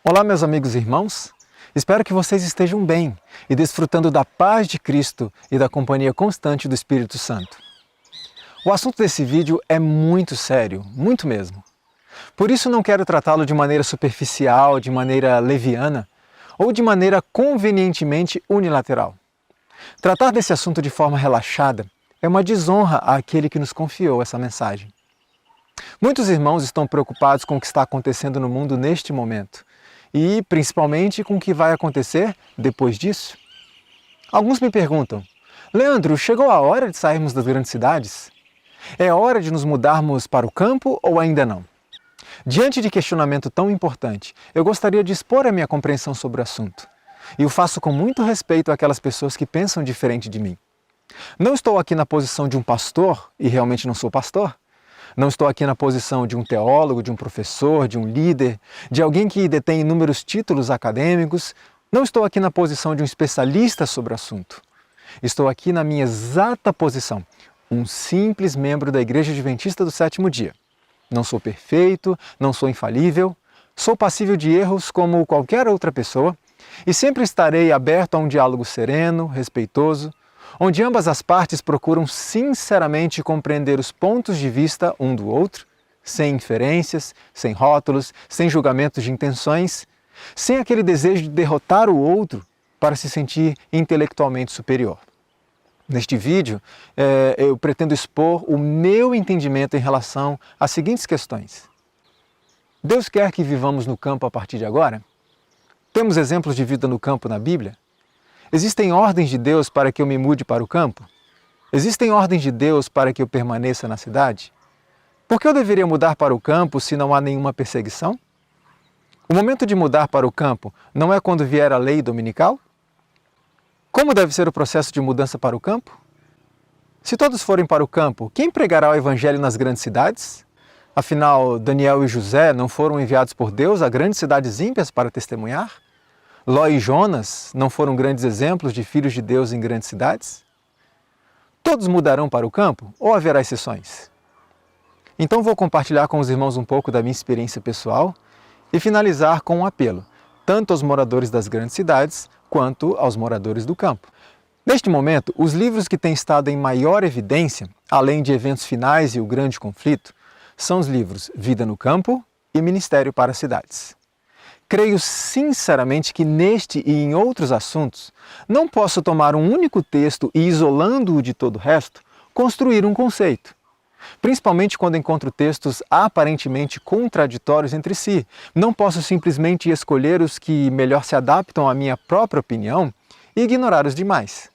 Olá, meus amigos e irmãos. Espero que vocês estejam bem e desfrutando da paz de Cristo e da companhia constante do Espírito Santo. O assunto desse vídeo é muito sério, muito mesmo. Por isso não quero tratá-lo de maneira superficial, de maneira leviana ou de maneira convenientemente unilateral. Tratar desse assunto de forma relaxada é uma desonra àquele que nos confiou essa mensagem. Muitos irmãos estão preocupados com o que está acontecendo no mundo neste momento e, principalmente, com o que vai acontecer depois disso. Alguns me perguntam: Leandro, chegou a hora de sairmos das grandes cidades? É hora de nos mudarmos para o campo ou ainda não? Diante de questionamento tão importante, eu gostaria de expor a minha compreensão sobre o assunto. E o faço com muito respeito àquelas pessoas que pensam diferente de mim. Não estou aqui na posição de um pastor, e realmente não sou pastor. Não estou aqui na posição de um teólogo, de um professor, de um líder, de alguém que detém inúmeros títulos acadêmicos. Não estou aqui na posição de um especialista sobre o assunto. Estou aqui na minha exata posição, um simples membro da Igreja Adventista do Sétimo Dia. Não sou perfeito, não sou infalível, sou passível de erros como qualquer outra pessoa e sempre estarei aberto a um diálogo sereno, respeitoso, onde ambas as partes procuram sinceramente compreender os pontos de vista um do outro, sem inferências, sem rótulos, sem julgamentos de intenções, sem aquele desejo de derrotar o outro para se sentir intelectualmente superior. Neste vídeo, eu pretendo expor o meu entendimento em relação às seguintes questões. Deus quer que vivamos no campo a partir de agora? Temos exemplos de vida no campo na Bíblia? Existem ordens de Deus para que eu me mude para o campo? Existem ordens de Deus para que eu permaneça na cidade? Por que eu deveria mudar para o campo se não há nenhuma perseguição? O momento de mudar para o campo não é quando vier a lei dominical? Como deve ser o processo de mudança para o campo? Se todos forem para o campo, quem pregará o Evangelho nas grandes cidades? Afinal, Daniel e José não foram enviados por Deus a grandes cidades ímpias para testemunhar? Ló e Jonas não foram grandes exemplos de filhos de Deus em grandes cidades? Todos mudarão para o campo ou haverá exceções? Então vou compartilhar com os irmãos um pouco da minha experiência pessoal e finalizar com um apelo, tanto aos moradores das grandes cidades quanto aos moradores do campo. Neste momento, os livros que têm estado em maior evidência, além de Eventos Finais e O Grande Conflito, são os livros Vida no Campo e Ministério para as Cidades. Creio sinceramente que neste e em outros assuntos não posso tomar um único texto e, isolando-o de todo o resto, construir um conceito. Principalmente quando encontro textos aparentemente contraditórios entre si. Não posso simplesmente escolher os que melhor se adaptam à minha própria opinião e ignorar os demais.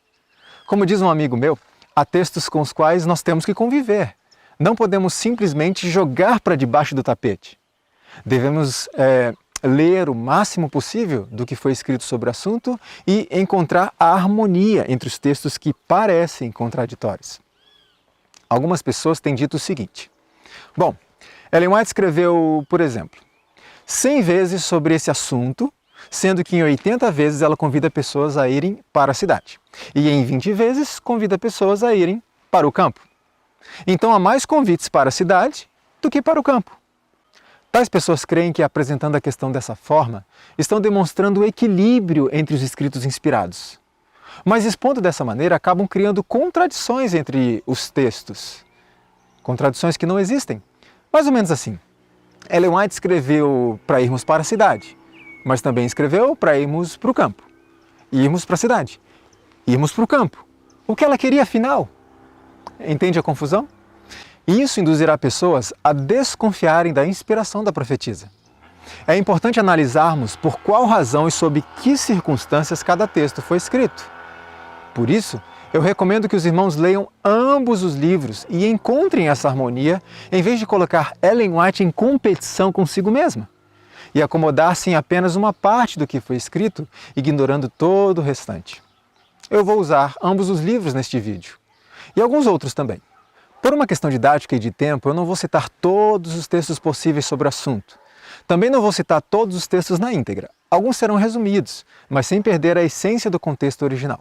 Como diz um amigo meu, há textos com os quais nós temos que conviver. Não podemos simplesmente jogar para debaixo do tapete. Devemos ler o máximo possível do que foi escrito sobre o assunto e encontrar a harmonia entre os textos que parecem contraditórios. Algumas pessoas têm dito o seguinte: bom, Ellen White escreveu, por exemplo, 100 vezes sobre esse assunto, sendo que em 80 vezes ela convida pessoas a irem para a cidade. E em 20 vezes convida pessoas a irem para o campo. Então há mais convites para a cidade do que para o campo. Tais pessoas creem que, apresentando a questão dessa forma, estão demonstrando o equilíbrio entre os escritos inspirados. Mas expondo dessa maneira, acabam criando contradições entre os textos. Contradições que não existem. Mais ou menos assim. Ellen White escreveu para irmos para a cidade, mas também escreveu para irmos para o campo. Irmos para a cidade. Irmos para o campo. O que ela queria afinal? Entende a confusão? E isso induzirá pessoas a desconfiarem da inspiração da profetisa. É importante analisarmos por qual razão e sob que circunstâncias cada texto foi escrito. Por isso, eu recomendo que os irmãos leiam ambos os livros e encontrem essa harmonia, em vez de colocar Ellen White em competição consigo mesma e acomodar-se em apenas uma parte do que foi escrito, ignorando todo o restante. Eu vou usar ambos os livros neste vídeo e alguns outros também. Por uma questão didática e de tempo, eu não vou citar todos os textos possíveis sobre o assunto. Também não vou citar todos os textos na íntegra. Alguns serão resumidos, mas sem perder a essência do contexto original.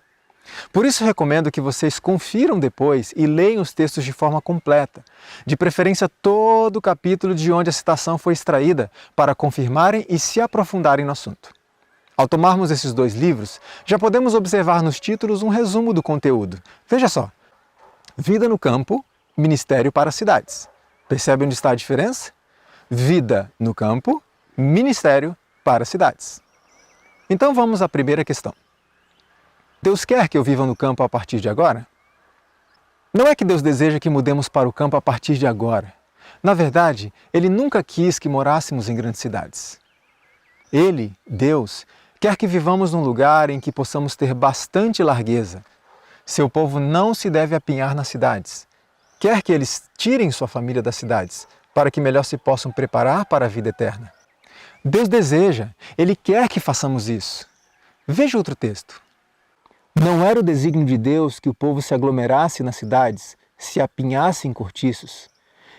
Por isso recomendo que vocês confiram depois e leiam os textos de forma completa, de preferência todo o capítulo de onde a citação foi extraída, para confirmarem e se aprofundarem no assunto. Ao tomarmos esses dois livros, já podemos observar nos títulos um resumo do conteúdo. Veja só: Vida no campo, ministério para cidades. Percebe onde está a diferença? Vida no campo, ministério para cidades. Então vamos à primeira questão. Deus quer que eu viva no campo a partir de agora? Não é que Deus deseja que mudemos para o campo a partir de agora. Na verdade, Ele nunca quis que morássemos em grandes cidades. Ele, Deus, quer que vivamos num lugar em que possamos ter bastante largueza. Seu povo não se deve apinhar nas cidades. Quer que eles tirem sua família das cidades, para que melhor se possam preparar para a vida eterna. Deus deseja, Ele quer que façamos isso. Veja outro texto. Não era o desígnio de Deus que o povo se aglomerasse nas cidades, se apinhasse em cortiços.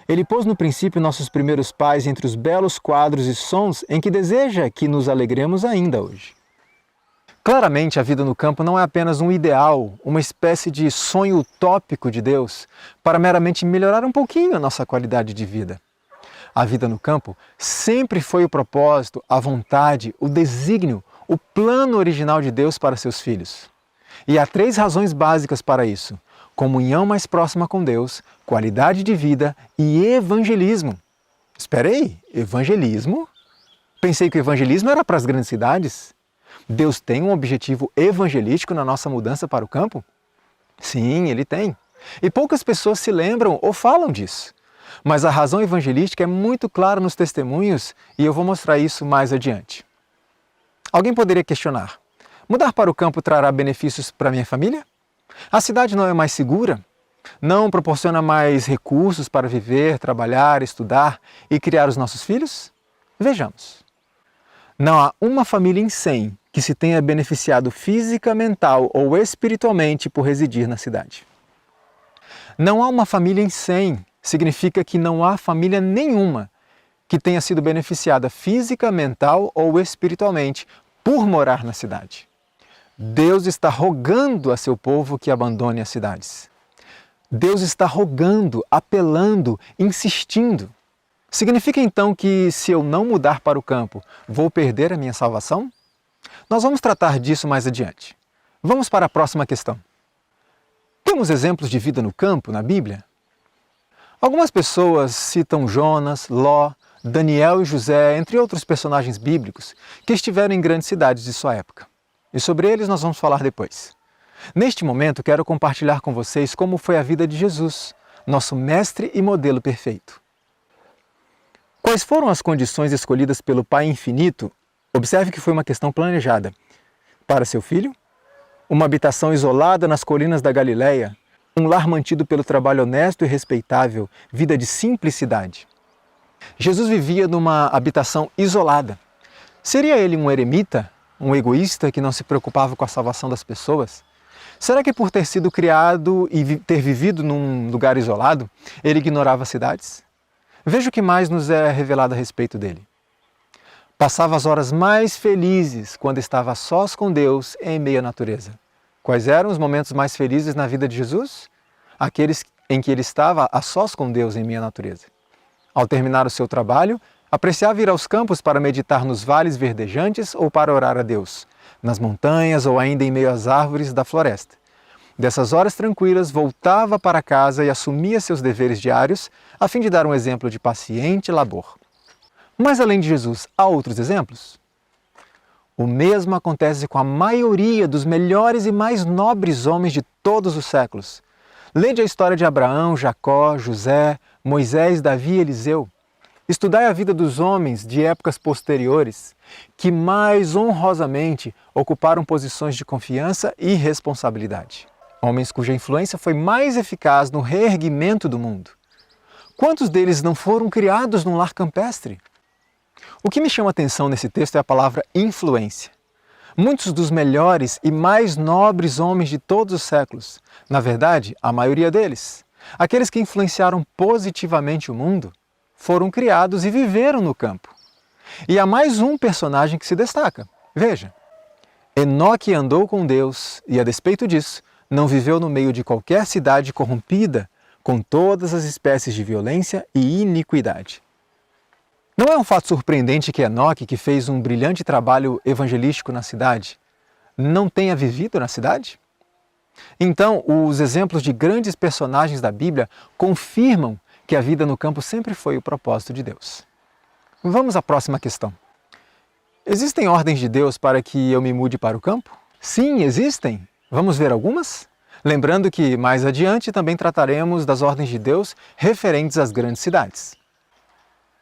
Ele pôs no princípio nossos primeiros pais entre os belos quadros e sons em que deseja que nos alegremos ainda hoje. Claramente, a vida no campo não é apenas um ideal, uma espécie de sonho utópico de Deus para meramente melhorar um pouquinho a nossa qualidade de vida. A vida no campo sempre foi o propósito, a vontade, o desígnio, o plano original de Deus para seus filhos. E há 3 razões básicas para isso: comunhão mais próxima com Deus, qualidade de vida e evangelismo. Espera aí, evangelismo? Pensei que o evangelismo era para as grandes cidades. Deus tem um objetivo evangelístico na nossa mudança para o campo? Sim, Ele tem. E poucas pessoas se lembram ou falam disso. Mas a razão evangelística é muito clara nos testemunhos e eu vou mostrar isso mais adiante. Alguém poderia questionar: mudar para o campo trará benefícios para minha família? A cidade não é mais segura? Não proporciona mais recursos para viver, trabalhar, estudar e criar os nossos filhos? Vejamos. Não há uma família em 100 que se tenha beneficiado física, mental ou espiritualmente por residir na cidade. Não há uma família em 100 significa que não há família nenhuma que tenha sido beneficiada física, mental ou espiritualmente por morar na cidade. Deus está rogando a seu povo que abandone as cidades. Deus está rogando, apelando, insistindo. Significa então que se eu não mudar para o campo, vou perder a minha salvação? Nós vamos tratar disso mais adiante. Vamos para a próxima questão. Temos exemplos de vida no campo na Bíblia? Algumas pessoas citam Jonas, Ló, Daniel e José, entre outros personagens bíblicos, que estiveram em grandes cidades de sua época. E sobre eles nós vamos falar depois. Neste momento quero compartilhar com vocês como foi a vida de Jesus, nosso mestre e modelo perfeito. Quais foram as condições escolhidas pelo Pai Infinito? Observe que foi uma questão planejada. Para seu filho, uma habitação isolada nas colinas da Galileia, um lar mantido pelo trabalho honesto e respeitável, vida de simplicidade. Jesus vivia numa habitação isolada. Seria ele um eremita? Um egoísta que não se preocupava com a salvação das pessoas? Será que por ter sido criado e ter vivido num lugar isolado, ele ignorava as cidades? Veja o que mais nos é revelado a respeito dele. Passava as horas mais felizes quando estava a sós com Deus em meio à natureza. Quais eram os momentos mais felizes na vida de Jesus? Aqueles em que ele estava a sós com Deus em meio à natureza. Ao terminar o seu trabalho, apreciava ir aos campos para meditar nos vales verdejantes ou para orar a Deus, nas montanhas ou ainda em meio às árvores da floresta. Dessas horas tranquilas, voltava para casa e assumia seus deveres diários, a fim de dar um exemplo de paciente labor. Mas além de Jesus, há outros exemplos? O mesmo acontece com a maioria dos melhores e mais nobres homens de todos os séculos. Lede a história de Abraão, Jacó, José, Moisés, Davi e Eliseu. Estudai a vida dos homens de épocas posteriores, que mais honrosamente ocuparam posições de confiança e responsabilidade. Homens cuja influência foi mais eficaz no reerguimento do mundo. Quantos deles não foram criados num lar campestre? O que me chama a atenção nesse texto é a palavra influência. Muitos dos melhores e mais nobres homens de todos os séculos, na verdade, a maioria deles, aqueles que influenciaram positivamente o mundo, foram criados e viveram no campo. E há mais um personagem que se destaca. Veja, Enoque andou com Deus e, a despeito disso, não viveu no meio de qualquer cidade corrompida, com todas as espécies de violência e iniquidade. Não é um fato surpreendente que Enoque, que fez um brilhante trabalho evangelístico na cidade, não tenha vivido na cidade? Então, os exemplos de grandes personagens da Bíblia confirmam que a vida no campo sempre foi o propósito de Deus. Vamos à próxima questão. Existem ordens de Deus para que eu me mude para o campo? Sim, existem. Vamos ver algumas? Lembrando que mais adiante também trataremos das ordens de Deus referentes às grandes cidades.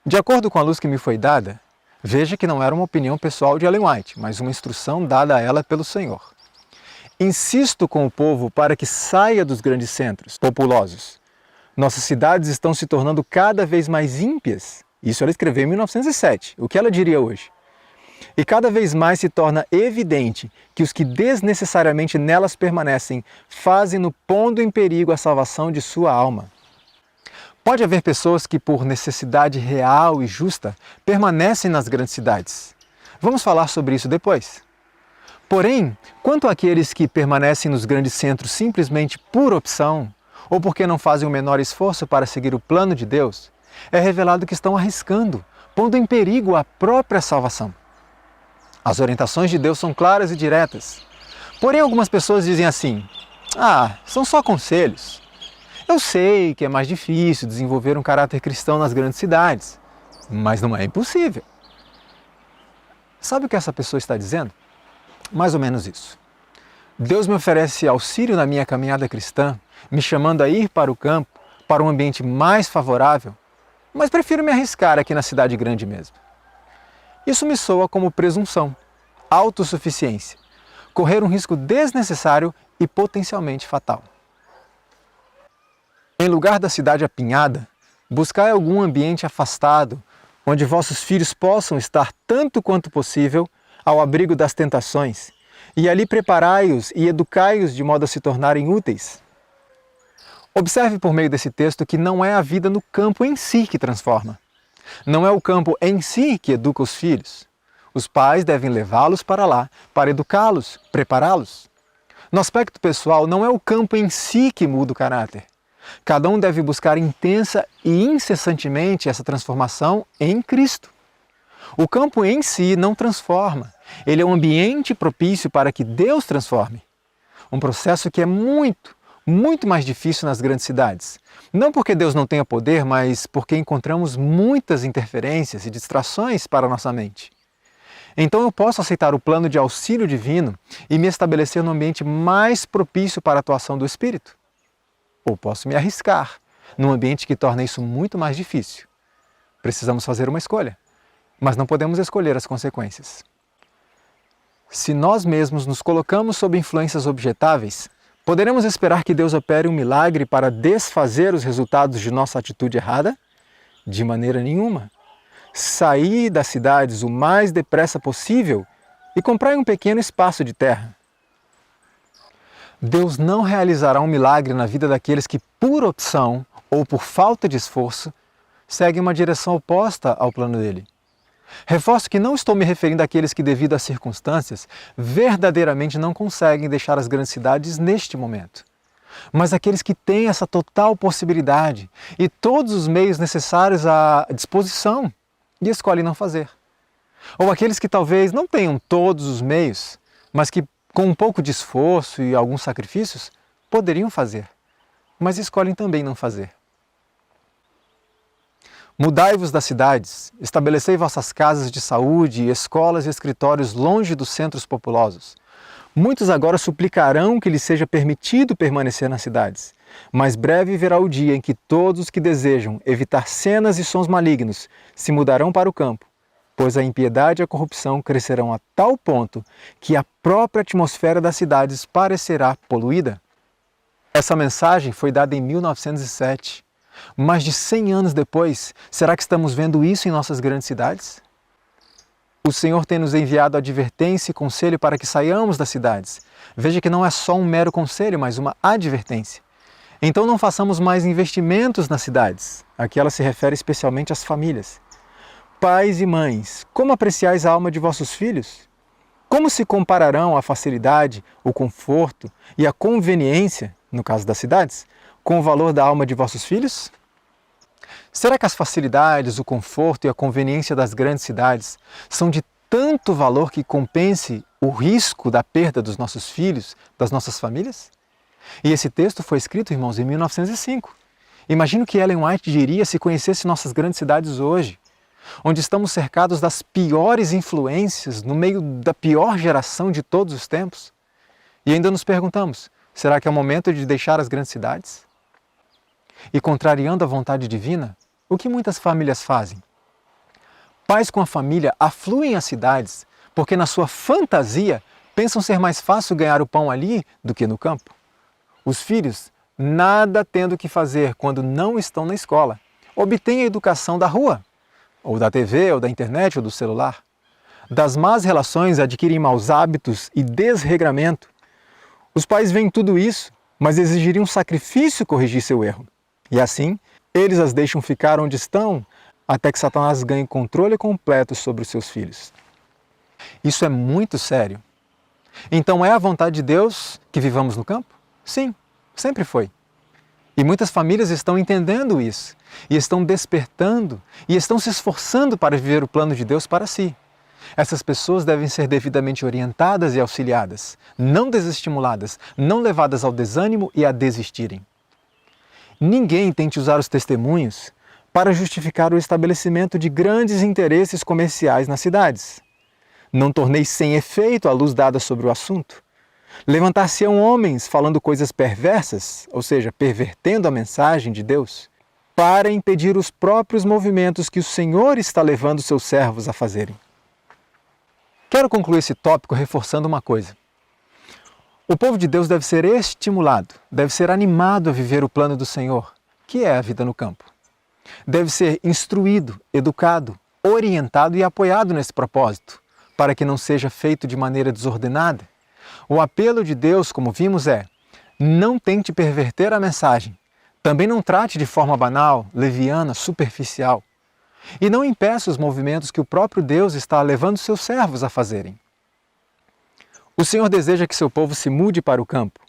De acordo com a luz que me foi dada, veja que não era uma opinião pessoal de Ellen White, mas uma instrução dada a ela pelo Senhor. Insisto com o povo para que saia dos grandes centros populosos. Nossas cidades estão se tornando cada vez mais ímpias. Isso ela escreveu em 1907. O que ela diria hoje? E cada vez mais se torna evidente que os que desnecessariamente nelas permanecem fazem-no pondo em perigo a salvação de sua alma. Pode haver pessoas que, por necessidade real e justa, permanecem nas grandes cidades. Vamos falar sobre isso depois. Porém, quanto àqueles que permanecem nos grandes centros simplesmente por opção, ou porque não fazem o menor esforço para seguir o plano de Deus, é revelado que estão arriscando, pondo em perigo a própria salvação. As orientações de Deus são claras e diretas. Porém, algumas pessoas dizem assim: são só conselhos. Eu sei que é mais difícil desenvolver um caráter cristão nas grandes cidades, mas não é impossível. Sabe o que essa pessoa está dizendo? Mais ou menos isso. Deus me oferece auxílio na minha caminhada cristã, me chamando a ir para o campo, para um ambiente mais favorável, mas prefiro me arriscar aqui na cidade grande mesmo. Isso me soa como presunção, autossuficiência, correr um risco desnecessário e potencialmente fatal. Em lugar da cidade apinhada, buscai algum ambiente afastado, onde vossos filhos possam estar tanto quanto possível ao abrigo das tentações, e ali preparai-os e educai-os de modo a se tornarem úteis. Observe por meio desse texto que não é a vida no campo em si que transforma. Não é o campo em si que educa os filhos. Os pais devem levá-los para lá, para educá-los, prepará-los. No aspecto pessoal, não é o campo em si que muda o caráter. Cada um deve buscar intensa e incessantemente essa transformação em Cristo. O campo em si não transforma. Ele é um ambiente propício para que Deus transforme. Um processo que é muito mais difícil nas grandes cidades. Não porque Deus não tenha poder, mas porque encontramos muitas interferências e distrações para a nossa mente. Então eu posso aceitar o plano de auxílio divino e me estabelecer no ambiente mais propício para a atuação do Espírito. Ou posso me arriscar num ambiente que torna isso muito mais difícil. Precisamos fazer uma escolha, mas não podemos escolher as consequências. Se nós mesmos nos colocamos sob influências objetáveis, poderemos esperar que Deus opere um milagre para desfazer os resultados de nossa atitude errada? De maneira nenhuma. Saí das cidades o mais depressa possível e comprai um pequeno espaço de terra. Deus não realizará um milagre na vida daqueles que, por opção ou por falta de esforço, seguem uma direção oposta ao plano dele. Reforço que não estou me referindo àqueles que, devido às circunstâncias, verdadeiramente não conseguem deixar as grandes cidades neste momento, mas àqueles que têm essa total possibilidade e todos os meios necessários à disposição e escolhem não fazer. Ou aqueles que talvez não tenham todos os meios, mas que, com um pouco de esforço e alguns sacrifícios, poderiam fazer, mas escolhem também não fazer. Mudai-vos das cidades, estabelecei vossas casas de saúde, escolas e escritórios longe dos centros populosos. Muitos agora suplicarão que lhes seja permitido permanecer nas cidades, mas breve virá o dia em que todos os que desejam evitar cenas e sons malignos se mudarão para o campo, pois a impiedade e a corrupção crescerão a tal ponto que a própria atmosfera das cidades parecerá poluída. Essa mensagem foi dada em 1907. Mais de 100 anos depois, será que estamos vendo isso em nossas grandes cidades? O Senhor tem nos enviado advertência e conselho para que saiamos das cidades. Veja que não é só um mero conselho, mas uma advertência. Então não façamos mais investimentos nas cidades. Aqui ela se refere especialmente às famílias. Pais e mães, como apreciais a alma de vossos filhos? Como se compararão a facilidade, o conforto e a conveniência, no caso das cidades, com o valor da alma de vossos filhos? Será que as facilidades, o conforto e a conveniência das grandes cidades são de tanto valor que compense o risco da perda dos nossos filhos, das nossas famílias? E esse texto foi escrito, irmãos, em 1905. Imagino o que Ellen White diria se conhecesse nossas grandes cidades hoje, onde estamos cercados das piores influências, no meio da pior geração de todos os tempos. E ainda nos perguntamos, será que é o momento de deixar as grandes cidades? E contrariando a vontade divina, o que muitas famílias fazem? Pais com a família afluem às cidades porque na sua fantasia pensam ser mais fácil ganhar o pão ali do que no campo. Os filhos, nada tendo que fazer quando não estão na escola, obtêm a educação da rua, ou da TV, ou da internet, ou do celular. Das más relações adquirem maus hábitos e desregramento. Os pais veem tudo isso, mas exigiriam sacrifício corrigir seu erro. E assim, eles as deixam ficar onde estão, até que Satanás ganhe controle completo sobre os seus filhos. Isso é muito sério. Então é a vontade de Deus que vivamos no campo? Sim, sempre foi. E muitas famílias estão entendendo isso, e estão despertando, e estão se esforçando para viver o plano de Deus para si. Essas pessoas devem ser devidamente orientadas e auxiliadas, não desestimuladas, não levadas ao desânimo e a desistirem. Ninguém tente usar os testemunhos para justificar o estabelecimento de grandes interesses comerciais nas cidades. Não tornei sem efeito a luz dada sobre o assunto. Levantar-se-ão homens falando coisas perversas, ou seja, pervertendo a mensagem de Deus, para impedir os próprios movimentos que o Senhor está levando seus servos a fazerem. Quero concluir esse tópico reforçando uma coisa. O povo de Deus deve ser estimulado, deve ser animado a viver o plano do Senhor, que é a vida no campo. Deve ser instruído, educado, orientado e apoiado nesse propósito, para que não seja feito de maneira desordenada. O apelo de Deus, como vimos, é: não tente perverter a mensagem. Também não trate de forma banal, leviana, superficial. E não impeça os movimentos que o próprio Deus está levando seus servos a fazerem. O Senhor deseja que seu povo se mude para o campo.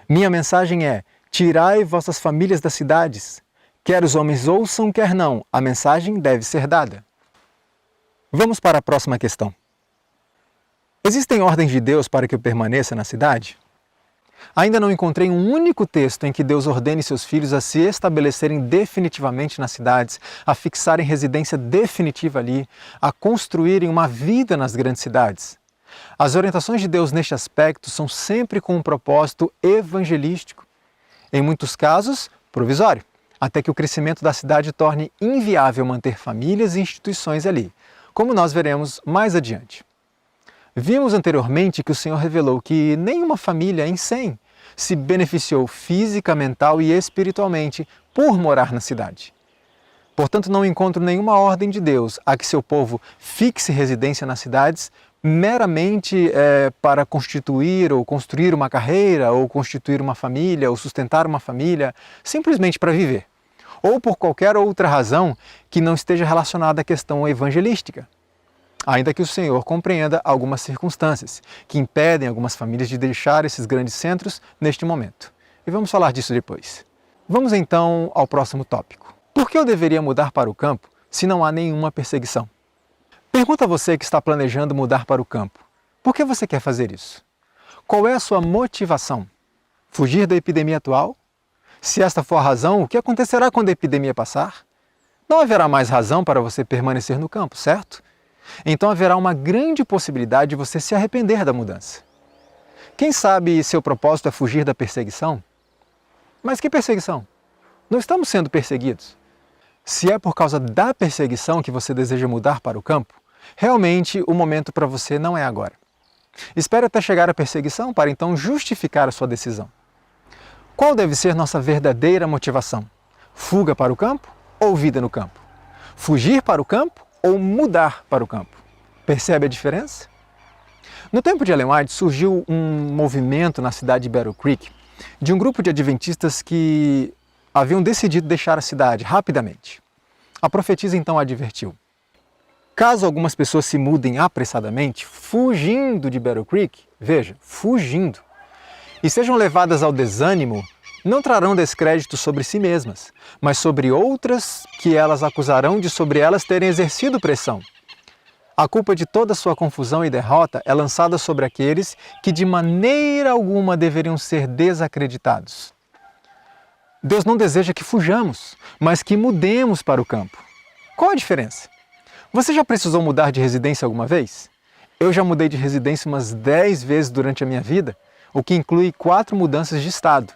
Minha mensagem é: tirai vossas famílias das cidades. Quer os homens ouçam, quer não, a mensagem deve ser dada. Vamos para a próxima questão. Existem ordens de Deus para que eu permaneça na cidade? Ainda não encontrei um único texto em que Deus ordene seus filhos a se estabelecerem definitivamente nas cidades, a fixarem residência definitiva ali, a construírem uma vida nas grandes cidades. As orientações de Deus neste aspecto são sempre com um propósito evangelístico. Em muitos casos, provisório, até que o crescimento da cidade torne inviável manter famílias e instituições ali, como nós veremos mais adiante. Vimos anteriormente que o Senhor revelou que nenhuma família em 100 se beneficiou física, mental e espiritualmente por morar na cidade. Portanto, não encontro nenhuma ordem de Deus a que seu povo fixe residência nas cidades meramente para constituir ou construir uma carreira, ou constituir uma família, ou sustentar uma família, simplesmente para viver, ou por qualquer outra razão que não esteja relacionada à questão evangelística. Ainda que o Senhor compreenda algumas circunstâncias que impedem algumas famílias de deixar esses grandes centros neste momento. E vamos falar disso depois. Vamos então ao próximo tópico. Por que eu deveria mudar para o campo se não há nenhuma perseguição? Pergunta a você que está planejando mudar para o campo. Por que você quer fazer isso? Qual é a sua motivação? Fugir da epidemia atual? Se esta for a razão, o que acontecerá quando a epidemia passar? Não haverá mais razão para você permanecer no campo, certo? Então haverá uma grande possibilidade de você se arrepender da mudança. Quem sabe seu propósito é fugir da perseguição? Mas que perseguição? Não estamos sendo perseguidos. Se é por causa da perseguição que você deseja mudar para o campo, realmente o momento para você não é agora. Espere até chegar a perseguição para então justificar a sua decisão. Qual deve ser nossa verdadeira motivação? Fuga para o campo ou vida no campo? Fugir para o campo ou mudar para o campo? Percebe a diferença? No tempo de Ellen White surgiu um movimento na cidade de Battle Creek de um grupo de adventistas que haviam decidido deixar a cidade rapidamente. A profetisa então advertiu: Caso algumas pessoas se mudem apressadamente, fugindo de Battle Creek, veja, fugindo, e sejam levadas ao desânimo, não trarão descrédito sobre si mesmas, mas sobre outras que elas acusarão de sobre elas terem exercido pressão. A culpa de toda sua confusão e derrota é lançada sobre aqueles que de maneira alguma deveriam ser desacreditados. Deus não deseja que fujamos, mas que mudemos para o campo. Qual a diferença? Você já precisou mudar de residência alguma vez? Eu já mudei de residência umas 10 vezes durante a minha vida, o que inclui 4 mudanças de estado.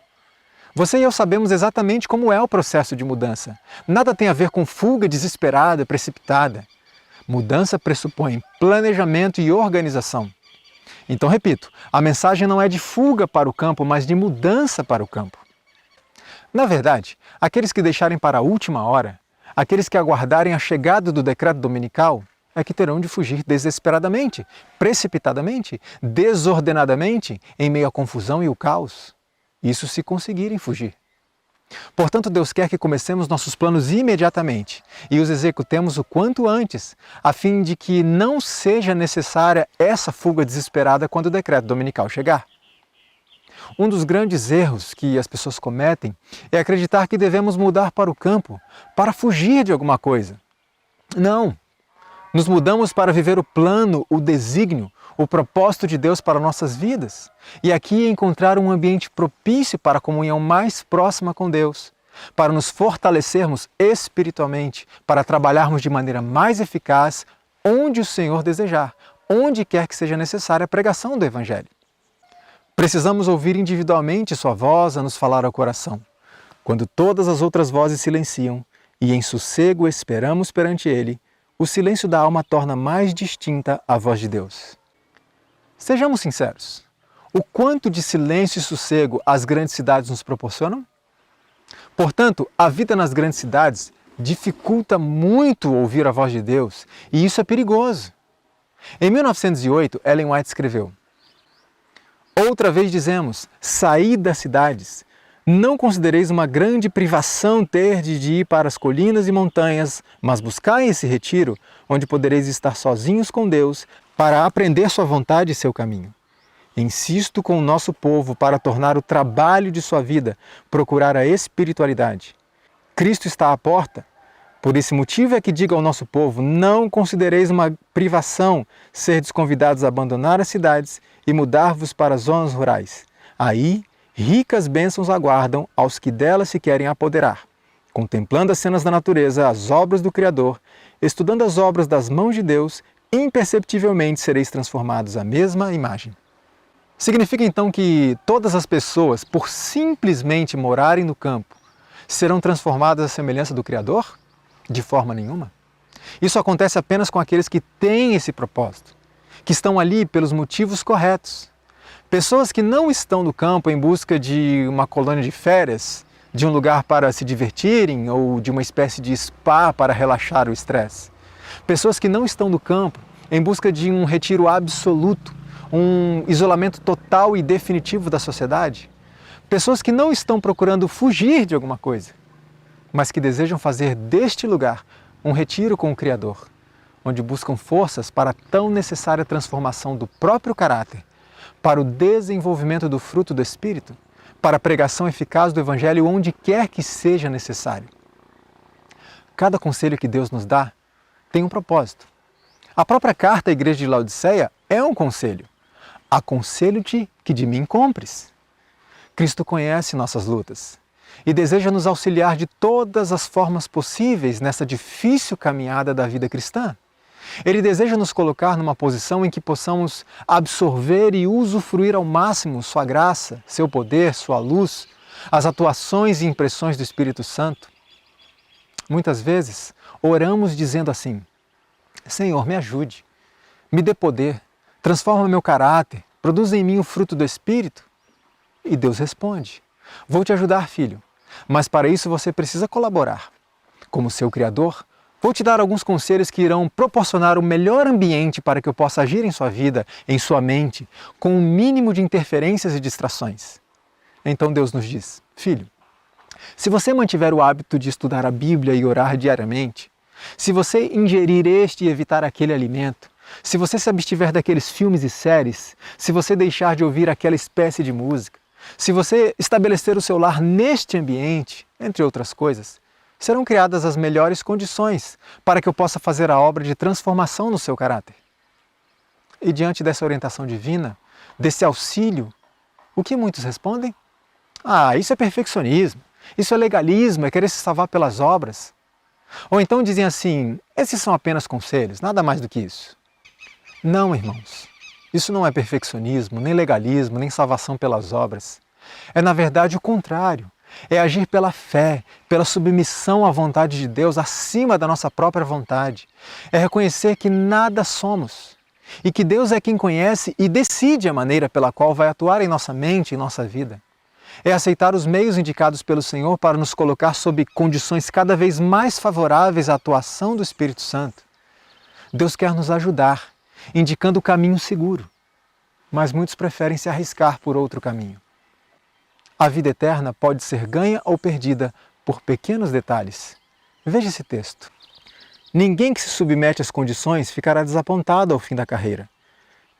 Você e eu sabemos exatamente como é o processo de mudança. Nada tem a ver com fuga desesperada, precipitada. Mudança pressupõe planejamento e organização. Então, repito, a mensagem não é de fuga para o campo, mas de mudança para o campo. Na verdade, aqueles que deixarem para a última hora, aqueles que aguardarem a chegada do decreto dominical, é que terão de fugir desesperadamente, precipitadamente, desordenadamente, em meio à confusão e o caos. Isso se conseguirem fugir. Portanto, Deus quer que comecemos nossos planos imediatamente e os executemos o quanto antes, a fim de que não seja necessária essa fuga desesperada quando o decreto dominical chegar. Um dos grandes erros que as pessoas cometem é acreditar que devemos mudar para o campo para fugir de alguma coisa. Não! Nos mudamos para viver o plano, o desígnio, o propósito de Deus para nossas vidas. E aqui encontrar um ambiente propício para a comunhão mais próxima com Deus, para nos fortalecermos espiritualmente, para trabalharmos de maneira mais eficaz onde o Senhor desejar, onde quer que seja necessária a pregação do Evangelho. Precisamos ouvir individualmente sua voz a nos falar ao coração. Quando todas as outras vozes silenciam e em sossego esperamos perante Ele, o silêncio da alma torna mais distinta a voz de Deus. Sejamos sinceros, o quanto de silêncio e sossego as grandes cidades nos proporcionam? Portanto, a vida nas grandes cidades dificulta muito ouvir a voz de Deus e isso é perigoso. Em 1908, Ellen White escreveu: "Outra vez dizemos, saí das cidades. Não considereis uma grande privação ter de ir para as colinas e montanhas, mas buscai esse retiro, onde podereis estar sozinhos com Deus, para aprender sua vontade e seu caminho. Insisto com o nosso povo para tornar o trabalho de sua vida, procurar a espiritualidade. Cristo está à porta. Por esse motivo é que digo ao nosso povo, não considereis uma privação serdes convidados a abandonar as cidades e mudar-vos para as zonas rurais. Aí, ricas bênçãos aguardam aos que delas se querem apoderar. Contemplando as cenas da natureza, as obras do Criador, estudando as obras das mãos de Deus, imperceptivelmente sereis transformados à mesma imagem." Significa então que todas as pessoas, por simplesmente morarem no campo, serão transformadas à semelhança do Criador? De forma nenhuma. Isso acontece apenas com aqueles que têm esse propósito, que estão ali pelos motivos corretos. Pessoas que não estão no campo em busca de uma colônia de férias, de um lugar para se divertirem ou de uma espécie de spa para relaxar o estresse. Pessoas que não estão no campo em busca de um retiro absoluto, um isolamento total e definitivo da sociedade. Pessoas que não estão procurando fugir de alguma coisa, mas que desejam fazer deste lugar um retiro com o Criador, onde buscam forças para a tão necessária transformação do próprio caráter, para o desenvolvimento do fruto do Espírito, para a pregação eficaz do Evangelho onde quer que seja necessário. Cada conselho que Deus nos dá tem um propósito. A própria carta à igreja de Laodiceia é um conselho. Aconselho-te que de mim compres. Cristo conhece nossas lutas e deseja nos auxiliar de todas as formas possíveis nessa difícil caminhada da vida cristã. Ele deseja nos colocar numa posição em que possamos absorver e usufruir ao máximo sua graça, seu poder, sua luz, as atuações e impressões do Espírito Santo. Muitas vezes oramos dizendo assim: Senhor, me ajude, me dê poder, transforma meu caráter, produza em mim o fruto do Espírito. E Deus responde: vou te ajudar, filho, mas para isso você precisa colaborar. Como seu Criador, vou te dar alguns conselhos que irão proporcionar o melhor ambiente para que eu possa agir em sua vida, em sua mente, com o mínimo de interferências e distrações. Então Deus nos diz: filho, se você mantiver o hábito de estudar a Bíblia e orar diariamente, se você ingerir este e evitar aquele alimento, se você se abstiver daqueles filmes e séries, se você deixar de ouvir aquela espécie de música, se você estabelecer o seu lar neste ambiente, entre outras coisas, serão criadas as melhores condições para que eu possa fazer a obra de transformação no seu caráter. E diante dessa orientação divina, desse auxílio, o que muitos respondem? Ah, isso é perfeccionismo, isso é legalismo, é querer se salvar pelas obras. Ou então dizem assim, esses são apenas conselhos, nada mais do que isso. Não, irmãos, isso não é perfeccionismo, nem legalismo, nem salvação pelas obras. É na verdade o contrário, é agir pela fé, pela submissão à vontade de Deus acima da nossa própria vontade. É reconhecer que nada somos e que Deus é quem conhece e decide a maneira pela qual vai atuar em nossa mente e em nossa vida. É aceitar os meios indicados pelo Senhor para nos colocar sob condições cada vez mais favoráveis à atuação do Espírito Santo. Deus quer nos ajudar, indicando o caminho seguro, mas muitos preferem se arriscar por outro caminho. A vida eterna pode ser ganha ou perdida por pequenos detalhes. Veja esse texto. Ninguém que se submete às condições ficará desapontado ao fim da carreira.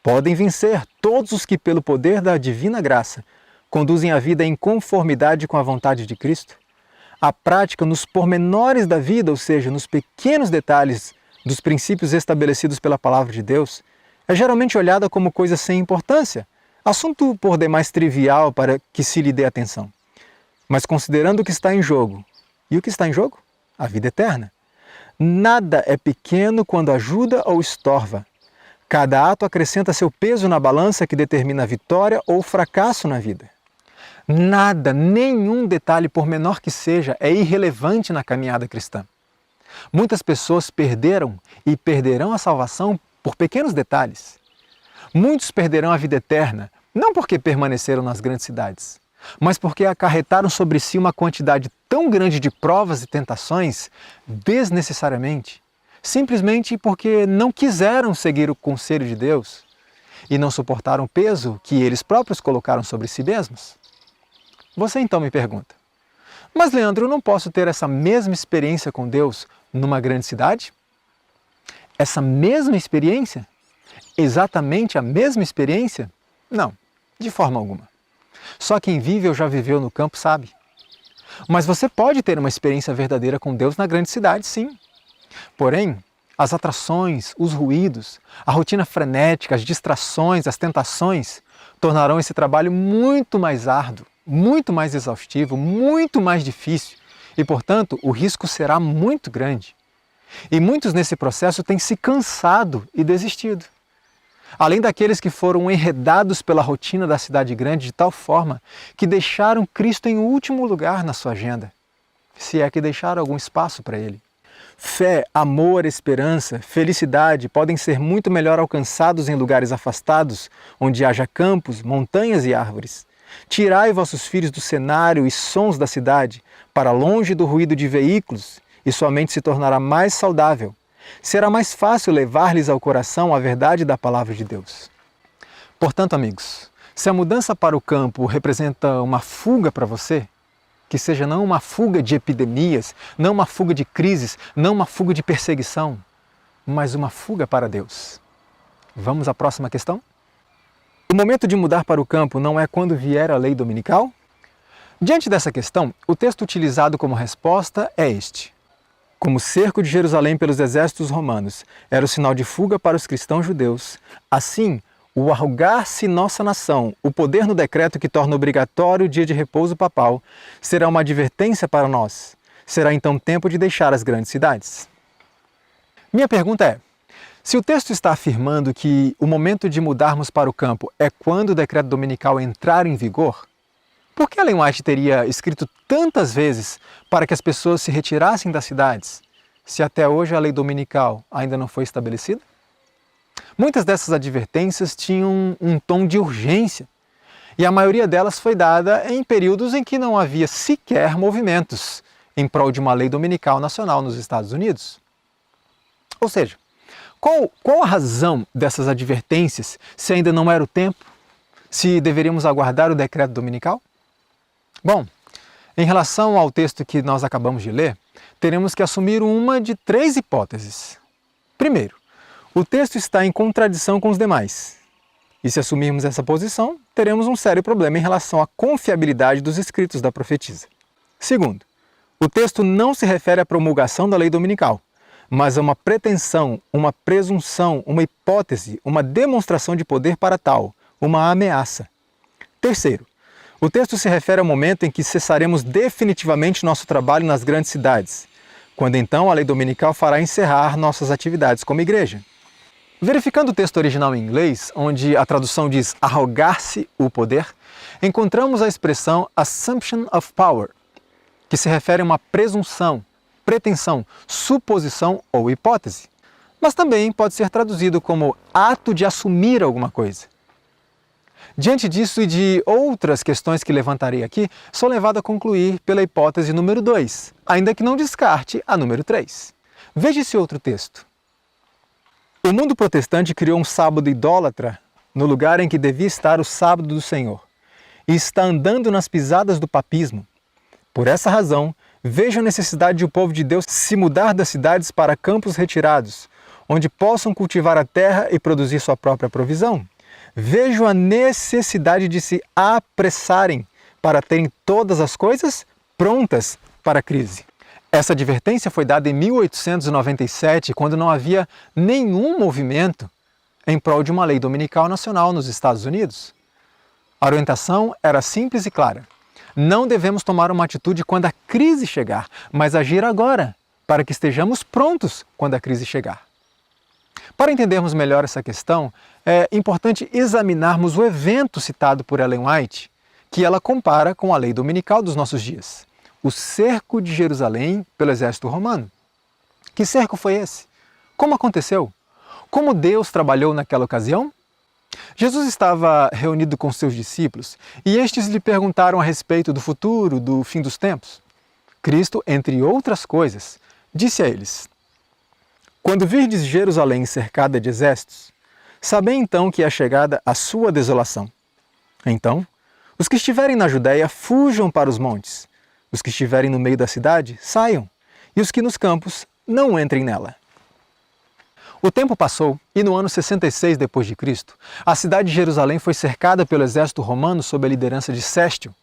Podem vencer todos os que, pelo poder da divina graça, conduzem a vida em conformidade com a vontade de Cristo. A prática nos pormenores da vida, ou seja, nos pequenos detalhes dos princípios estabelecidos pela Palavra de Deus, é geralmente olhada como coisa sem importância, assunto por demais trivial para que se lhe dê atenção. Mas considerando o que está em jogo, e o que está em jogo? A vida eterna. Nada é pequeno quando ajuda ou estorva. Cada ato acrescenta seu peso na balança que determina a vitória ou o fracasso na vida. Nada, nenhum detalhe, por menor que seja, é irrelevante na caminhada cristã. Muitas pessoas perderam e perderão a salvação por pequenos detalhes. Muitos perderão a vida eterna, não porque permaneceram nas grandes cidades, mas porque acarretaram sobre si uma quantidade tão grande de provas e tentações desnecessariamente, simplesmente porque não quiseram seguir o conselho de Deus e não suportaram o peso que eles próprios colocaram sobre si mesmos. Você então me pergunta, mas Leandro, eu não posso ter essa mesma experiência com Deus numa grande cidade? Essa mesma experiência? Exatamente a mesma experiência? Não, de forma alguma. Só quem vive ou já viveu no campo sabe. Mas você pode ter uma experiência verdadeira com Deus na grande cidade, sim. Porém, as atrações, os ruídos, a rotina frenética, as distrações, as tentações tornarão esse trabalho muito mais árduo, muito mais exaustivo, muito mais difícil e, portanto, o risco será muito grande. E muitos nesse processo têm se cansado e desistido. Além daqueles que foram enredados pela rotina da cidade grande de tal forma que deixaram Cristo em último lugar na sua agenda, se é que deixaram algum espaço para Ele. Fé, amor, esperança, felicidade podem ser muito melhor alcançados em lugares afastados, onde haja campos, montanhas e árvores. Tirai vossos filhos do cenário e sons da cidade, para longe do ruído de veículos, e sua mente se tornará mais saudável. Será mais fácil levar-lhes ao coração a verdade da Palavra de Deus. Portanto, amigos, se a mudança para o campo representa uma fuga para você, que seja não uma fuga de epidemias, não uma fuga de crises, não uma fuga de perseguição, mas uma fuga para Deus. Vamos à próxima questão? O momento de mudar para o campo não é quando vier a lei dominical? Diante dessa questão, o texto utilizado como resposta é este. Como o cerco de Jerusalém pelos exércitos romanos era o sinal de fuga para os cristãos judeus, assim, o arrogar-se nossa nação, o poder no decreto que torna obrigatório o dia de repouso papal, será uma advertência para nós. Será então tempo de deixar as grandes cidades. Minha pergunta é, se o texto está afirmando que o momento de mudarmos para o campo é quando o decreto dominical entrar em vigor, por que Ellen White teria escrito tantas vezes para que as pessoas se retirassem das cidades, se até hoje a lei dominical ainda não foi estabelecida? Muitas dessas advertências tinham um tom de urgência, e a maioria delas foi dada em períodos em que não havia sequer movimentos em prol de uma lei dominical nacional nos Estados Unidos. Ou seja, qual a razão dessas advertências se ainda não era o tempo? Se deveríamos aguardar o decreto dominical? Bom, em relação ao texto que nós acabamos de ler, teremos que assumir uma de 3 hipóteses. Primeiro, o texto está em contradição com os demais. E se assumirmos essa posição, teremos um sério problema em relação à confiabilidade dos escritos da profetisa. Segundo, o texto não se refere à promulgação da lei dominical, mas a uma pretensão, uma presunção, uma hipótese, uma demonstração de poder para tal, uma ameaça. Terceiro, o texto se refere ao momento em que cessaremos definitivamente nosso trabalho nas grandes cidades, quando então a lei dominical fará encerrar nossas atividades como igreja. Verificando o texto original em inglês, onde a tradução diz arrogar-se o poder, encontramos a expressão assumption of power, que se refere a uma presunção, pretensão, suposição ou hipótese, mas também pode ser traduzido como ato de assumir alguma coisa. Diante disso e de outras questões que levantarei aqui, sou levado a concluir pela hipótese número 2, ainda que não descarte a número 3. Veja esse outro texto. O mundo protestante criou um sábado idólatra no lugar em que devia estar o sábado do Senhor, e está andando nas pisadas do papismo. Por essa razão, vejo a necessidade de o povo de Deus se mudar das cidades para campos retirados, onde possam cultivar a terra e produzir sua própria provisão. Vejo a necessidade de se apressarem para terem todas as coisas prontas para a crise. Essa advertência foi dada em 1897, quando não havia nenhum movimento em prol de uma lei dominical nacional nos Estados Unidos. A orientação era simples e clara. Não devemos tomar uma atitude quando a crise chegar, mas agir agora, para que estejamos prontos quando a crise chegar. Para entendermos melhor essa questão, é importante examinarmos o evento citado por Ellen White, que ela compara com a lei dominical dos nossos dias. O cerco de Jerusalém pelo exército romano. Que cerco foi esse? Como aconteceu? Como Deus trabalhou naquela ocasião? Jesus estava reunido com seus discípulos e estes lhe perguntaram a respeito do futuro, do fim dos tempos. Cristo, entre outras coisas, disse a eles: quando virdes Jerusalém cercada de exércitos, sabei então que é chegada a sua desolação. Então, os que estiverem na Judéia fujam para os montes. Os que estiverem no meio da cidade, saiam, e os que nos campos, não entrem nela. O tempo passou, e no ano 66 d.C., a cidade de Jerusalém foi cercada pelo exército romano sob a liderança de Séstio.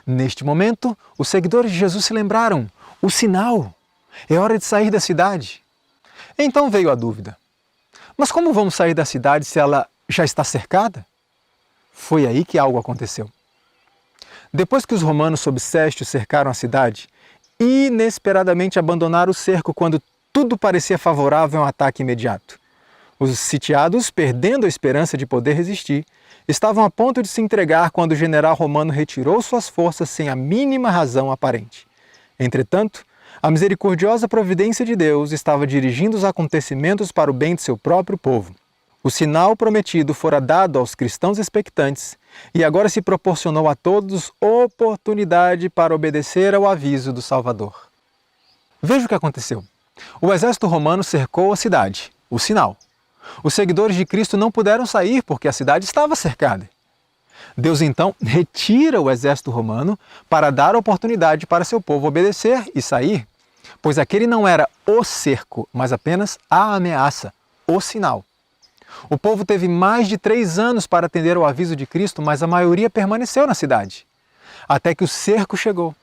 Neste momento, os seguidores de Jesus se lembraram: o sinal! É hora de sair da cidade. Então veio a dúvida: mas como vamos sair da cidade se ela já está cercada? Foi aí que algo aconteceu. Depois que os romanos sob Séstio cercaram a cidade, inesperadamente abandonaram o cerco quando tudo parecia favorável a um ataque imediato. Os sitiados, perdendo a esperança de poder resistir, estavam a ponto de se entregar quando o general romano retirou suas forças sem a mínima razão aparente. Entretanto, a misericordiosa providência de Deus estava dirigindo os acontecimentos para o bem de seu próprio povo. O sinal prometido fora dado aos cristãos expectantes e agora se proporcionou a todos oportunidade para obedecer ao aviso do Salvador. Veja o que aconteceu. O exército romano cercou a cidade, o sinal. Os seguidores de Cristo não puderam sair porque a cidade estava cercada. Deus então retira o exército romano para dar oportunidade para seu povo obedecer e sair, pois aquele não era o cerco, mas apenas a ameaça, o sinal. O povo teve mais de 3 anos para atender ao aviso de Cristo, mas a maioria permaneceu na cidade. Até que o cerco chegou,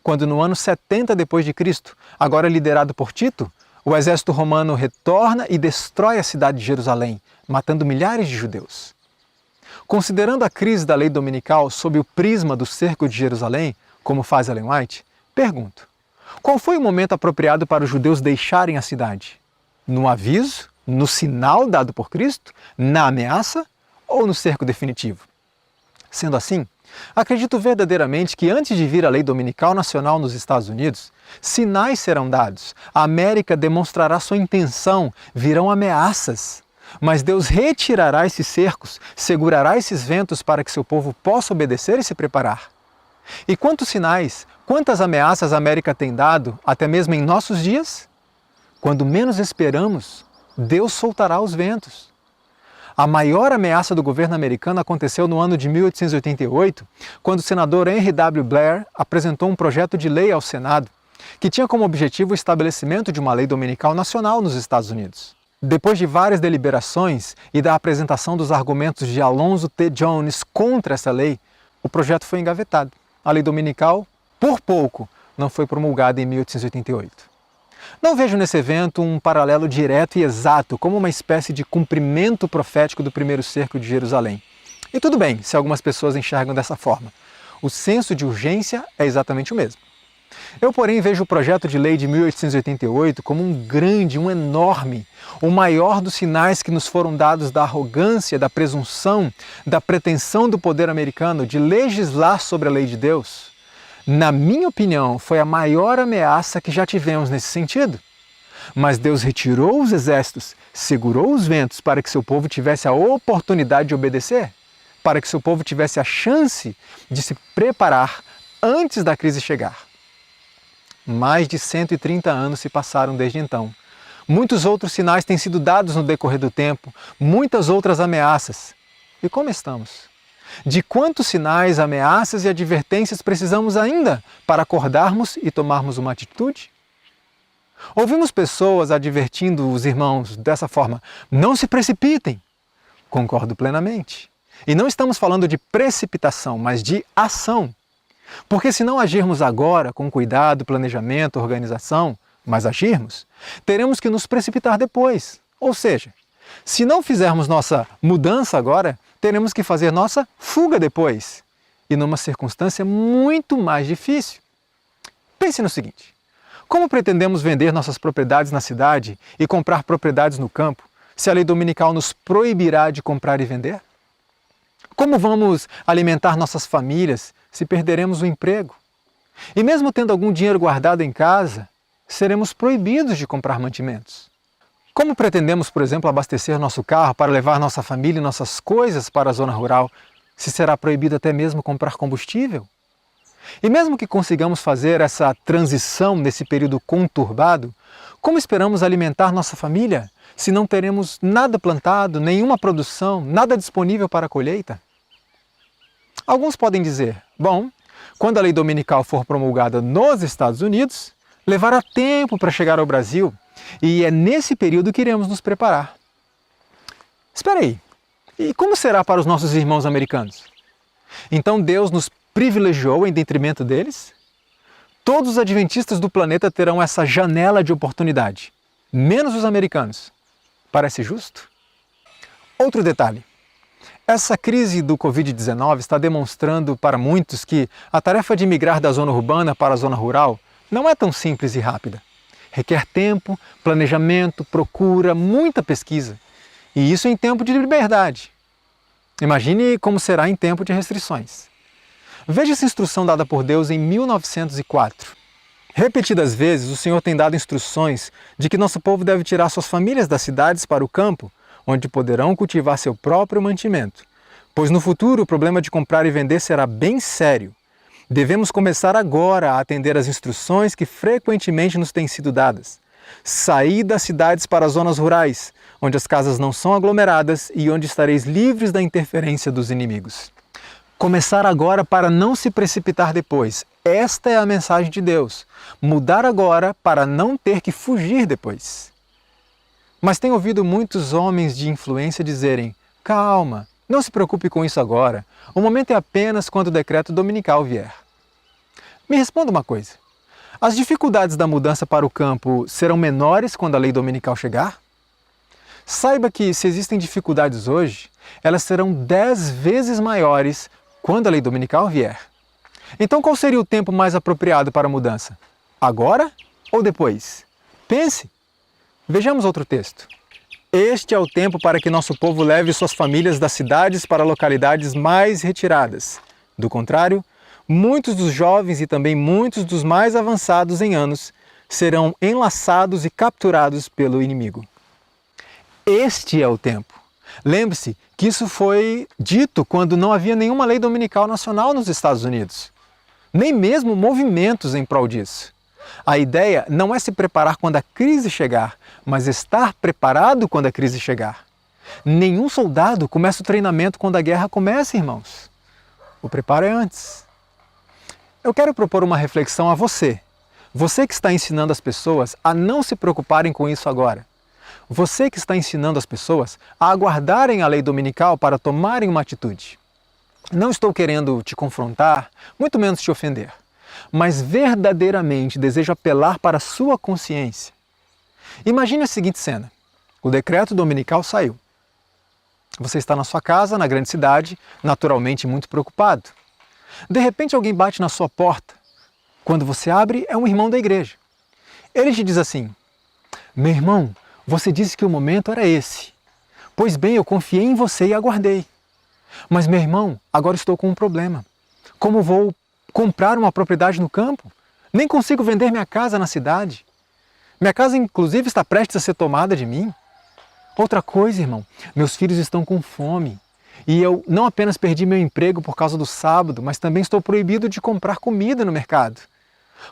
quando no ano 70 d.C., agora liderado por Tito, o exército romano retorna e destrói a cidade de Jerusalém, matando milhares de judeus. Considerando a crise da lei dominical sob o prisma do cerco de Jerusalém, como faz Ellen White, pergunto: qual foi o momento apropriado para os judeus deixarem a cidade? No aviso? No sinal dado por Cristo? Na ameaça? Ou no cerco definitivo? Sendo assim, acredito verdadeiramente que antes de vir a lei dominical nacional nos Estados Unidos, sinais serão dados, a América demonstrará sua intenção, virão ameaças. Mas Deus retirará esses cercos, segurará esses ventos para que seu povo possa obedecer e se preparar. E quantos sinais, quantas ameaças a América tem dado, até mesmo em nossos dias? Quando menos esperamos, Deus soltará os ventos. A maior ameaça do governo americano aconteceu no ano de 1888, quando o senador Henry W. Blair apresentou um projeto de lei ao Senado que tinha como objetivo o estabelecimento de uma lei dominical nacional nos Estados Unidos. Depois de várias deliberações e da apresentação dos argumentos de Alonzo T. Jones contra essa lei, o projeto foi engavetado. A lei dominical, por pouco, não foi promulgada em 1888. Não vejo nesse evento um paralelo direto e exato, como uma espécie de cumprimento profético do primeiro cerco de Jerusalém. E tudo bem se algumas pessoas enxergam dessa forma. O senso de urgência é exatamente o mesmo. Eu, porém, vejo o projeto de lei de 1888 como um grande, um enorme, o maior dos sinais que nos foram dados da arrogância, da presunção, da pretensão do poder americano de legislar sobre a lei de Deus. Na minha opinião, foi a maior ameaça que já tivemos nesse sentido. Mas Deus retirou os exércitos, segurou os ventos para que seu povo tivesse a oportunidade de obedecer, para que seu povo tivesse a chance de se preparar antes da crise chegar. Mais de 130 anos se passaram desde então. Muitos outros sinais têm sido dados no decorrer do tempo, muitas outras ameaças. E como estamos? De quantos sinais, ameaças e advertências precisamos ainda para acordarmos e tomarmos uma atitude? Ouvimos pessoas advertindo os irmãos dessa forma: não se precipitem. Concordo plenamente. E não estamos falando de precipitação, mas de ação. Porque se não agirmos agora com cuidado, planejamento, organização, mas agirmos, teremos que nos precipitar depois. Ou seja, se não fizermos nossa mudança agora, teremos que fazer nossa fuga depois. E numa circunstância muito mais difícil. Pense no seguinte: como pretendemos vender nossas propriedades na cidade e comprar propriedades no campo, se a lei dominical nos proibirá de comprar e vender? Como vamos alimentar nossas famílias se perderemos o emprego? E mesmo tendo algum dinheiro guardado em casa, seremos proibidos de comprar mantimentos. Como pretendemos, por exemplo, abastecer nosso carro para levar nossa família e nossas coisas para a zona rural, se será proibido até mesmo comprar combustível? E mesmo que consigamos fazer essa transição nesse período conturbado, como esperamos alimentar nossa família se não teremos nada plantado, nenhuma produção, nada disponível para a colheita? Alguns podem dizer: bom, quando a lei dominical for promulgada nos Estados Unidos, levará tempo para chegar ao Brasil e é nesse período que iremos nos preparar. Espera aí, e como será para os nossos irmãos americanos? Então Deus nos privilegiou em detrimento deles? Todos os adventistas do planeta terão essa janela de oportunidade, menos os americanos. Parece justo? Outro detalhe. Essa crise do Covid-19 está demonstrando para muitos que a tarefa de migrar da zona urbana para a zona rural não é tão simples e rápida. Requer tempo, planejamento, procura, muita pesquisa. E isso em tempo de liberdade. Imagine como será em tempo de restrições. Veja essa instrução dada por Deus em 1904. Repetidas vezes, o Senhor tem dado instruções de que nosso povo deve tirar suas famílias das cidades para o campo, onde poderão cultivar seu próprio mantimento. Pois no futuro o problema de comprar e vender será bem sério. Devemos começar agora a atender às instruções que frequentemente nos têm sido dadas. Sair das cidades para as zonas rurais, onde as casas não são aglomeradas e onde estareis livres da interferência dos inimigos. Começar agora para não se precipitar depois. Esta é a mensagem de Deus. Mudar agora para não ter que fugir depois. Mas tenho ouvido muitos homens de influência dizerem: calma, não se preocupe com isso agora. O momento é apenas quando o decreto dominical vier. Me responda uma coisa. As dificuldades da mudança para o campo serão menores quando a lei dominical chegar? Saiba que, se existem dificuldades hoje, elas serão 10 vezes maiores quando a lei dominical vier. Então qual seria o tempo mais apropriado para a mudança? Agora ou depois? Pense. Vejamos outro texto. Este é o tempo para que nosso povo leve suas famílias das cidades para localidades mais retiradas. Do contrário, muitos dos jovens e também muitos dos mais avançados em anos serão enlaçados e capturados pelo inimigo. Este é o tempo. Lembre-se que isso foi dito quando não havia nenhuma lei dominical nacional nos Estados Unidos. Nem mesmo movimentos em prol disso. A ideia não é se preparar quando a crise chegar, mas estar preparado quando a crise chegar. Nenhum soldado começa o treinamento quando a guerra começa, irmãos. O preparo é antes. Eu quero propor uma reflexão a você. Você que está ensinando as pessoas a não se preocuparem com isso agora. Você que está ensinando as pessoas a aguardarem a lei dominical para tomarem uma atitude. Não estou querendo te confrontar, muito menos te ofender, mas verdadeiramente desejo apelar para a sua consciência. Imagine a seguinte cena. O decreto dominical saiu. Você está na sua casa, na grande cidade, naturalmente muito preocupado. De repente alguém bate na sua porta. Quando você abre, é um irmão da igreja. Ele te diz assim: meu irmão, você disse que o momento era esse. Pois bem, eu confiei em você e aguardei. Mas meu irmão, agora estou com um problema. Como vou comprar uma propriedade no campo? Nem consigo vender minha casa na cidade. Minha casa inclusive está prestes a ser tomada de mim. Outra coisa, irmão, meus filhos estão com fome. E eu não apenas perdi meu emprego por causa do sábado, mas também estou proibido de comprar comida no mercado.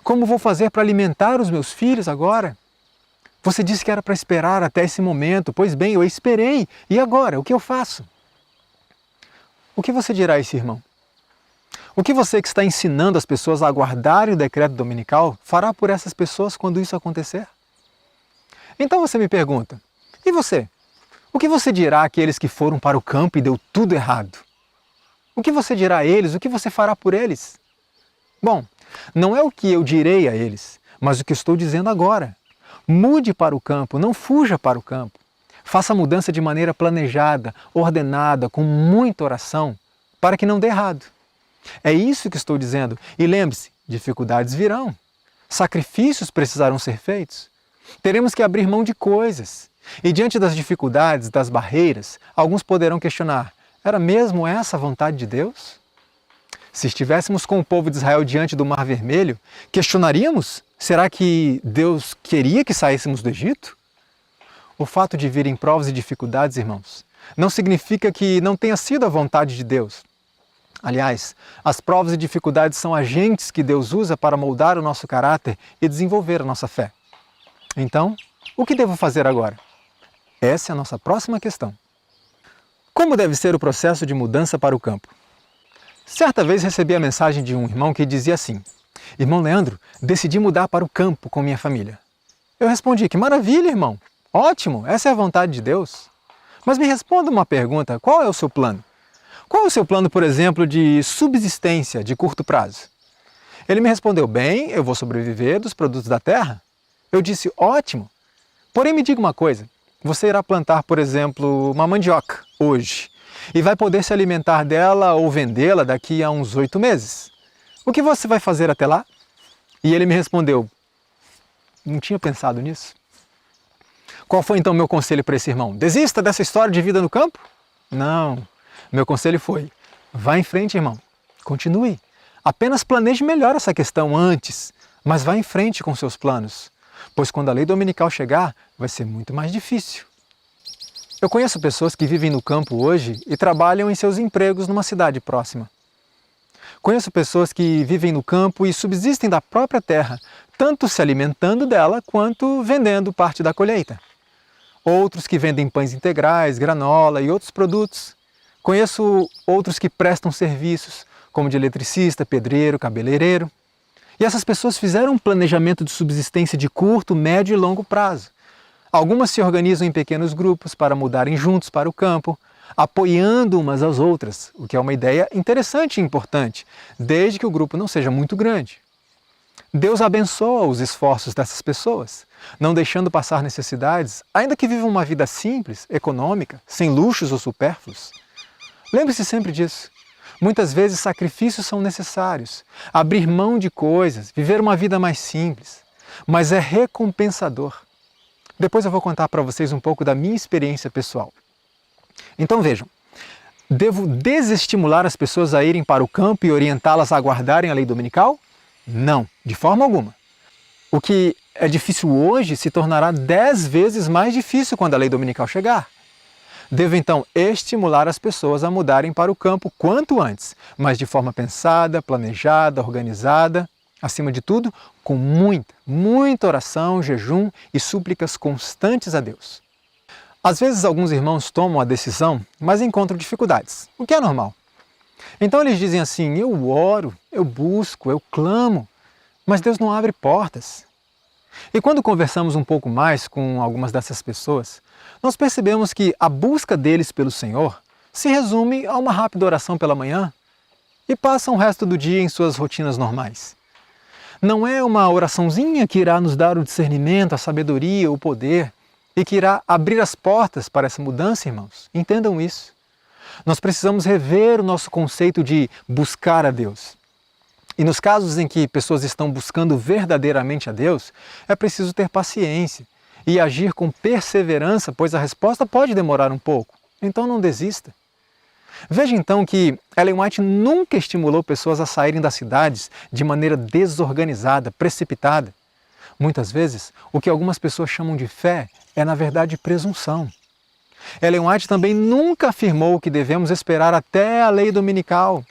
Como vou fazer para alimentar os meus filhos agora? Você disse que era para esperar até esse momento. Pois bem, eu esperei. E agora, o que eu faço? O que você dirá a esse irmão? O que você que está ensinando as pessoas a aguardarem o decreto dominical fará por essas pessoas quando isso acontecer? Então você me pergunta, e você? O que você dirá àqueles que foram para o campo e deu tudo errado? O que você dirá a eles? O que você fará por eles? Bom, não é o que eu direi a eles, mas o que estou dizendo agora. Mude para o campo, não fuja para o campo. Faça a mudança de maneira planejada, ordenada, com muita oração, para que não dê errado. É isso que estou dizendo. E lembre-se, dificuldades virão. Sacrifícios precisarão ser feitos. Teremos que abrir mão de coisas. E diante das dificuldades, das barreiras, alguns poderão questionar: era mesmo essa a vontade de Deus? Se estivéssemos com o povo de Israel diante do Mar Vermelho, questionaríamos: será que Deus queria que saíssemos do Egito? O fato de virem provas e dificuldades, irmãos, não significa que não tenha sido a vontade de Deus. Aliás, as provas e dificuldades são agentes que Deus usa para moldar o nosso caráter e desenvolver a nossa fé. Então, o que devo fazer agora? Essa é a nossa próxima questão. Como deve ser o processo de mudança para o campo? Certa vez recebi a mensagem de um irmão que dizia assim: irmão Leandro, decidi mudar para o campo com minha família. Eu respondi: que maravilha, irmão! Ótimo, essa é a vontade de Deus. Mas me responda uma pergunta: qual é o seu plano? Qual é o seu plano, por exemplo, de subsistência de curto prazo? Ele me respondeu: bem, eu vou sobreviver dos produtos da terra. Eu disse: ótimo. Porém, me diga uma coisa: você irá plantar, por exemplo, uma mandioca hoje e vai poder se alimentar dela ou vendê-la daqui a uns 8 meses. O que você vai fazer até lá? E ele me respondeu: não tinha pensado nisso. Qual foi então o meu conselho para esse irmão? Desista dessa história de vida no campo? Não. Meu conselho foi: vá em frente, irmão. Continue. Apenas planeje melhor essa questão antes, mas vá em frente com seus planos, pois quando a lei dominical chegar, vai ser muito mais difícil. Eu conheço pessoas que vivem no campo hoje e trabalham em seus empregos numa cidade próxima. Conheço pessoas que vivem no campo e subsistem da própria terra, tanto se alimentando dela quanto vendendo parte da colheita. Outros que vendem pães integrais, granola e outros produtos. Conheço outros que prestam serviços, como de eletricista, pedreiro, cabeleireiro. E essas pessoas fizeram um planejamento de subsistência de curto, médio e longo prazo. Algumas se organizam em pequenos grupos para mudarem juntos para o campo, apoiando umas às outras, o que é uma ideia interessante e importante, desde que o grupo não seja muito grande. Deus abençoa os esforços dessas pessoas, não deixando passar necessidades, ainda que vivam uma vida simples, econômica, sem luxos ou supérfluos. Lembre-se sempre disso. Muitas vezes sacrifícios são necessários, abrir mão de coisas, viver uma vida mais simples, mas é recompensador. Depois eu vou contar para vocês um pouco da minha experiência pessoal. Então vejam, devo desestimular as pessoas a irem para o campo e orientá-las a aguardarem a lei dominical? Não, de forma alguma. O que é difícil hoje se tornará 10 vezes mais difícil quando a lei dominical chegar. Devo então estimular as pessoas a mudarem para o campo quanto antes, mas de forma pensada, planejada, organizada, acima de tudo, com muita oração, jejum e súplicas constantes a Deus. Às vezes alguns irmãos tomam a decisão, mas encontram dificuldades, o que é normal. Então eles dizem assim: eu oro, eu busco, eu clamo, mas Deus não abre portas. E quando conversamos um pouco mais com algumas dessas pessoas, nós percebemos que a busca deles pelo Senhor se resume a uma rápida oração pela manhã e passam o resto do dia em suas rotinas normais. Não é uma oraçãozinha que irá nos dar o discernimento, a sabedoria, o poder e que irá abrir as portas para essa mudança, irmãos. Entendam isso. Nós precisamos rever o nosso conceito de buscar a Deus. E nos casos em que pessoas estão buscando verdadeiramente a Deus, é preciso ter paciência e agir com perseverança, pois a resposta pode demorar um pouco. Então não desista. Veja então que Ellen White nunca estimulou pessoas a saírem das cidades de maneira desorganizada, precipitada. Muitas vezes, o que algumas pessoas chamam de fé é, na verdade, presunção. Ellen White também nunca afirmou que devemos esperar até a lei dominical,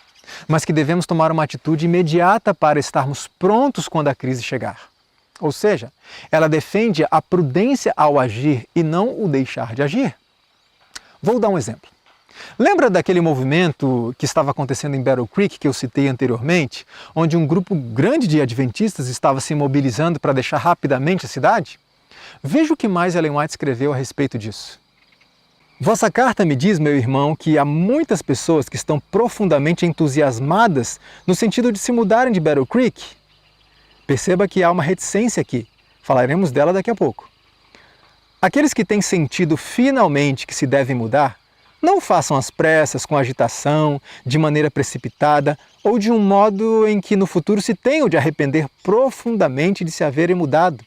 mas que devemos tomar uma atitude imediata para estarmos prontos quando a crise chegar. Ou seja, ela defende a prudência ao agir e não o deixar de agir. Vou dar um exemplo. Lembra daquele movimento que estava acontecendo em Battle Creek que eu citei anteriormente, onde um grupo grande de adventistas estava se mobilizando para deixar rapidamente a cidade? Veja o que mais Ellen White escreveu a respeito disso. Vossa carta me diz, meu irmão, que há muitas pessoas que estão profundamente entusiasmadas no sentido de se mudarem de Battle Creek. Perceba que há uma reticência aqui. Falaremos dela daqui a pouco. Aqueles que têm sentido finalmente que se devem mudar, não façam às pressas, com agitação, de maneira precipitada ou de um modo em que no futuro se tenham de arrepender profundamente de se haverem mudado.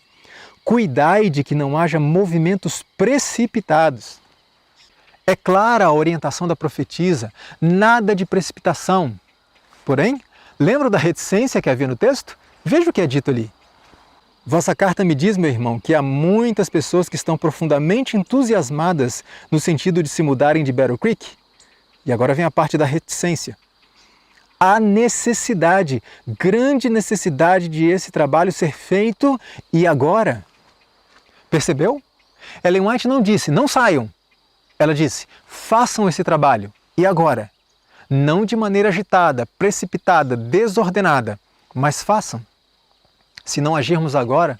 Cuidai de que não haja movimentos precipitados. É clara a orientação da profetisa, nada de precipitação. Porém, lembra da reticência que havia no texto? Veja o que é dito ali. Vossa carta me diz, meu irmão, que há muitas pessoas que estão profundamente entusiasmadas no sentido de se mudarem de Battle Creek. E agora vem a parte da reticência. Há necessidade, grande necessidade de esse trabalho ser feito e agora. Percebeu? Ellen White não disse, não saiam. Ela disse, façam esse trabalho e agora. Não de maneira agitada, precipitada, desordenada, mas façam. Se não agirmos agora,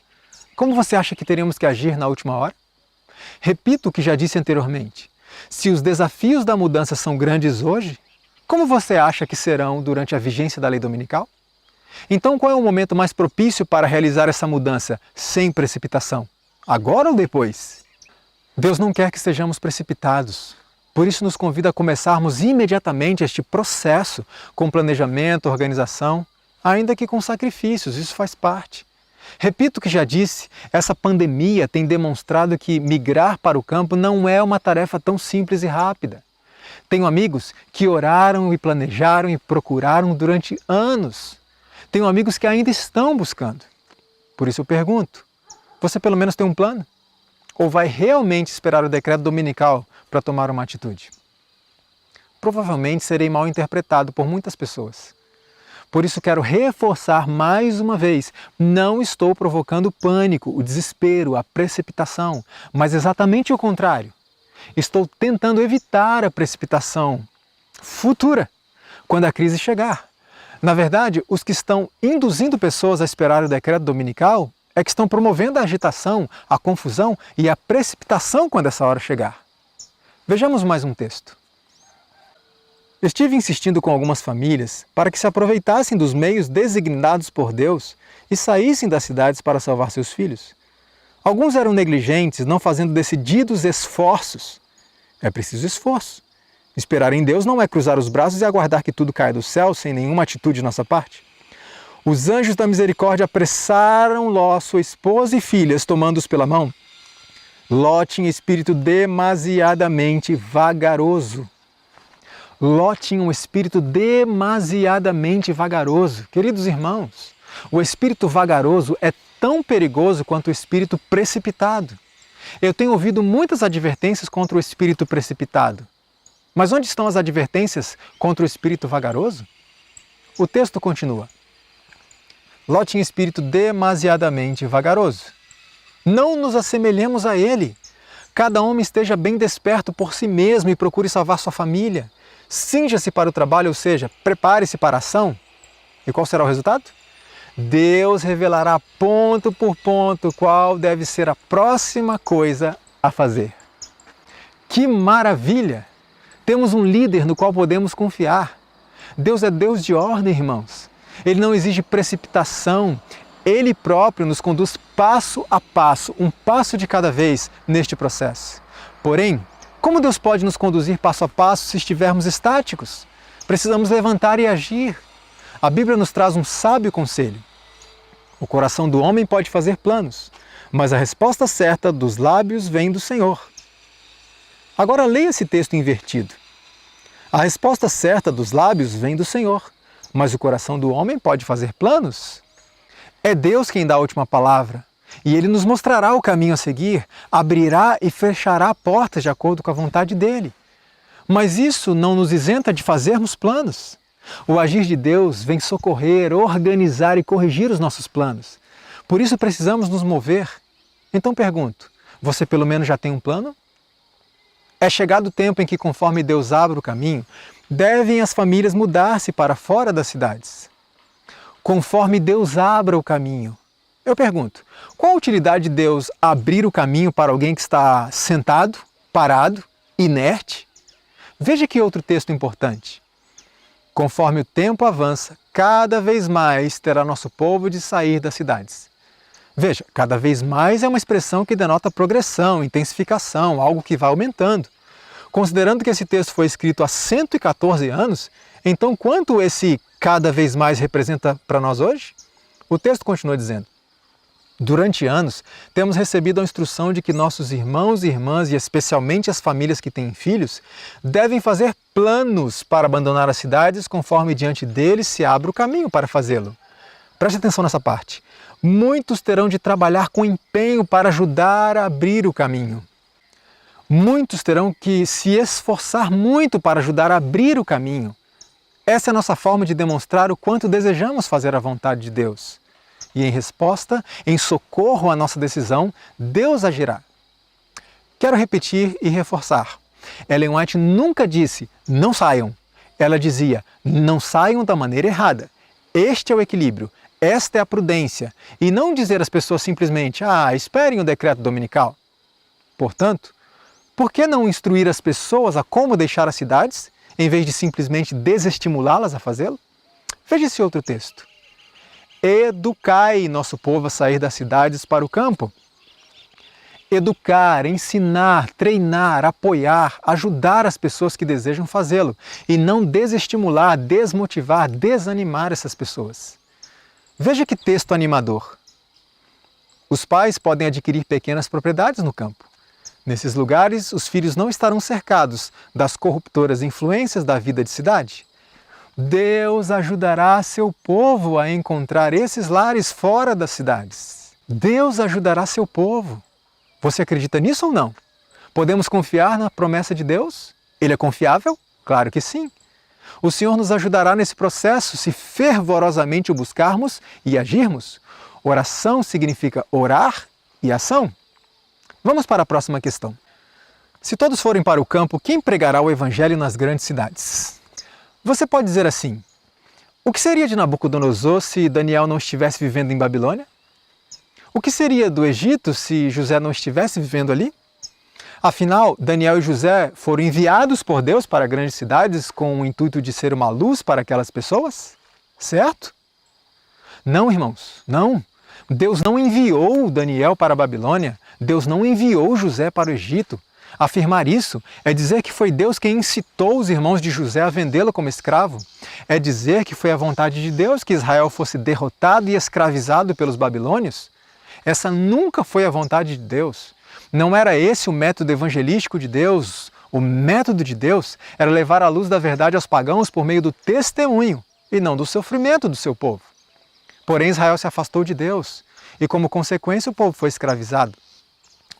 como você acha que teríamos que agir na última hora? Repito o que já disse anteriormente. Se os desafios da mudança são grandes hoje, como você acha que serão durante a vigência da lei dominical? Então qual é o momento mais propício para realizar essa mudança sem precipitação? Agora ou depois? Deus não quer que sejamos precipitados. Por isso nos convida a começarmos imediatamente este processo com planejamento, organização, ainda que com sacrifícios, isso faz parte. Repito o que já disse, essa pandemia tem demonstrado que migrar para o campo não é uma tarefa tão simples e rápida. Tenho amigos que oraram e planejaram e procuraram durante anos. Tenho amigos que ainda estão buscando. Por isso eu pergunto, você pelo menos tem um plano? Ou vai realmente esperar o decreto dominical para tomar uma atitude? Provavelmente serei mal interpretado por muitas pessoas. Por isso quero reforçar mais uma vez, não estou provocando o pânico, o desespero, a precipitação, mas exatamente o contrário. Estou tentando evitar a precipitação futura, quando a crise chegar. Na verdade, os que estão induzindo pessoas a esperar o decreto dominical é que estão promovendo a agitação, a confusão e a precipitação quando essa hora chegar. Vejamos mais um texto. Estive insistindo com algumas famílias para que se aproveitassem dos meios designados por Deus e saíssem das cidades para salvar seus filhos. Alguns eram negligentes, não fazendo decididos esforços. É preciso esforço. Esperar em Deus não é cruzar os braços e aguardar que tudo caia do céu sem nenhuma atitude de nossa parte. Os anjos da misericórdia apressaram Ló, sua esposa e filhas, tomando-os pela mão. Ló tinha espírito demasiadamente vagaroso. Ló tinha um espírito demasiadamente vagaroso. Queridos irmãos, o espírito vagaroso é tão perigoso quanto o espírito precipitado. Eu tenho ouvido muitas advertências contra o espírito precipitado. Mas onde estão as advertências contra o espírito vagaroso? O texto continua. Ló tinha espírito demasiadamente vagaroso. Não nos assemelhemos a ele. Cada homem esteja bem desperto por si mesmo e procure salvar sua família. Cinja-se para o trabalho, ou seja, prepare-se para a ação. E qual será o resultado? Deus revelará ponto por ponto qual deve ser a próxima coisa a fazer. Que maravilha! Temos um líder no qual podemos confiar. Deus é Deus de ordem, irmãos. Ele não exige precipitação. Ele próprio nos conduz passo a passo, um passo de cada vez neste processo. Porém, como Deus pode nos conduzir passo a passo se estivermos estáticos? Precisamos levantar e agir. A Bíblia nos traz um sábio conselho. O coração do homem pode fazer planos, mas a resposta certa dos lábios vem do Senhor. Agora leia esse texto invertido. A resposta certa dos lábios vem do Senhor, mas o coração do homem pode fazer planos. É Deus quem dá a última palavra, e Ele nos mostrará o caminho a seguir, abrirá e fechará portas de acordo com a vontade dEle. Mas isso não nos isenta de fazermos planos. O agir de Deus vem socorrer, organizar e corrigir os nossos planos. Por isso precisamos nos mover. Então pergunto, você pelo menos já tem um plano? É chegado o tempo em que, conforme Deus abre o caminho, devem as famílias mudar-se para fora das cidades. Conforme Deus abra o caminho. Eu pergunto, qual a utilidade de Deus abrir o caminho para alguém que está sentado, parado, inerte? Veja que outro texto importante. Conforme o tempo avança, cada vez mais terá nosso povo de sair das cidades. Veja, cada vez mais é uma expressão que denota progressão, intensificação, algo que vai aumentando. Considerando que esse texto foi escrito há 114 anos, então quanto esse cada vez mais representa para nós hoje? O texto continua dizendo: durante anos, temos recebido a instrução de que nossos irmãos e irmãs, e especialmente as famílias que têm filhos, devem fazer planos para abandonar as cidades conforme diante deles se abre o caminho para fazê-lo. Preste atenção nessa parte. Muitos terão de trabalhar com empenho para ajudar a abrir o caminho. Muitos terão que se esforçar muito para ajudar a abrir o caminho. Essa é a nossa forma de demonstrar o quanto desejamos fazer a vontade de Deus. E em resposta, em socorro à nossa decisão, Deus agirá. Quero repetir e reforçar. Ellen White nunca disse, não saiam. Ela dizia, não saiam da maneira errada. Este é o equilíbrio. Esta é a prudência, e não dizer às pessoas simplesmente, esperem o decreto dominical. Portanto, por que não instruir as pessoas a como deixar as cidades, em vez de simplesmente desestimulá-las a fazê-lo? Veja esse outro texto. Educai nosso povo a sair das cidades para o campo. Educar, ensinar, treinar, apoiar, ajudar as pessoas que desejam fazê-lo, e não desestimular, desmotivar, desanimar essas pessoas. Veja que texto animador. Os pais podem adquirir pequenas propriedades no campo. Nesses lugares, os filhos não estarão cercados das corruptoras influências da vida de cidade. Deus ajudará seu povo a encontrar esses lares fora das cidades. Deus ajudará seu povo. Você acredita nisso ou não? Podemos confiar na promessa de Deus? Ele é confiável? Claro que sim. O Senhor nos ajudará nesse processo se fervorosamente o buscarmos e agirmos. Oração significa orar e ação. Vamos para a próxima questão. Se todos forem para o campo, quem pregará o Evangelho nas grandes cidades? Você pode dizer assim, o que seria de Nabucodonosor se Daniel não estivesse vivendo em Babilônia? O que seria do Egito se José não estivesse vivendo ali? Afinal, Daniel e José foram enviados por Deus para grandes cidades com o intuito de ser uma luz para aquelas pessoas? Certo? Não, irmãos, não. Deus não enviou Daniel para a Babilônia. Deus não enviou José para o Egito. Afirmar isso é dizer que foi Deus quem incitou os irmãos de José a vendê-lo como escravo. É dizer que foi a vontade de Deus que Israel fosse derrotado e escravizado pelos babilônios. Essa nunca foi a vontade de Deus. Não era esse o método evangelístico de Deus. O método de Deus era levar a luz da verdade aos pagãos por meio do testemunho e não do sofrimento do seu povo. Porém, Israel se afastou de Deus e, como consequência, o povo foi escravizado.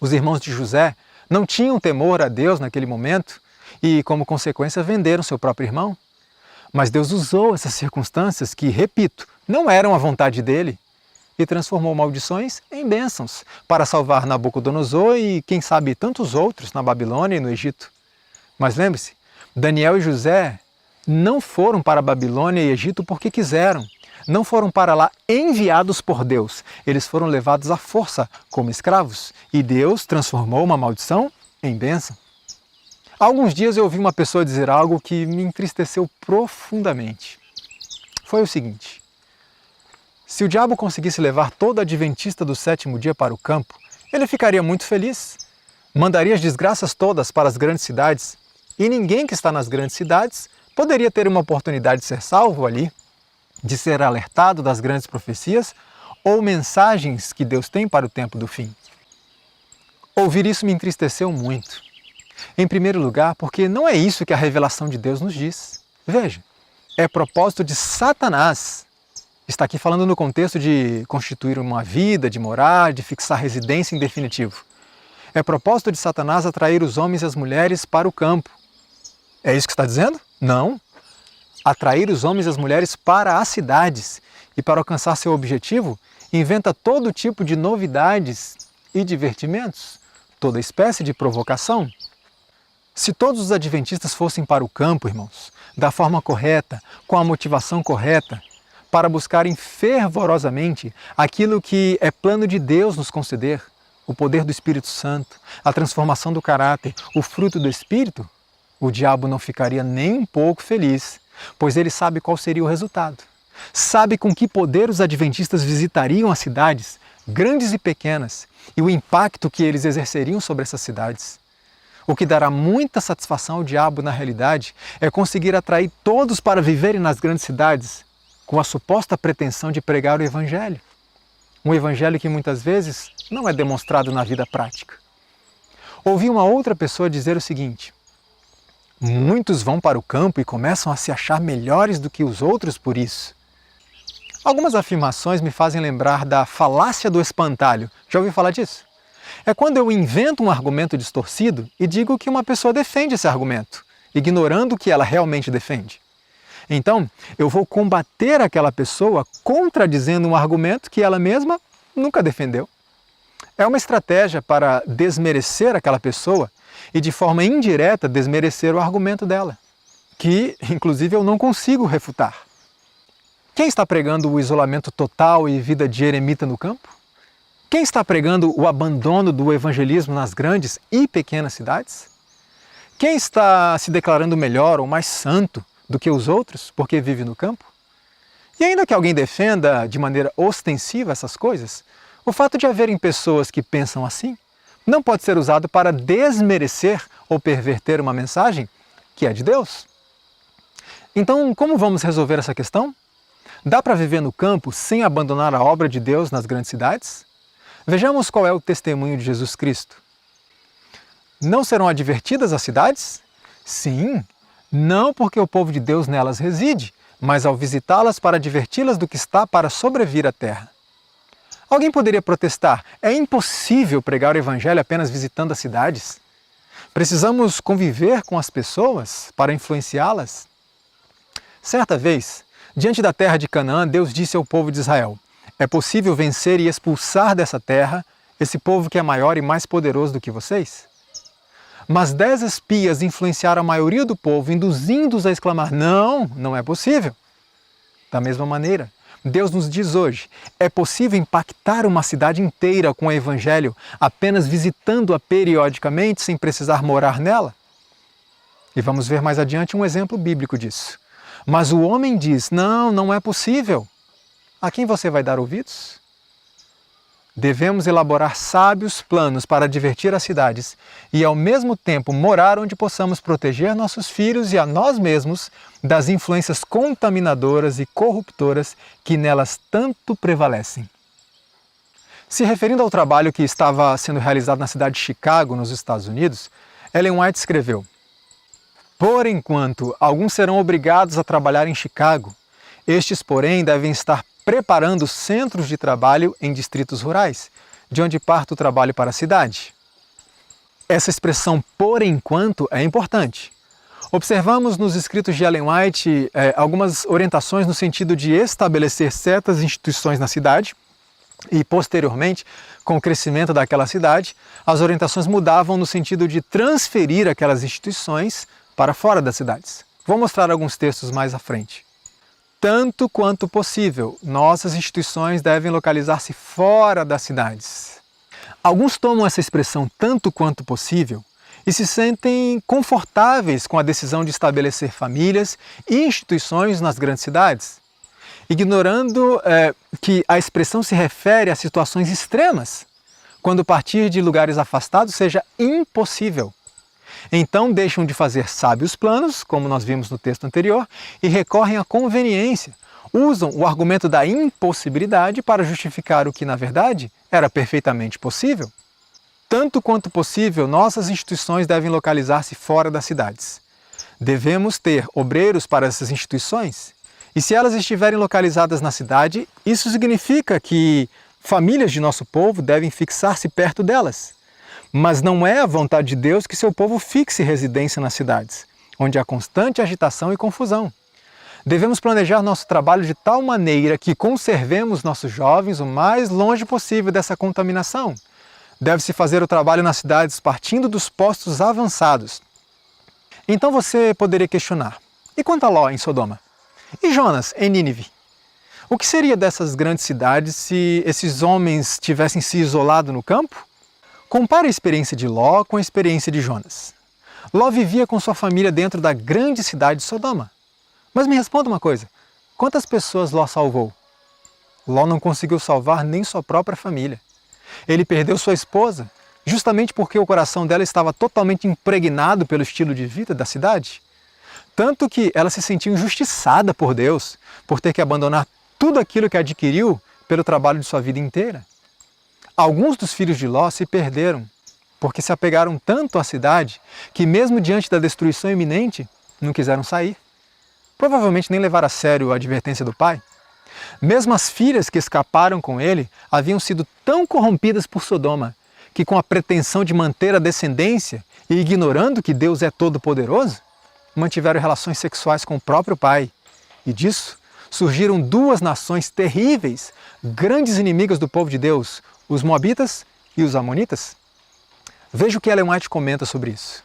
Os irmãos de José não tinham temor a Deus naquele momento e, como consequência, venderam seu próprio irmão. Mas Deus usou essas circunstâncias que, repito, não eram a vontade dele, e transformou maldições em bênçãos para salvar Nabucodonosor e, quem sabe, tantos outros na Babilônia e no Egito. Mas lembre-se, Daniel e José não foram para a Babilônia e Egito porque quiseram. não foram para lá enviados por Deus, eles foram levados à força como escravos, e Deus transformou uma maldição em bênção. Há alguns dias eu ouvi uma pessoa dizer algo que me entristeceu profundamente. Foi o seguinte: se o diabo conseguisse levar todo adventista do sétimo dia para o campo, ele ficaria muito feliz, mandaria as desgraças todas para as grandes cidades, e ninguém que está nas grandes cidades poderia ter uma oportunidade de ser salvo ali, de ser alertado das grandes profecias ou mensagens que Deus tem para o tempo do fim. Ouvir isso me entristeceu muito. Em primeiro lugar, porque não é isso que a revelação de Deus nos diz. Veja, é propósito de Satanás. Está aqui falando no contexto de constituir uma vida, de morar, de fixar residência em definitivo. É propósito de Satanás atrair os homens e as mulheres para o campo. É isso que está dizendo? Não. Atrair os homens e as mulheres para as cidades. E para alcançar seu objetivo, inventa todo tipo de novidades e divertimentos, toda espécie de provocação. Se todos os adventistas fossem para o campo, irmãos, da forma correta, com a motivação correta, para buscarem fervorosamente aquilo que é plano de Deus nos conceder, o poder do Espírito Santo, a transformação do caráter, o fruto do Espírito, o diabo não ficaria nem um pouco feliz, pois ele sabe qual seria o resultado. Sabe com que poder os adventistas visitariam as cidades, grandes e pequenas, e o impacto que eles exerceriam sobre essas cidades. O que dará muita satisfação ao diabo, na realidade, é conseguir atrair todos para viverem nas grandes cidades, com a suposta pretensão de pregar o Evangelho. Um Evangelho que muitas vezes não é demonstrado na vida prática. Ouvi uma outra pessoa dizer o seguinte: muitos vão para o campo e começam a se achar melhores do que os outros por isso. Algumas afirmações me fazem lembrar da falácia do espantalho. Já ouviu falar disso? É quando eu invento um argumento distorcido e digo que uma pessoa defende esse argumento, ignorando o que ela realmente defende. Então, eu vou combater aquela pessoa contradizendo um argumento que ela mesma nunca defendeu. É uma estratégia para desmerecer aquela pessoa e, de forma indireta, desmerecer o argumento dela, que, inclusive, eu não consigo refutar. Quem está pregando o isolamento total e vida de eremita no campo? Quem está pregando o abandono do evangelismo nas grandes e pequenas cidades? Quem está se declarando melhor ou mais santo do que os outros porque vive no campo? E ainda que alguém defenda de maneira ostensiva essas coisas, o fato de haverem pessoas que pensam assim não pode ser usado para desmerecer ou perverter uma mensagem que é de Deus. Então, como vamos resolver essa questão? Dá para viver no campo sem abandonar a obra de Deus nas grandes cidades? Vejamos qual é o testemunho de Jesus Cristo. Não serão advertidas as cidades? Sim, não porque o povo de Deus nelas reside, mas ao visitá-las para adverti-las do que está para sobrevir à terra. Alguém poderia protestar: é impossível pregar o Evangelho apenas visitando as cidades? Precisamos conviver com as pessoas para influenciá-las? Certa vez, diante da terra de Canaã, Deus disse ao povo de Israel: é possível vencer e expulsar dessa terra esse povo que é maior e mais poderoso do que vocês? Mas 10 espias influenciaram a maioria do povo, induzindo-os a exclamar: não, não é possível. Da mesma maneira, Deus nos diz hoje: é possível impactar uma cidade inteira com o Evangelho apenas visitando-a periodicamente sem precisar morar nela? E vamos ver mais adiante um exemplo bíblico disso. Mas o homem diz: não, não é possível. A quem você vai dar ouvidos? Devemos elaborar sábios planos para divertir as cidades e, ao mesmo tempo, morar onde possamos proteger nossos filhos e a nós mesmos das influências contaminadoras e corruptoras que nelas tanto prevalecem. Se referindo ao trabalho que estava sendo realizado na cidade de Chicago, nos Estados Unidos, Ellen White escreveu: por enquanto, alguns serão obrigados a trabalhar em Chicago. Estes, porém, devem estar preparando centros de trabalho em distritos rurais, de onde parte o trabalho para a cidade. Essa expressão "por enquanto" é importante. Observamos nos escritos de Ellen White algumas orientações no sentido de estabelecer certas instituições na cidade e, posteriormente, com o crescimento daquela cidade, as orientações mudavam no sentido de transferir aquelas instituições para fora das cidades. Vou mostrar alguns textos mais à frente. tanto quanto possível, nossas instituições devem localizar-se fora das cidades. Alguns tomam essa expressão tanto quanto possível e se sentem confortáveis com a decisão de estabelecer famílias e instituições nas grandes cidades, ignorando que a expressão se refere a situações extremas, quando partir de lugares afastados seja impossível. Então deixam de fazer sábios planos, como nós vimos no texto anterior, e recorrem à conveniência. Usam o argumento da impossibilidade para justificar o que, na verdade, era perfeitamente possível. Tanto quanto possível, nossas instituições devem localizar-se fora das cidades. Devemos ter obreiros para essas instituições, e se elas estiverem localizadas na cidade, isso significa que famílias de nosso povo devem fixar-se perto delas. Mas não é a vontade de Deus que seu povo fixe residência nas cidades, onde há constante agitação e confusão. Devemos planejar nosso trabalho de tal maneira que conservemos nossos jovens o mais longe possível dessa contaminação. Deve-se fazer o trabalho nas cidades partindo dos postos avançados. Então você poderia questionar, e quanto a Ló em Sodoma? E Jonas em Nínive? O que seria dessas grandes cidades se esses homens tivessem se isolado no campo? Compare a experiência de Ló com a experiência de Jonas. Ló vivia com sua família dentro da grande cidade de Sodoma. Mas me responda uma coisa, quantas pessoas Ló salvou? Ló não conseguiu salvar nem sua própria família. Ele perdeu sua esposa, justamente porque o coração dela estava totalmente impregnado pelo estilo de vida da cidade. Tanto que ela se sentiu injustiçada por Deus, por ter que abandonar tudo aquilo que adquiriu pelo trabalho de sua vida inteira. Alguns dos filhos de Ló se perderam, porque se apegaram tanto à cidade que mesmo diante da destruição iminente, não quiseram sair. Provavelmente nem levaram a sério a advertência do pai. Mesmo as filhas que escaparam com ele haviam sido tão corrompidas por Sodoma, que com a pretensão de manter a descendência e ignorando que Deus é todo-poderoso, mantiveram relações sexuais com o próprio pai. E disso surgiram duas nações terríveis, grandes inimigas do povo de Deus, os Moabitas e os Amonitas. Veja o que Ellen White comenta sobre isso.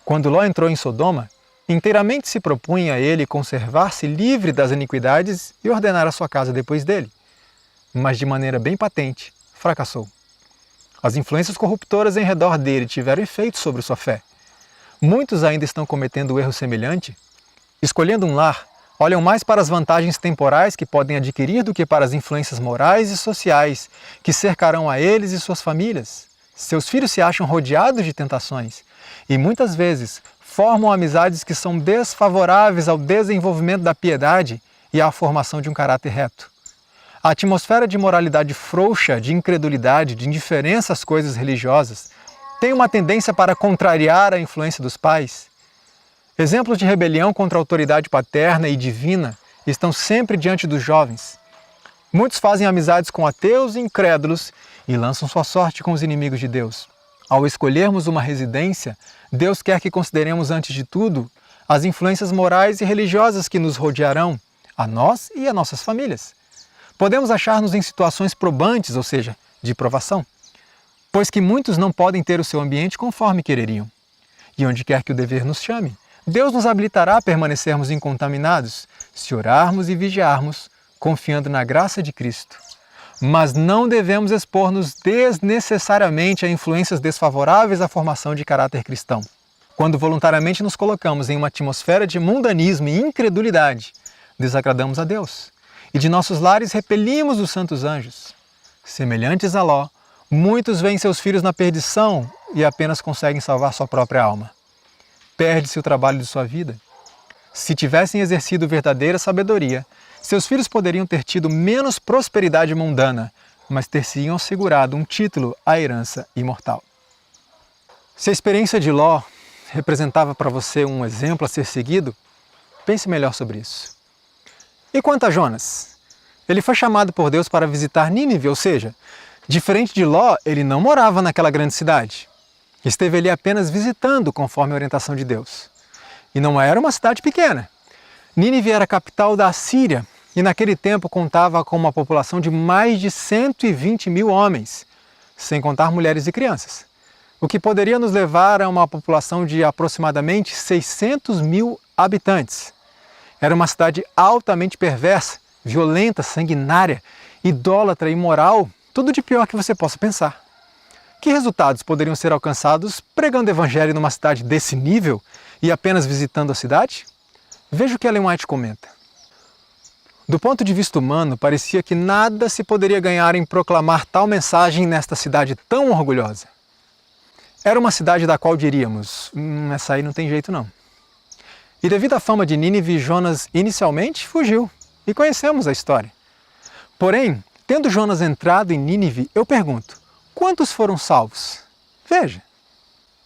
Quando Ló entrou em Sodoma, inteiramente se propunha a ele conservar-se livre das iniquidades e ordenar a sua casa depois dele. Mas de maneira bem patente, fracassou. As influências corruptoras em redor dele tiveram efeito sobre sua fé. Muitos ainda estão cometendo um erro semelhante. Escolhendo um lar, olham mais para as vantagens temporais que podem adquirir do que para as influências morais e sociais que cercarão a eles e suas famílias. Seus filhos se acham rodeados de tentações e muitas vezes formam amizades que são desfavoráveis ao desenvolvimento da piedade e à formação de um caráter reto. A atmosfera de moralidade frouxa, de incredulidade, de indiferença às coisas religiosas tem uma tendência para contrariar a influência dos pais. Exemplos de rebelião contra a autoridade paterna e divina estão sempre diante dos jovens. Muitos fazem amizades com ateus e incrédulos e lançam sua sorte com os inimigos de Deus. Ao escolhermos uma residência, Deus quer que consideremos antes de tudo as influências morais e religiosas que nos rodearão, a nós e a nossas famílias. Podemos achar-nos em situações probantes, ou seja, de provação, pois que muitos não podem ter o seu ambiente conforme quereriam. E onde quer que o dever nos chame, Deus nos habilitará a permanecermos incontaminados, se orarmos e vigiarmos, confiando na graça de Cristo. Mas não devemos expor-nos desnecessariamente a influências desfavoráveis à formação de caráter cristão. Quando voluntariamente nos colocamos em uma atmosfera de mundanismo e incredulidade, desagradamos a Deus, e de nossos lares repelimos os santos anjos. Semelhantes a Ló, muitos veem seus filhos na perdição e apenas conseguem salvar sua própria alma. Perde-se o trabalho de sua vida. Se tivessem exercido verdadeira sabedoria, seus filhos poderiam ter tido menos prosperidade mundana, mas ter-se-iam assegurado um título à herança imortal. Se a experiência de Ló representava para você um exemplo a ser seguido, pense melhor sobre isso. E quanto a Jonas? Ele foi chamado por Deus para visitar Nínive, ou seja, diferente de Ló, ele não morava naquela grande cidade. Esteve ali apenas visitando, conforme a orientação de Deus. E não era uma cidade pequena. Nínive era a capital da Assíria e naquele tempo contava com uma população de mais de 120 mil homens, sem contar mulheres e crianças, o que poderia nos levar a uma população de aproximadamente 600 mil habitantes. Era uma cidade altamente perversa, violenta, sanguinária, idólatra, imoral, tudo de pior que você possa pensar. Que resultados poderiam ser alcançados pregando o evangelho numa cidade desse nível e apenas visitando a cidade? Veja o que Ellen White comenta. Do ponto de vista humano, parecia que nada se poderia ganhar em proclamar tal mensagem nesta cidade tão orgulhosa. Era uma cidade da qual diríamos, essa aí não tem jeito não. E devido à fama de Nínive, Jonas inicialmente fugiu, e conhecemos a história. Porém, tendo Jonas entrado em Nínive, eu pergunto, quantos foram salvos? Veja.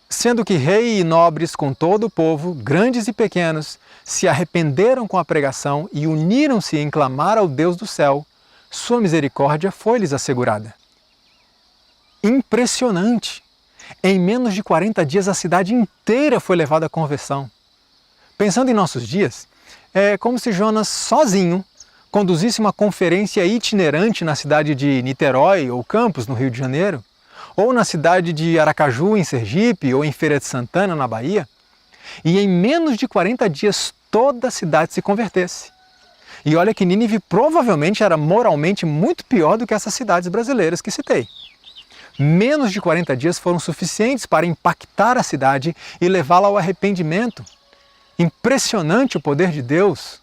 Sendo que rei e nobres com todo o povo, grandes e pequenos, se arrependeram com a pregação e uniram-se em clamar ao Deus do céu, sua misericórdia foi-lhes assegurada. Impressionante! Em menos de 40 dias a cidade inteira foi levada à conversão. Pensando em nossos dias, é como se Jonas sozinho conduzisse uma conferência itinerante na cidade de Niterói ou Campos, no Rio de Janeiro, ou na cidade de Aracaju, em Sergipe, ou em Feira de Santana, na Bahia, e em menos de 40 dias toda a cidade se convertesse. E olha que Nínive provavelmente era moralmente muito pior do que essas cidades brasileiras que citei. Menos de 40 dias foram suficientes para impactar a cidade e levá-la ao arrependimento. Impressionante o poder de Deus!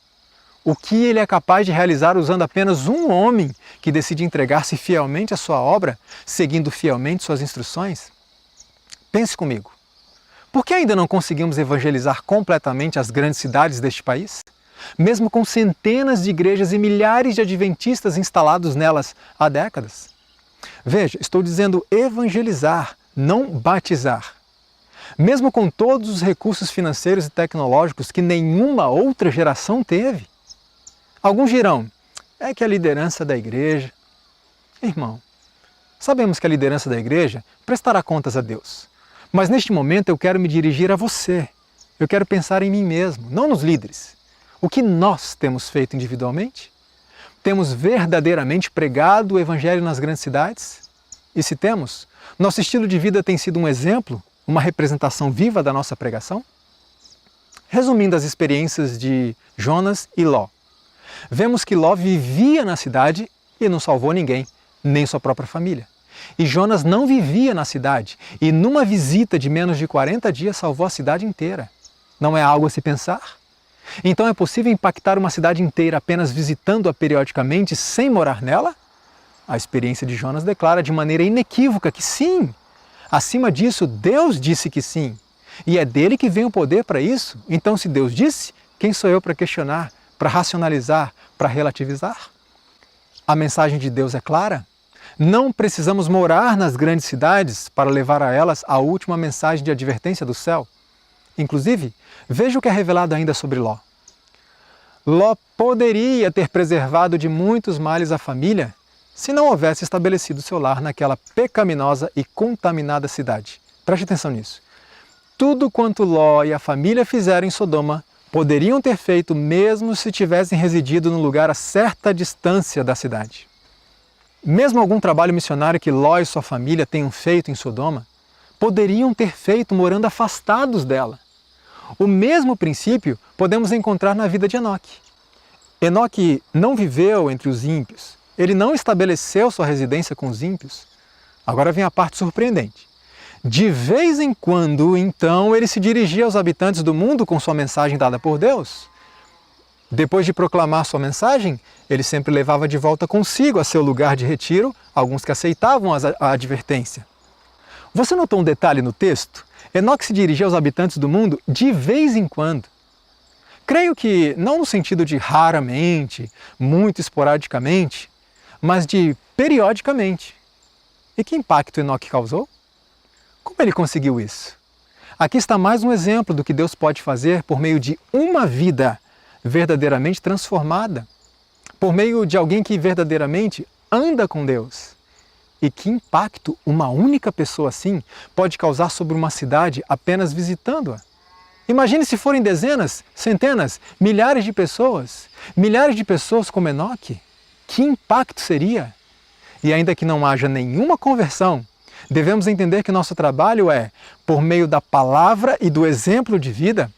O que Ele é capaz de realizar usando apenas um homem que decide entregar-se fielmente à sua obra, seguindo fielmente suas instruções? Pense comigo. Por que ainda não conseguimos evangelizar completamente as grandes cidades deste país? Mesmo com centenas de igrejas e milhares de adventistas instalados nelas há décadas? Veja, estou dizendo evangelizar, não batizar. Mesmo com todos os recursos financeiros e tecnológicos que nenhuma outra geração teve. Alguns dirão, é que a liderança da igreja... Irmão, sabemos que a liderança da igreja prestará contas a Deus. Mas neste momento eu quero me dirigir a você. Eu quero pensar em mim mesmo, não nos líderes. O que nós temos feito individualmente? Temos verdadeiramente pregado o Evangelho nas grandes cidades? E se temos, nosso estilo de vida tem sido um exemplo, uma representação viva da nossa pregação? Resumindo as experiências de Jonas e Ló, vemos que Ló vivia na cidade e não salvou ninguém, nem sua própria família. E Jonas não vivia na cidade e numa visita de menos de 40 dias salvou a cidade inteira. Não é algo a se pensar? Então é possível impactar uma cidade inteira apenas visitando-a periodicamente sem morar nela? A experiência de Jonas declara de maneira inequívoca que sim. Acima disso, Deus disse que sim. E é dele que vem o poder para isso. Então, se Deus disse, quem sou eu para questionar, para racionalizar, para relativizar? A mensagem de Deus é clara. Não precisamos morar nas grandes cidades para levar a elas a última mensagem de advertência do céu. Inclusive, veja o que é revelado ainda sobre Ló. Ló poderia ter preservado de muitos males a família se não houvesse estabelecido seu lar naquela pecaminosa e contaminada cidade. Preste atenção nisso. Tudo quanto Ló e a família fizeram em Sodoma poderiam ter feito mesmo se tivessem residido num lugar a certa distância da cidade. Mesmo algum trabalho missionário que Ló e sua família tenham feito em Sodoma, poderiam ter feito morando afastados dela. O mesmo princípio podemos encontrar na vida de Enoque. Enoque não viveu entre os ímpios, ele não estabeleceu sua residência com os ímpios. Agora vem a parte surpreendente. De vez em quando, então, ele se dirigia aos habitantes do mundo com sua mensagem dada por Deus. Depois de proclamar sua mensagem, ele sempre levava de volta consigo a seu lugar de retiro alguns que aceitavam a advertência. Você notou um detalhe no texto? Enoque se dirigia aos habitantes do mundo de vez em quando. Creio que não no sentido de raramente, muito esporadicamente, mas de periodicamente. E que impacto Enoque causou? Como ele conseguiu isso? Aqui está mais um exemplo do que Deus pode fazer por meio de uma vida verdadeiramente transformada, por meio de alguém que verdadeiramente anda com Deus. E que impacto uma única pessoa assim pode causar sobre uma cidade apenas visitando-a? Imagine se forem dezenas, centenas, milhares de pessoas como Enoque. Que impacto seria? E ainda que não haja nenhuma conversão, devemos entender que nosso trabalho é, por meio da palavra e do exemplo de vida,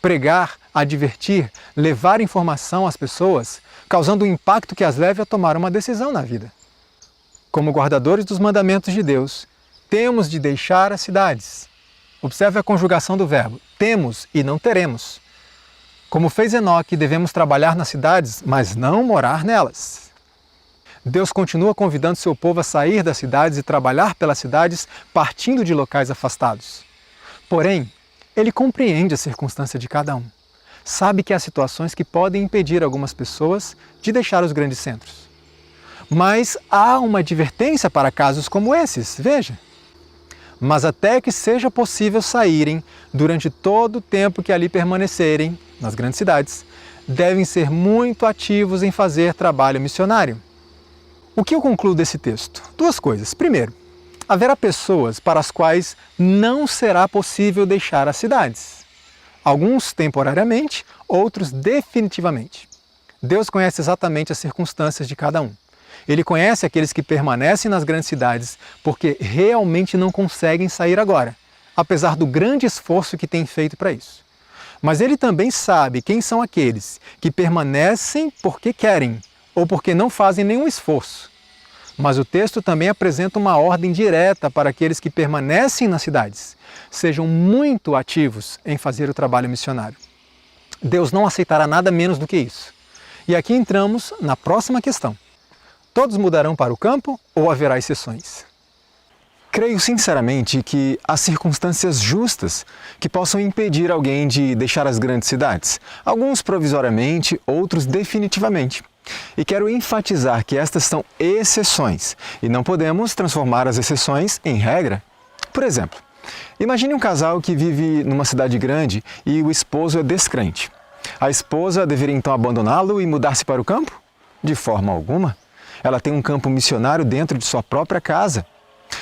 pregar, advertir, levar informação às pessoas, causando um impacto que as leve a tomar uma decisão na vida. Como guardadores dos mandamentos de Deus, temos de deixar as cidades. Observe a conjugação do verbo, temos e não teremos. Como fez Enoque, devemos trabalhar nas cidades, mas não morar nelas. Deus continua convidando seu povo a sair das cidades e trabalhar pelas cidades, partindo de locais afastados. Porém, Ele compreende a circunstância de cada um. Sabe que há situações que podem impedir algumas pessoas de deixar os grandes centros. Mas há uma advertência para casos como esses, veja. Mas até que seja possível saírem, durante todo o tempo que ali permanecerem, nas grandes cidades, devem ser muito ativos em fazer trabalho missionário. O que eu concluo desse texto? Duas coisas. Primeiro, haverá pessoas para as quais não será possível deixar as cidades. Alguns temporariamente, outros definitivamente. Deus conhece exatamente as circunstâncias de cada um. Ele conhece aqueles que permanecem nas grandes cidades porque realmente não conseguem sair agora, apesar do grande esforço que têm feito para isso. Mas Ele também sabe quem são aqueles que permanecem porque querem ou porque não fazem nenhum esforço. Mas o texto também apresenta uma ordem direta para aqueles que permanecem nas cidades. Sejam muito ativos em fazer o trabalho missionário. Deus não aceitará nada menos do que isso. E aqui entramos na próxima questão. Todos mudarão para o campo ou haverá exceções? Creio sinceramente que há circunstâncias justas que possam impedir alguém de deixar as grandes cidades, alguns provisoriamente, outros definitivamente. E quero enfatizar que estas são exceções e não podemos transformar as exceções em regra. Por exemplo, imagine um casal que vive numa cidade grande e o esposo é descrente. A esposa deveria então abandoná-lo e mudar-se para o campo? De forma alguma. Ela tem um campo missionário dentro de sua própria casa.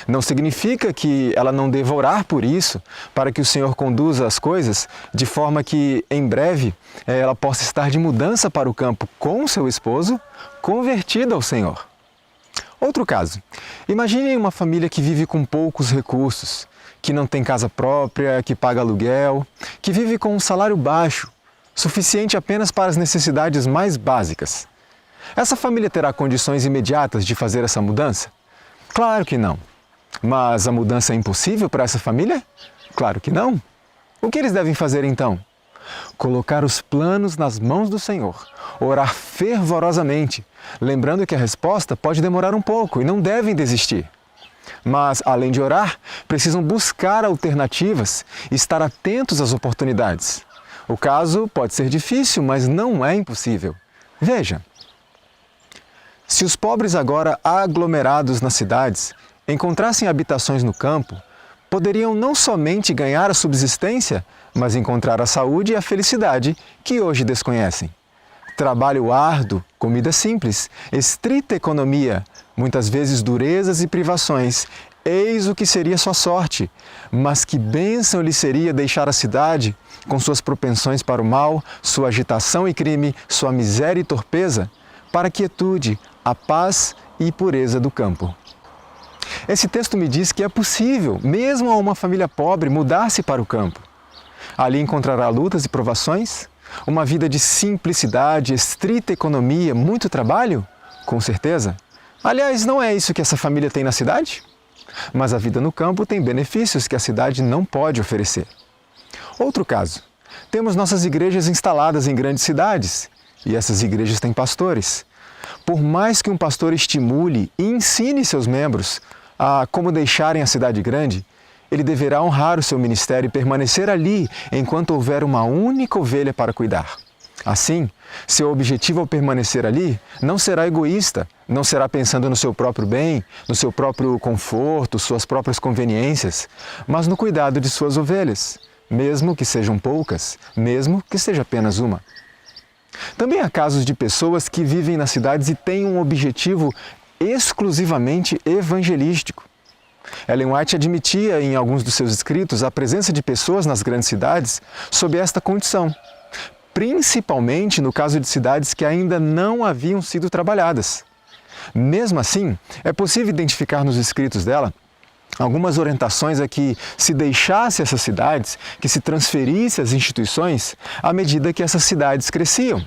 Não significa que ela não deva orar por isso, para que o Senhor conduza as coisas de forma que, em breve, ela possa estar de mudança para o campo com seu esposo, convertida ao Senhor. Outro caso. Imagine uma família que vive com poucos recursos, que não tem casa própria, que paga aluguel, que vive com um salário baixo, suficiente apenas para as necessidades mais básicas. Essa família terá condições imediatas de fazer essa mudança? Claro que não. Mas a mudança é impossível para essa família? Claro que não. O que eles devem fazer então? Colocar os planos nas mãos do Senhor, orar fervorosamente, lembrando que a resposta pode demorar um pouco e não devem desistir. Mas, além de orar, precisam buscar alternativas e estar atentos às oportunidades. O caso pode ser difícil, mas não é impossível. Veja. Se os pobres agora aglomerados nas cidades encontrassem habitações no campo, poderiam não somente ganhar a subsistência, mas encontrar a saúde e a felicidade que hoje desconhecem. Trabalho árduo, comida simples, estrita economia, muitas vezes durezas e privações, eis o que seria sua sorte. Mas que bênção lhe seria deixar a cidade, com suas propensões para o mal, sua agitação e crime, sua miséria e torpeza, para a quietude, a paz e pureza do campo. Esse texto me diz que é possível, mesmo a uma família pobre, mudar-se para o campo. Ali encontrará lutas e provações, uma vida de simplicidade, estrita economia, muito trabalho? Com certeza. Aliás, não é isso que essa família tem na cidade? Mas a vida no campo tem benefícios que a cidade não pode oferecer. Outro caso. Temos nossas igrejas instaladas em grandes cidades, e essas igrejas têm pastores. Por mais que um pastor estimule e ensine seus membros a como deixarem a cidade grande, ele deverá honrar o seu ministério e permanecer ali enquanto houver uma única ovelha para cuidar. Assim, seu objetivo ao permanecer ali não será egoísta, não será pensando no seu próprio bem, no seu próprio conforto, suas próprias conveniências, mas no cuidado de suas ovelhas, mesmo que sejam poucas, mesmo que seja apenas uma. Também há casos de pessoas que vivem nas cidades e têm um objetivo exclusivamente evangelístico. Ellen White admitia em alguns dos seus escritos a presença de pessoas nas grandes cidades sob esta condição, principalmente no caso de cidades que ainda não haviam sido trabalhadas. Mesmo assim, é possível identificar nos escritos dela Algumas orientações é que se deixasse essas cidades, que se transferisse as instituições à medida que essas cidades cresciam.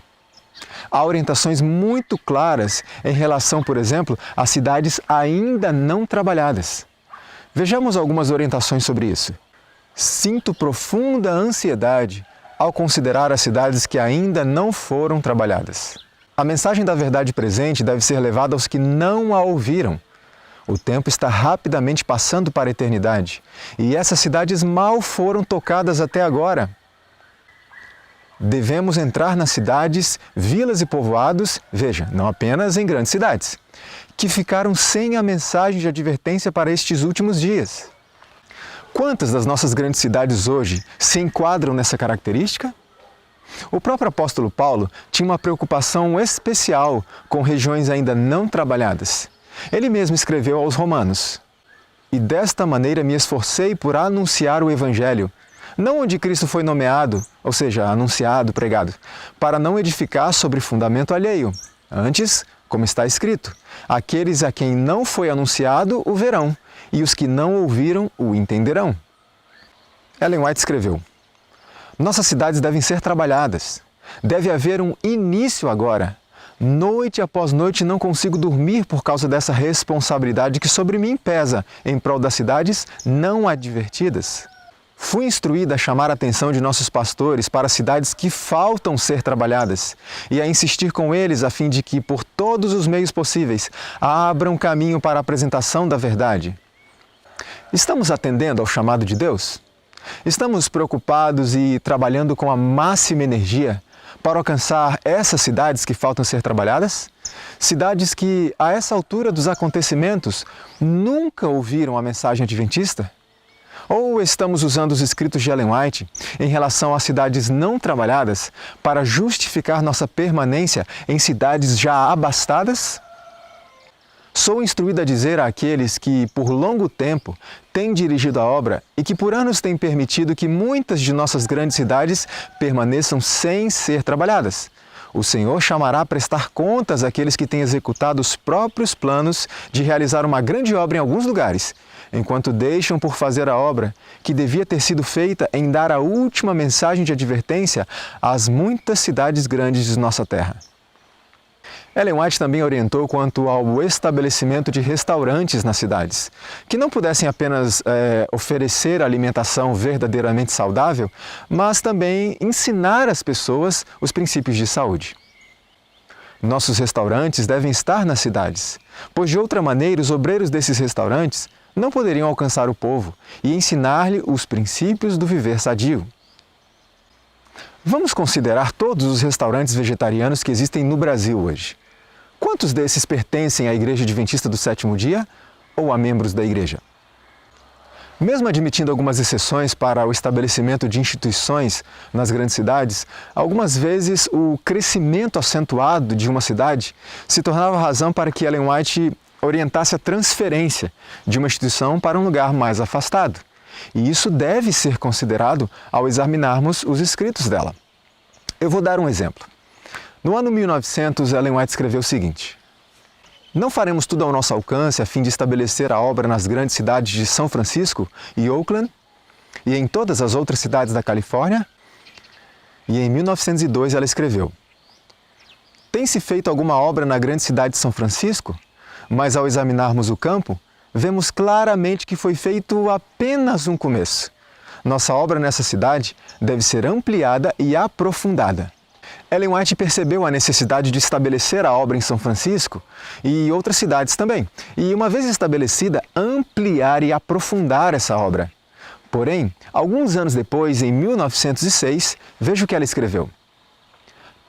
Há orientações muito claras em relação, por exemplo, a cidades ainda não trabalhadas. Vejamos algumas orientações sobre isso. Sinto profunda ansiedade ao considerar as cidades que ainda não foram trabalhadas. A mensagem da verdade presente deve ser levada aos que não a ouviram. O tempo está rapidamente passando para a eternidade e essas cidades mal foram tocadas até agora. Devemos entrar nas cidades, vilas e povoados, veja, não apenas em grandes cidades, que ficaram sem a mensagem de advertência para estes últimos dias. Quantas das nossas grandes cidades hoje se enquadram nessa característica? O próprio apóstolo Paulo tinha uma preocupação especial com regiões ainda não trabalhadas. Ele mesmo escreveu aos Romanos: "E desta maneira me esforcei por anunciar o Evangelho, não onde Cristo foi nomeado, ou seja, anunciado, pregado, para não edificar sobre fundamento alheio. Antes, como está escrito, aqueles a quem não foi anunciado o verão, e os que não ouviram o entenderão." Ellen White escreveu: "Nossas cidades devem ser trabalhadas. Deve haver um início agora. Noite após noite não consigo dormir por causa dessa responsabilidade que sobre mim pesa em prol das cidades não advertidas. Fui instruída a chamar a atenção de nossos pastores para as cidades que faltam ser trabalhadas e a insistir com eles a fim de que, por todos os meios possíveis, abram caminho para a apresentação da verdade." Estamos atendendo ao chamado de Deus? Estamos preocupados e trabalhando com a máxima energia para alcançar essas cidades que faltam ser trabalhadas? Cidades que, a essa altura dos acontecimentos, nunca ouviram a mensagem adventista? Ou estamos usando os escritos de Ellen White em relação às cidades não trabalhadas para justificar nossa permanência em cidades já abastadas? Sou instruído a dizer àqueles que, por longo tempo, têm dirigido a obra e que por anos têm permitido que muitas de nossas grandes cidades permaneçam sem ser trabalhadas: o Senhor chamará a prestar contas àqueles que têm executado os próprios planos de realizar uma grande obra em alguns lugares, enquanto deixam por fazer a obra que devia ter sido feita em dar a última mensagem de advertência às muitas cidades grandes de nossa terra. Ellen White também orientou quanto ao estabelecimento de restaurantes nas cidades, que não pudessem apenas oferecer alimentação verdadeiramente saudável, mas também ensinar às pessoas os princípios de saúde. Nossos restaurantes devem estar nas cidades, pois de outra maneira os obreiros desses restaurantes não poderiam alcançar o povo e ensinar-lhe os princípios do viver sadio. Vamos considerar todos os restaurantes vegetarianos que existem no Brasil hoje. Quantos desses pertencem à Igreja Adventista do Sétimo Dia ou a membros da Igreja? Mesmo admitindo algumas exceções para o estabelecimento de instituições nas grandes cidades, algumas vezes o crescimento acentuado de uma cidade se tornava razão para que Ellen White orientasse a transferência de uma instituição para um lugar mais afastado. E isso deve ser considerado ao examinarmos os escritos dela. Eu vou dar um exemplo. No ano 1900, Ellen White escreveu o seguinte: "Não faremos tudo ao nosso alcance a fim de estabelecer a obra nas grandes cidades de São Francisco e Oakland e em todas as outras cidades da Califórnia?" E em 1902 ela escreveu: "Tem-se feito alguma obra na grande cidade de São Francisco, mas ao examinarmos o campo, vemos claramente que foi feito apenas um começo. Nossa obra nessa cidade deve ser ampliada e aprofundada." Ellen White percebeu a necessidade de estabelecer a obra em São Francisco e outras cidades também, e uma vez estabelecida, ampliar e aprofundar essa obra. Porém, alguns anos depois, em 1906, veja o que ela escreveu: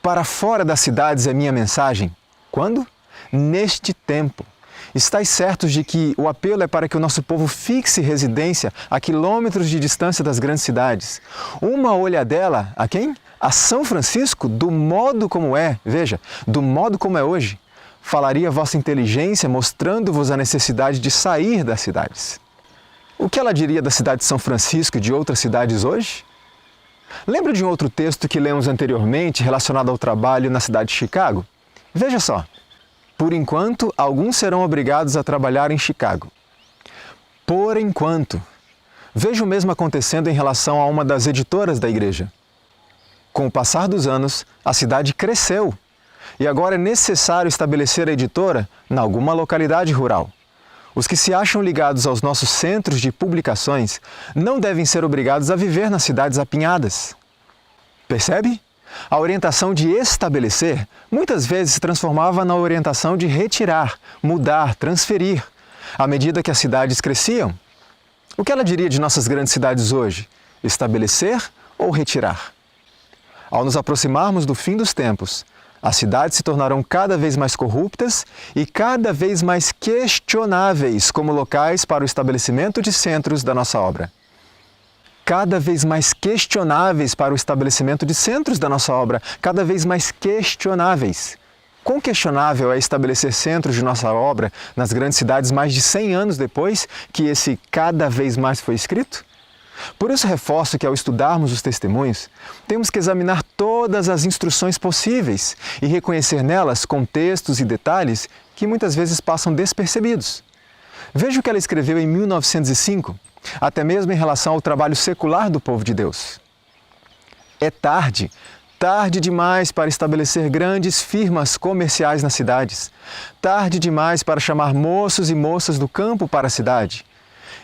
"Para fora das cidades é minha mensagem." Quando? Neste tempo. Estais certos de que o apelo é para que o nosso povo fixe residência a quilômetros de distância das grandes cidades. Uma olhadela a quem? A São Francisco, do modo como é, veja, do modo como é hoje, falaria vossa inteligência mostrando-vos a necessidade de sair das cidades. O que ela diria da cidade de São Francisco e de outras cidades hoje? Lembra de um outro texto que lemos anteriormente relacionado ao trabalho na cidade de Chicago? Veja só. "Por enquanto, alguns serão obrigados a trabalhar em Chicago. Por enquanto. Vejo o mesmo acontecendo em relação a uma das editoras da igreja. Com o passar dos anos, a cidade cresceu e agora é necessário estabelecer a editora em alguma localidade rural. Os que se acham ligados aos nossos centros de publicações não devem ser obrigados a viver nas cidades apinhadas. Percebe? A orientação de estabelecer muitas vezes se transformava na orientação de retirar, mudar, transferir, à medida que as cidades cresciam. O que ela diria de nossas grandes cidades hoje? Estabelecer ou retirar? Ao nos aproximarmos do fim dos tempos, as cidades se tornarão cada vez mais corruptas e cada vez mais questionáveis como locais para o estabelecimento de centros da nossa obra. Cada vez mais questionáveis para o estabelecimento de centros da nossa obra, cada vez mais questionáveis. Quão questionável é estabelecer centros de nossa obra nas grandes cidades mais de 100 anos depois que esse cada vez mais foi escrito? Por isso reforço que ao estudarmos os testemunhos, temos que examinar todas as instruções possíveis e reconhecer nelas contextos e detalhes que muitas vezes passam despercebidos. Veja o que ela escreveu em 1905, até mesmo em relação ao trabalho secular do povo de Deus. É tarde demais para estabelecer grandes firmas comerciais nas cidades. Tarde demais para chamar moços e moças do campo para a cidade.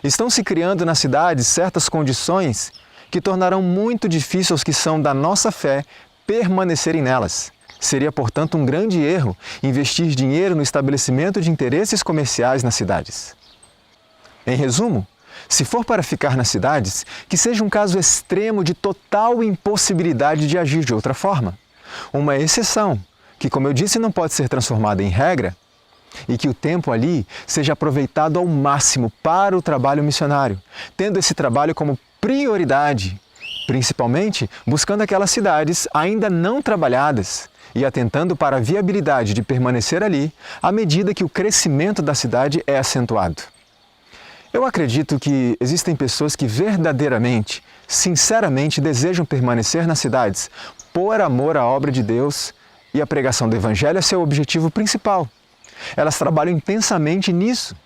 Estão se criando nas cidades certas condições que tornarão muito difícil aos que são da nossa fé permanecerem nelas. Seria, portanto, um grande erro investir dinheiro no estabelecimento de interesses comerciais nas cidades. Em resumo, se for para ficar nas cidades, que seja um caso extremo de total impossibilidade de agir de outra forma. Uma exceção, que, como eu disse, não pode ser transformada em regra, e que o tempo ali seja aproveitado ao máximo para o trabalho missionário, tendo esse trabalho como prioridade, principalmente buscando aquelas cidades ainda não trabalhadas e atentando para a viabilidade de permanecer ali à medida que o crescimento da cidade é acentuado. Eu acredito que existem pessoas que verdadeiramente, sinceramente desejam permanecer nas cidades por amor à obra de Deus e a pregação do Evangelho é seu objetivo principal. Elas trabalham intensamente nisso.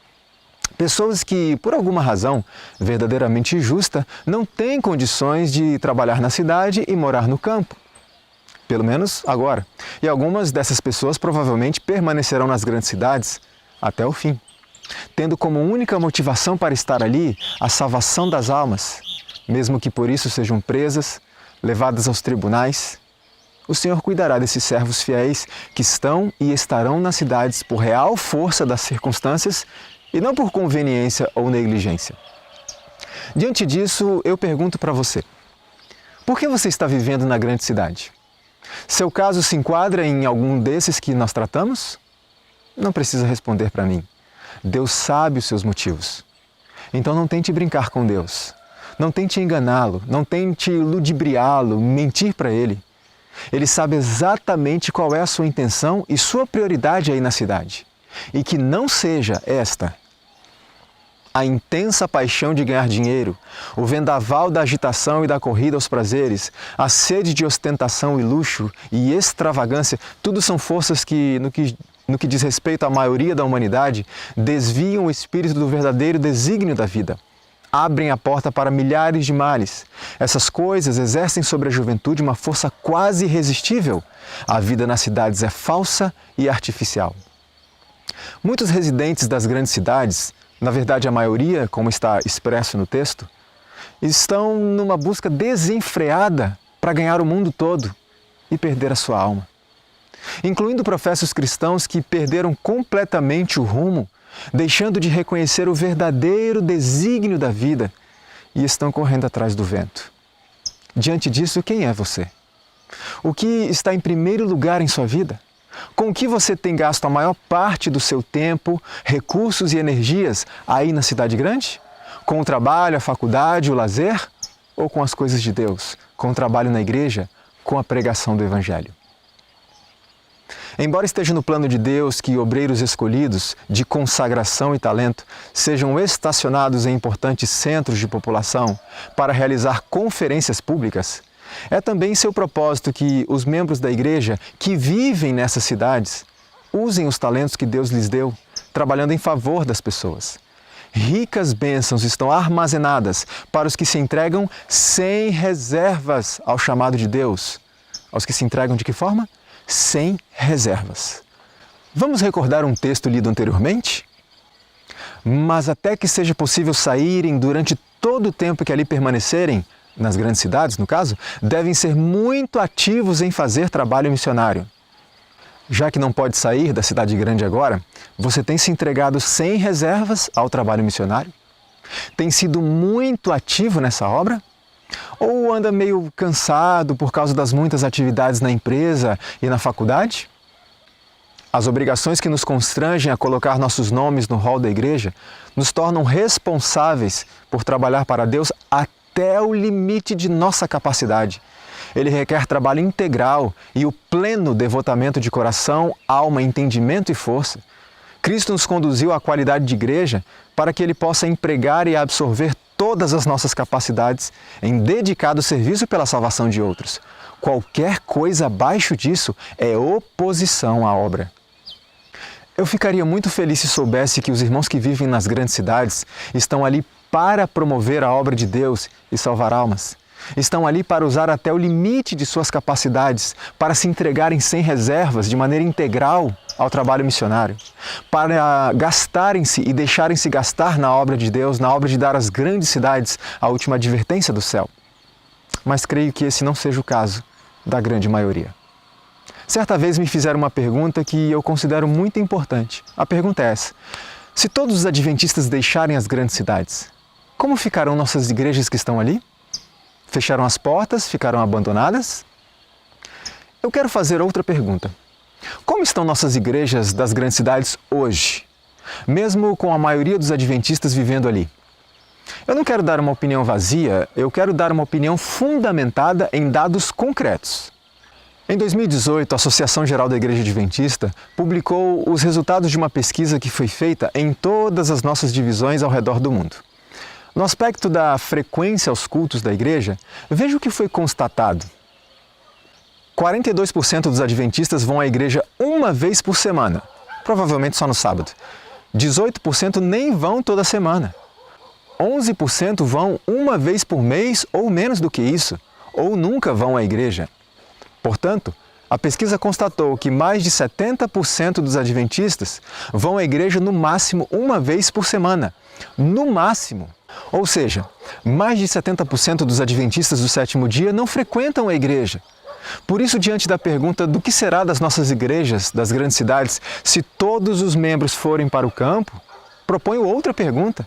Pessoas que, por alguma razão verdadeiramente justa, não têm condições de trabalhar na cidade e morar no campo. Pelo menos agora. E algumas dessas pessoas provavelmente permanecerão nas grandes cidades até o fim, tendo como única motivação para estar ali a salvação das almas, mesmo que por isso sejam presas, levadas aos tribunais. O Senhor cuidará desses servos fiéis que estão e estarão nas cidades por real força das circunstâncias e não por conveniência ou negligência. Diante disso, eu pergunto para você, por que você está vivendo na grande cidade? Seu caso se enquadra em algum desses que nós tratamos? Não precisa responder para mim. Deus sabe os seus motivos. Então não tente brincar com Deus. Não tente enganá-lo, não tente ludibriá-lo, mentir para Ele. Ele sabe exatamente qual é a sua intenção e sua prioridade aí na cidade. E que não seja esta a intensa paixão de ganhar dinheiro, o vendaval da agitação e da corrida aos prazeres, a sede de ostentação e luxo e extravagância, tudo são forças que, no que diz respeito à maioria da humanidade, desviam o espírito do verdadeiro desígnio da vida. Abrem a porta para milhares de males. Essas coisas exercem sobre a juventude uma força quase irresistível. A vida nas cidades é falsa e artificial. Muitos residentes das grandes cidades, na verdade a maioria, como está expresso no texto, estão numa busca desenfreada para ganhar o mundo todo e perder a sua alma. Incluindo professos cristãos que perderam completamente o rumo, deixando de reconhecer o verdadeiro desígnio da vida e estão correndo atrás do vento. Diante disso, quem é você? O que está em primeiro lugar em sua vida? Com o que você tem gasto a maior parte do seu tempo, recursos e energias aí na cidade grande? Com o trabalho, a faculdade, o lazer? Ou com as coisas de Deus? Com o trabalho na igreja? Com a pregação do Evangelho? Embora esteja no plano de Deus que obreiros escolhidos, de consagração e talento, sejam estacionados em importantes centros de população para realizar conferências públicas, é também seu propósito que os membros da igreja que vivem nessas cidades usem os talentos que Deus lhes deu, trabalhando em favor das pessoas. ricas bênçãos estão armazenadas para os que se entregam sem reservas ao chamado de Deus. Aos que se entregam de que forma? Sem reservas. Vamos recordar um texto lido anteriormente? Mas até que seja possível saírem durante todo o tempo que ali permanecerem, nas grandes cidades, no caso, devem ser muito ativos em fazer trabalho missionário. Já que não pode sair da cidade grande agora, você tem se entregado sem reservas ao trabalho missionário? Tem sido muito ativo nessa obra? Ou anda meio cansado por causa das muitas atividades na empresa e na faculdade? As obrigações que nos constrangem a colocar nossos nomes no hall da igreja nos tornam responsáveis por trabalhar para Deus até o limite de nossa capacidade. Ele requer trabalho integral e o pleno devotamento de coração, alma, entendimento e força. Cristo nos conduziu à qualidade de igreja para que Ele possa empregar e absorver todas as nossas capacidades em dedicado serviço pela salvação de outros. Qualquer coisa abaixo disso é oposição à obra. Eu ficaria muito feliz se soubesse que os irmãos que vivem nas grandes cidades estão ali para promover a obra de Deus e salvar almas. Estão ali para usar até o limite de suas capacidades, para se entregarem sem reservas, de maneira integral, ao trabalho missionário, para gastarem-se e deixarem-se gastar na obra de Deus, na obra de dar às grandes cidades a última advertência do céu. Mas creio que esse não seja o caso da grande maioria. Certa vez me fizeram uma pergunta que eu considero muito importante. A pergunta é essa: se todos os adventistas deixarem as grandes cidades, como ficarão nossas igrejas que estão ali? Fecharam as portas? Ficaram abandonadas? Eu quero fazer outra pergunta. Como estão nossas igrejas das grandes cidades hoje, mesmo com a maioria dos adventistas vivendo ali? Eu não quero dar uma opinião vazia, eu quero dar uma opinião fundamentada em dados concretos. Em 2018, a Associação Geral da Igreja Adventista publicou os resultados de uma pesquisa que foi feita em todas as nossas divisões ao redor do mundo. No aspecto da frequência aos cultos da igreja, veja o que foi constatado. 42% dos adventistas vão à igreja uma vez por semana, provavelmente só no sábado. 18% nem vão toda semana. 11% vão uma vez por mês ou menos do que isso, ou nunca vão à igreja. Portanto, a pesquisa constatou que mais de 70% dos adventistas vão à igreja no máximo uma vez por semana. No máximo! Ou seja, mais de 70% dos adventistas do sétimo dia não frequentam a igreja. Por isso, diante da pergunta do que será das nossas igrejas, das grandes cidades, se todos os membros forem para o campo, proponho outra pergunta.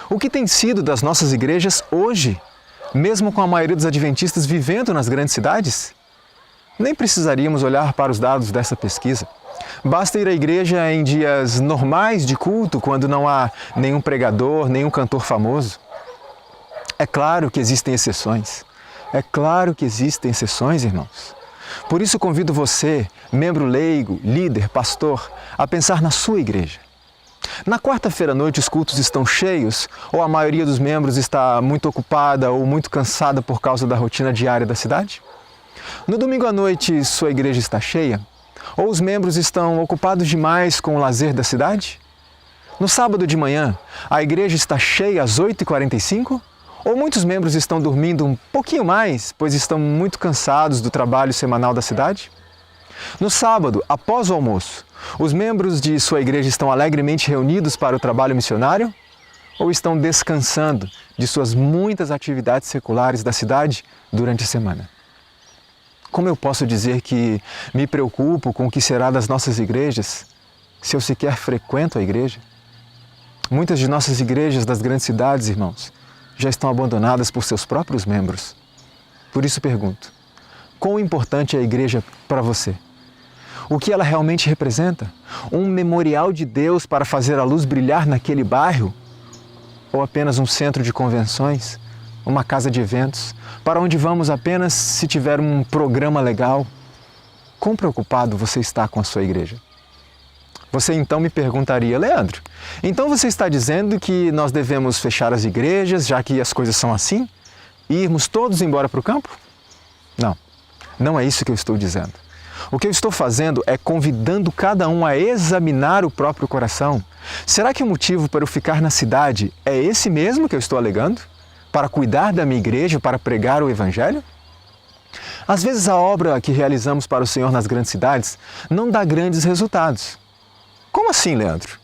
O que tem sido das nossas igrejas hoje, mesmo com a maioria dos adventistas vivendo nas grandes cidades? Nem precisaríamos olhar para os dados dessa pesquisa. Basta ir à igreja em dias normais de culto, quando não há nenhum pregador, nenhum cantor famoso. É claro que existem exceções. É claro que existem exceções, irmãos. Por isso convido você, membro leigo, líder, pastor, a pensar na sua igreja. Na quarta-feira à noite os cultos estão cheios ou a maioria dos membros está muito ocupada ou muito cansada por causa da rotina diária da cidade? No domingo à noite sua igreja está cheia? Ou os membros estão ocupados demais com o lazer da cidade? No sábado de manhã, a igreja está cheia às 8h45? Ou muitos membros estão dormindo um pouquinho mais, pois estão muito cansados do trabalho semanal da cidade? No sábado, após o almoço, os membros de sua igreja estão alegremente reunidos para o trabalho missionário? Ou estão descansando de suas muitas atividades seculares da cidade durante a semana? Como eu posso dizer que me preocupo com o que será das nossas igrejas, se eu sequer frequento a igreja? Muitas de nossas igrejas das grandes cidades, irmãos, já estão abandonadas por seus próprios membros. Por isso pergunto, quão importante é a igreja para você? O que ela realmente representa? Um memorial de Deus para fazer a luz brilhar naquele bairro? Ou apenas um centro de convenções? Uma casa de eventos, para onde vamos apenas se tiver um programa legal? Quão preocupado você está com a sua igreja? Você então me perguntaria, Leandro, então você está dizendo que nós devemos fechar as igrejas, já que as coisas são assim? E irmos todos embora para o campo? Não, não é isso que eu estou dizendo. O que eu estou fazendo é convidando cada um a examinar o próprio coração. Será que o motivo para eu ficar na cidade é esse mesmo que eu estou alegando? Para cuidar da minha igreja, para pregar o Evangelho? Às vezes a obra que realizamos para o Senhor nas grandes cidades não dá grandes resultados. Como assim, Leandro?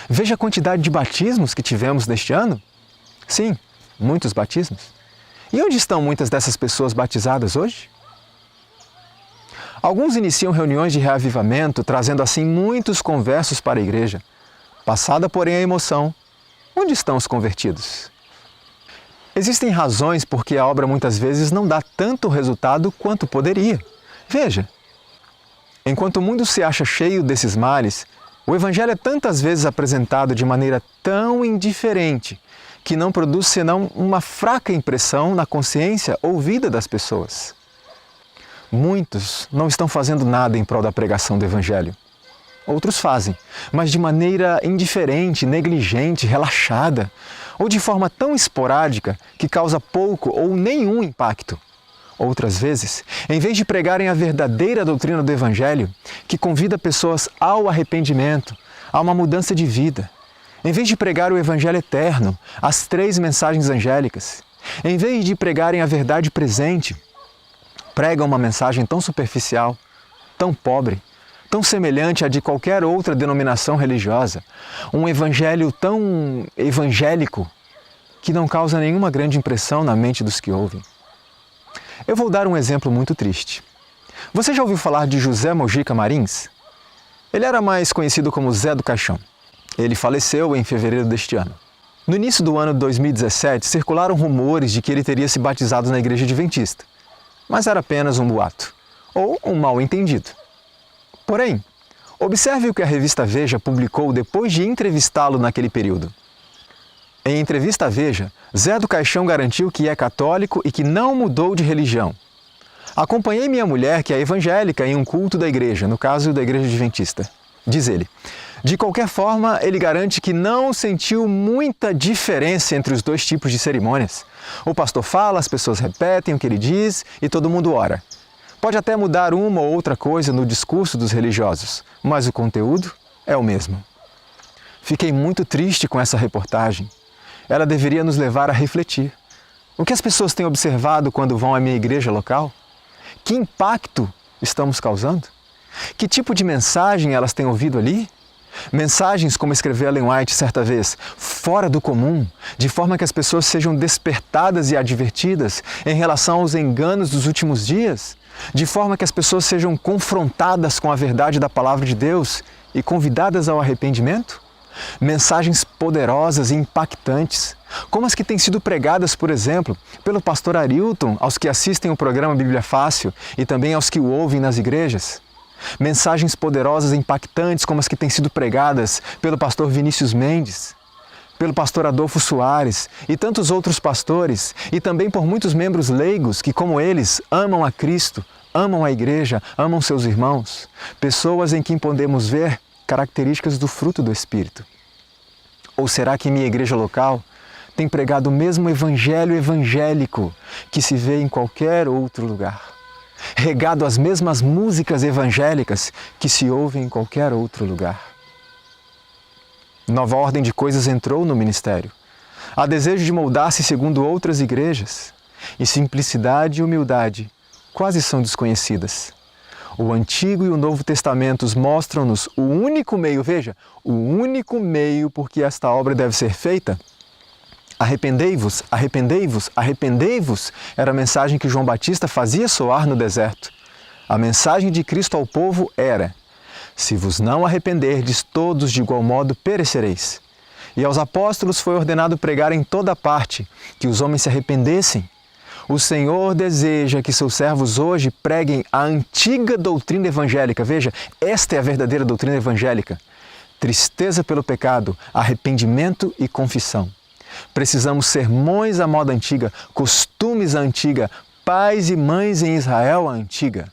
Veja a quantidade de batismos que tivemos neste ano. Sim, muitos batismos. E onde estão muitas dessas pessoas batizadas hoje? Alguns iniciam reuniões de reavivamento, trazendo assim muitos conversos para a igreja. Passada, porém, a emoção, onde estão os convertidos? Existem razões por que a obra muitas vezes não dá tanto resultado quanto poderia. Veja, enquanto o mundo se acha cheio desses males, o Evangelho é tantas vezes apresentado de maneira tão indiferente que não produz senão uma fraca impressão na consciência ou vida das pessoas. Muitos não estão fazendo nada em prol da pregação do Evangelho. Outros fazem, mas de maneira indiferente, negligente, relaxada, ou de forma tão esporádica que causa pouco ou nenhum impacto. Outras vezes, em vez de pregarem a verdadeira doutrina do Evangelho, que convida pessoas ao arrependimento, a uma mudança de vida, em vez de pregar o Evangelho eterno, as 3 mensagens angélicas, em vez de pregarem a verdade presente, pregam uma mensagem tão superficial, tão pobre, tão semelhante à de qualquer outra denominação religiosa, um evangelho tão evangélico que não causa nenhuma grande impressão na mente dos que ouvem. Eu vou dar um exemplo muito triste. Você já ouviu falar de José Mojica Marins? Ele era mais conhecido como Zé do Caixão. Ele faleceu em fevereiro deste ano. No início do ano de 2017, circularam rumores de que ele teria se batizado na igreja adventista. Mas era apenas um boato, ou um mal-entendido. Porém, observe o que a revista Veja publicou depois de entrevistá-lo naquele período. Em entrevista à Veja, Zé do Caixão garantiu que é católico e que não mudou de religião. Acompanhei minha mulher, que é evangélica, em um culto da igreja, no caso da igreja adventista. Diz ele. De qualquer forma, ele garante que não sentiu muita diferença entre os 2 tipos de cerimônias. O pastor fala, as pessoas repetem o que ele diz e todo mundo ora. Pode até mudar uma ou outra coisa no discurso dos religiosos, mas o conteúdo é o mesmo. Fiquei muito triste com essa reportagem. Ela deveria nos levar a refletir. O que as pessoas têm observado quando vão à minha igreja local? Que impacto estamos causando? Que tipo de mensagem elas têm ouvido ali? Mensagens, como escreveu Ellen White certa vez, fora do comum, de forma que as pessoas sejam despertadas e advertidas em relação aos enganos dos últimos dias, de forma que as pessoas sejam confrontadas com a verdade da Palavra de Deus e convidadas ao arrependimento? Mensagens poderosas e impactantes, como as que têm sido pregadas, por exemplo, pelo pastor Arilton aos que assistem o programa Bíblia Fácil e também aos que o ouvem nas igrejas. Mensagens poderosas e impactantes como as que têm sido pregadas pelo pastor Vinícius Mendes, pelo pastor Adolfo Soares e tantos outros pastores, e também por muitos membros leigos que, como eles, amam a Cristo, amam a igreja, amam seus irmãos, pessoas em quem podemos ver características do fruto do Espírito. Ou será que minha igreja local tem pregado o mesmo evangelho evangélico que se vê em qualquer outro lugar? Regado as mesmas músicas evangélicas que se ouvem em qualquer outro lugar. Nova ordem de coisas entrou no ministério. Há desejo de moldar-se segundo outras igrejas. E simplicidade e humildade quase são desconhecidas. O Antigo e o Novo Testamentos mostram-nos o único meio, veja, o único meio por que esta obra deve ser feita. Arrependei-vos, arrependei-vos, arrependei-vos, era a mensagem que João Batista fazia soar no deserto. A mensagem de Cristo ao povo era: se vos não arrependerdes, todos de igual modo perecereis. E aos apóstolos foi ordenado pregar em toda parte, que os homens se arrependessem. O Senhor deseja que seus servos hoje preguem a antiga doutrina evangélica. Veja, esta é a verdadeira doutrina evangélica. Tristeza pelo pecado, arrependimento e confissão. Precisamos sermões à moda antiga, costumes à antiga, pais e mães em Israel à antiga.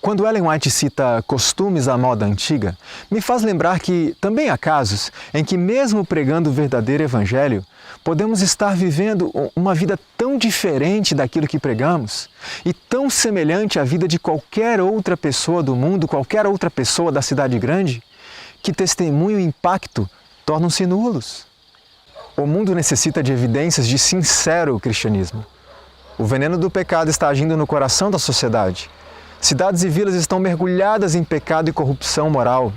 Quando Ellen White cita costumes à moda antiga, me faz lembrar que também há casos em que, mesmo pregando o verdadeiro evangelho, podemos estar vivendo uma vida tão diferente daquilo que pregamos e tão semelhante à vida de qualquer outra pessoa do mundo, qualquer outra pessoa da cidade grande, que testemunho e impacto tornam-se nulos. O mundo necessita de evidências de sincero cristianismo. O veneno do pecado está agindo no coração da sociedade. Cidades e vilas estão mergulhadas em pecado e corrupção moral.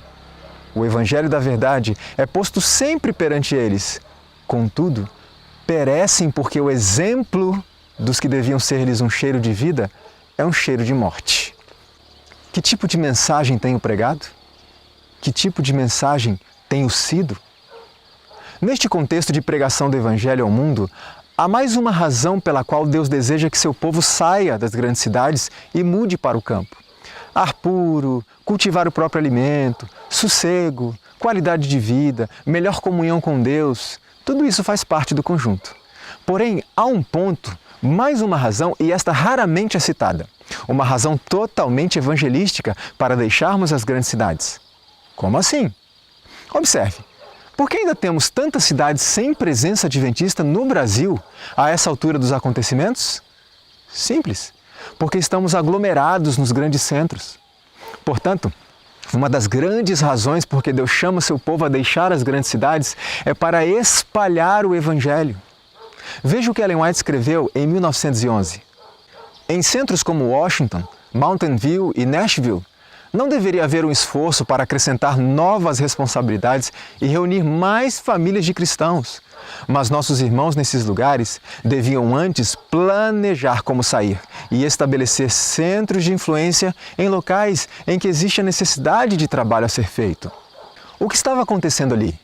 O Evangelho da Verdade é posto sempre perante eles. Contudo, perecem porque o exemplo dos que deviam ser-lhes um cheiro de vida é um cheiro de morte. Que tipo de mensagem tenho pregado? Que tipo de mensagem tenho sido? Neste contexto de pregação do Evangelho ao mundo, há mais uma razão pela qual Deus deseja que seu povo saia das grandes cidades e mude para o campo. Ar puro, cultivar o próprio alimento, sossego, qualidade de vida, melhor comunhão com Deus, tudo isso faz parte do conjunto. Porém, há um ponto, mais uma razão, e esta raramente é citada. Uma razão totalmente evangelística para deixarmos as grandes cidades. Como assim? Observe. Por que ainda temos tantas cidades sem presença adventista no Brasil a essa altura dos acontecimentos? Simples, porque estamos aglomerados nos grandes centros. Portanto, uma das grandes razões por que Deus chama seu povo a deixar as grandes cidades é para espalhar o Evangelho. Veja o que Ellen White escreveu em 1911. Em centros como Washington, Mountain View e Nashville, não deveria haver um esforço para acrescentar novas responsabilidades e reunir mais famílias de cristãos. Mas nossos irmãos nesses lugares deviam antes planejar como sair e estabelecer centros de influência em locais em que existe a necessidade de trabalho a ser feito. O que estava acontecendo ali?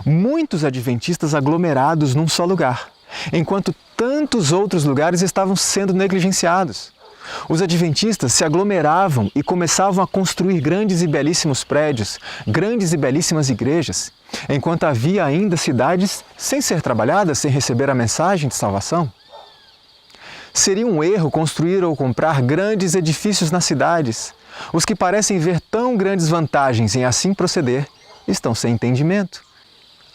Muitos adventistas aglomerados num só lugar, enquanto tantos outros lugares estavam sendo negligenciados. Os adventistas se aglomeravam e começavam a construir grandes e belíssimos prédios, grandes e belíssimas igrejas, enquanto havia ainda cidades sem ser trabalhadas, sem receber a mensagem de salvação. Seria um erro construir ou comprar grandes edifícios nas cidades. Os que parecem ver tão grandes vantagens em assim proceder estão sem entendimento.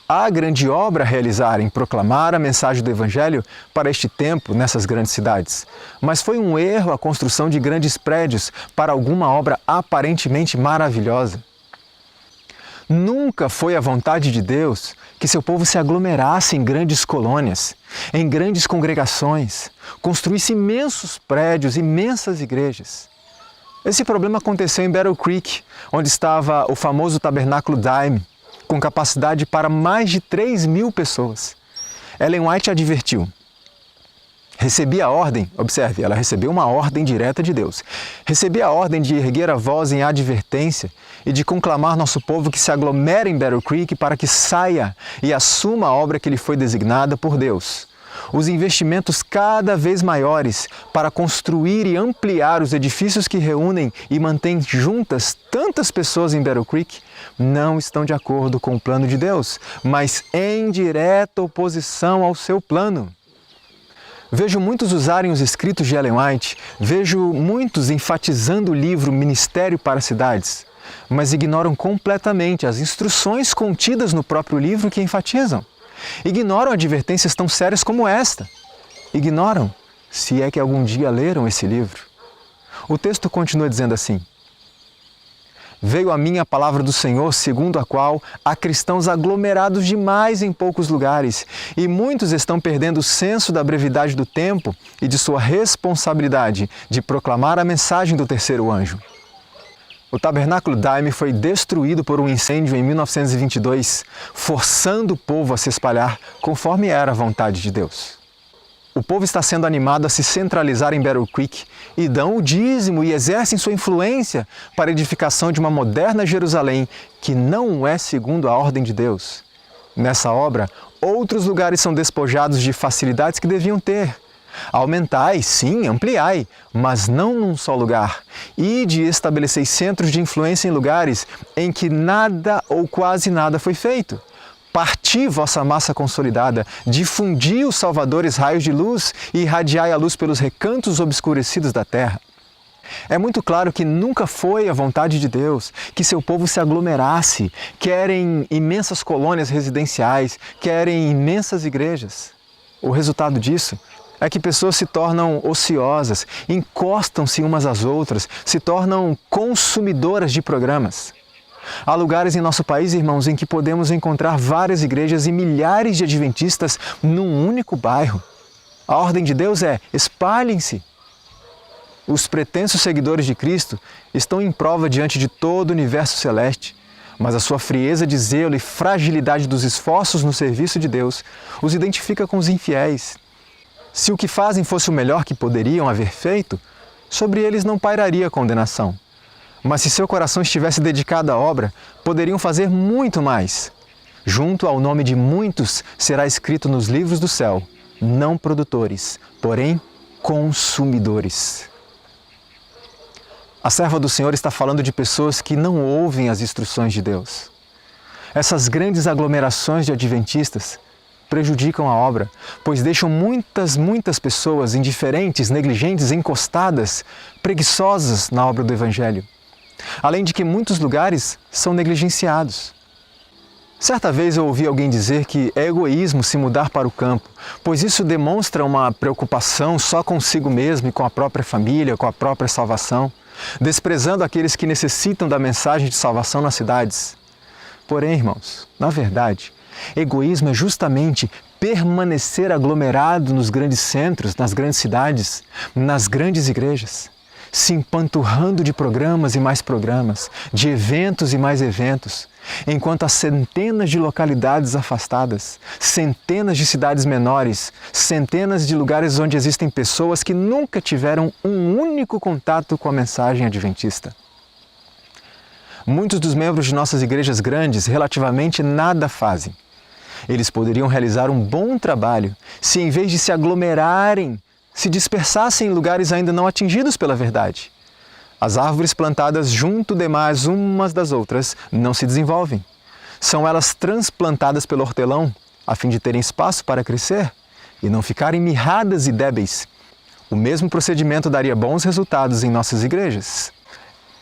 Há grande obra a realizar em proclamar a mensagem do Evangelho para este tempo nessas grandes cidades, mas foi um erro a construção de grandes prédios para alguma obra aparentemente maravilhosa. Nunca foi a vontade de Deus que seu povo se aglomerasse em grandes colônias, em grandes congregações, construísse imensos prédios, imensas igrejas. Esse problema aconteceu em Battle Creek, onde estava o famoso Tabernáculo Dime, com capacidade para mais de 3.000 pessoas. Ellen White advertiu. Recebi a ordem, observe, ela recebeu uma ordem direta de Deus. Recebi a ordem de erguer a voz em advertência e de conclamar nosso povo que se aglomere em Battle Creek para que saia e assuma a obra que lhe foi designada por Deus. Os investimentos cada vez maiores para construir e ampliar os edifícios que reúnem e mantêm juntas tantas pessoas em Battle Creek não estão de acordo com o plano de Deus, mas em direta oposição ao seu plano. Vejo muitos usarem os escritos de Ellen White, vejo muitos enfatizando o livro Ministério para Cidades, mas ignoram completamente as instruções contidas no próprio livro que enfatizam. Ignoram advertências tão sérias como esta. Ignoram, se é que algum dia leram esse livro. O texto continua dizendo assim: Veio a mim a palavra do Senhor, segundo a qual há cristãos aglomerados demais em poucos lugares, e muitos estão perdendo o senso da brevidade do tempo e de sua responsabilidade de proclamar a mensagem do terceiro anjo. O Tabernáculo Dime foi destruído por um incêndio em 1922, forçando o povo a se espalhar conforme era a vontade de Deus. O povo está sendo animado a se centralizar em Battle Creek e dão o dízimo e exercem sua influência para a edificação de uma moderna Jerusalém que não é segundo a ordem de Deus. Nessa obra, outros lugares são despojados de facilidades que deviam ter. Aumentai, sim, ampliai, mas não num só lugar. Ide e estabeleceis centros de influência em lugares em que nada ou quase nada foi feito. Parti vossa massa consolidada, difundi os salvadores raios de luz e irradiai a luz pelos recantos obscurecidos da terra. É muito claro que nunca foi a vontade de Deus que seu povo se aglomerasse, querem imensas colônias residenciais, querem imensas igrejas. O resultado disso é que pessoas se tornam ociosas, encostam-se umas às outras, se tornam consumidoras de programas. Há lugares em nosso país, irmãos, em que podemos encontrar várias igrejas e milhares de adventistas num único bairro. A ordem de Deus é: espalhem-se. Os pretensos seguidores de Cristo estão em prova diante de todo o universo celeste, mas a sua frieza de zelo e fragilidade dos esforços no serviço de Deus os identifica com os infiéis. Se o que fazem fosse o melhor que poderiam haver feito, sobre eles não pairaria condenação. Mas se seu coração estivesse dedicado à obra, poderiam fazer muito mais. Junto ao nome de muitos será escrito nos livros do céu: não produtores, porém consumidores. A serva do Senhor está falando de pessoas que não ouvem as instruções de Deus. Essas grandes aglomerações de adventistas prejudicam a obra, pois deixam muitas pessoas indiferentes, negligentes, encostadas, preguiçosas na obra do Evangelho. Além de que muitos lugares são negligenciados. Certa vez eu ouvi alguém dizer que é egoísmo se mudar para o campo, pois isso demonstra uma preocupação só consigo mesmo e com a própria família, com a própria salvação, desprezando aqueles que necessitam da mensagem de salvação nas cidades. Porém, irmãos, na verdade, egoísmo é justamente permanecer aglomerado nos grandes centros, nas grandes cidades, nas grandes igrejas, se empanturrando de programas e mais programas, de eventos e mais eventos, enquanto há centenas de localidades afastadas, centenas de cidades menores, centenas de lugares onde existem pessoas que nunca tiveram um único contato com a mensagem adventista. Muitos dos membros de nossas igrejas grandes relativamente nada fazem. Eles poderiam realizar um bom trabalho se, em vez de se aglomerarem, se dispersassem em lugares ainda não atingidos pela verdade. As árvores plantadas junto demais umas das outras não se desenvolvem. São elas transplantadas pelo hortelão, a fim de terem espaço para crescer e não ficarem mirradas e débeis. O mesmo procedimento daria bons resultados em nossas igrejas.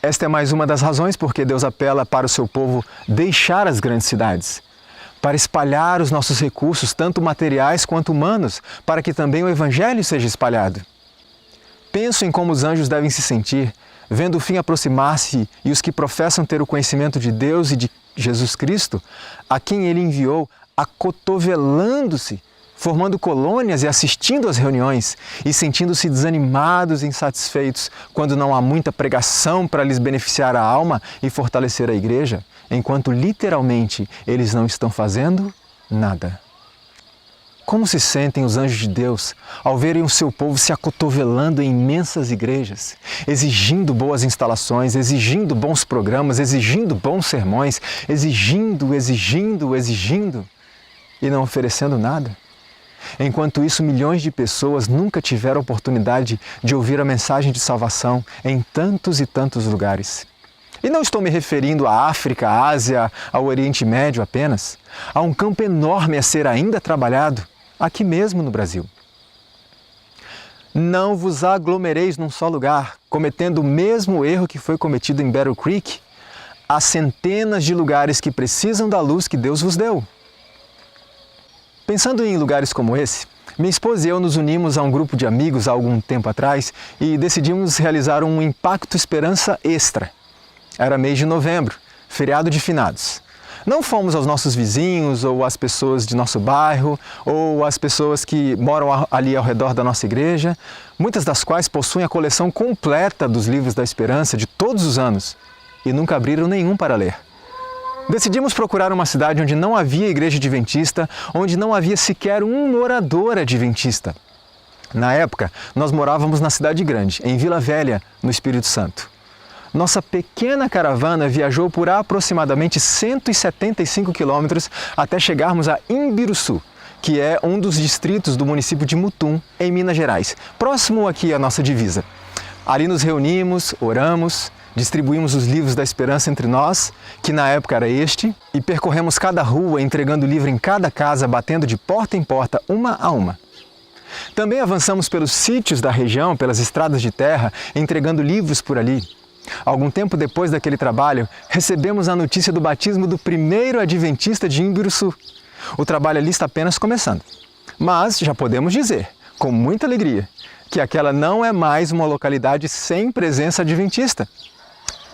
Esta é mais uma das razões por que Deus apela para o seu povo deixar as grandes cidades, para espalhar os nossos recursos, tanto materiais quanto humanos, para que também o Evangelho seja espalhado. Penso em como os anjos devem se sentir, vendo o fim aproximar-se e os que professam ter o conhecimento de Deus e de Jesus Cristo, a quem Ele enviou, acotovelando-se, formando colônias e assistindo às reuniões e sentindo-se desanimados e insatisfeitos quando não há muita pregação para lhes beneficiar a alma e fortalecer a igreja, enquanto literalmente eles não estão fazendo nada. Como se sentem os anjos de Deus ao verem o seu povo se acotovelando em imensas igrejas, exigindo boas instalações, exigindo bons programas, exigindo bons sermões, exigindo e não oferecendo nada? Enquanto isso, milhões de pessoas nunca tiveram oportunidade de ouvir a mensagem de salvação em tantos e tantos lugares. E não estou me referindo à África, à Ásia, ao Oriente Médio apenas. Há um campo enorme a ser ainda trabalhado, aqui mesmo no Brasil. Não vos aglomereis num só lugar, cometendo o mesmo erro que foi cometido em Battle Creek. Há centenas de lugares que precisam da luz que Deus vos deu. Pensando em lugares como esse, minha esposa e eu nos unimos a um grupo de amigos há algum tempo atrás e decidimos realizar um Impacto Esperança Extra. Era mês de novembro, feriado de finados. Não fomos aos nossos vizinhos ou às pessoas de nosso bairro ou às pessoas que moram ali ao redor da nossa igreja, muitas das quais possuem a coleção completa dos livros da esperança de todos os anos e nunca abriram nenhum para ler. Decidimos procurar uma cidade onde não havia igreja adventista, onde não havia sequer um morador adventista. Na época, nós morávamos na cidade grande, em Vila Velha, no Espírito Santo. Nossa pequena caravana viajou por aproximadamente 175 quilômetros até chegarmos a Imbiruçu, que é um dos distritos do município de Mutum, em Minas Gerais, próximo aqui à nossa divisa. Ali nos reunimos, oramos, distribuímos os livros da esperança entre nós, que na época era este, e percorremos cada rua entregando livro em cada casa, batendo de porta em porta, uma a uma. Também avançamos pelos sítios da região, pelas estradas de terra, entregando livros por ali. Algum tempo depois daquele trabalho, recebemos a notícia do batismo do primeiro adventista de Imbiruçu. O trabalho ali está apenas começando. Mas já podemos dizer, com muita alegria, que aquela não é mais uma localidade sem presença adventista.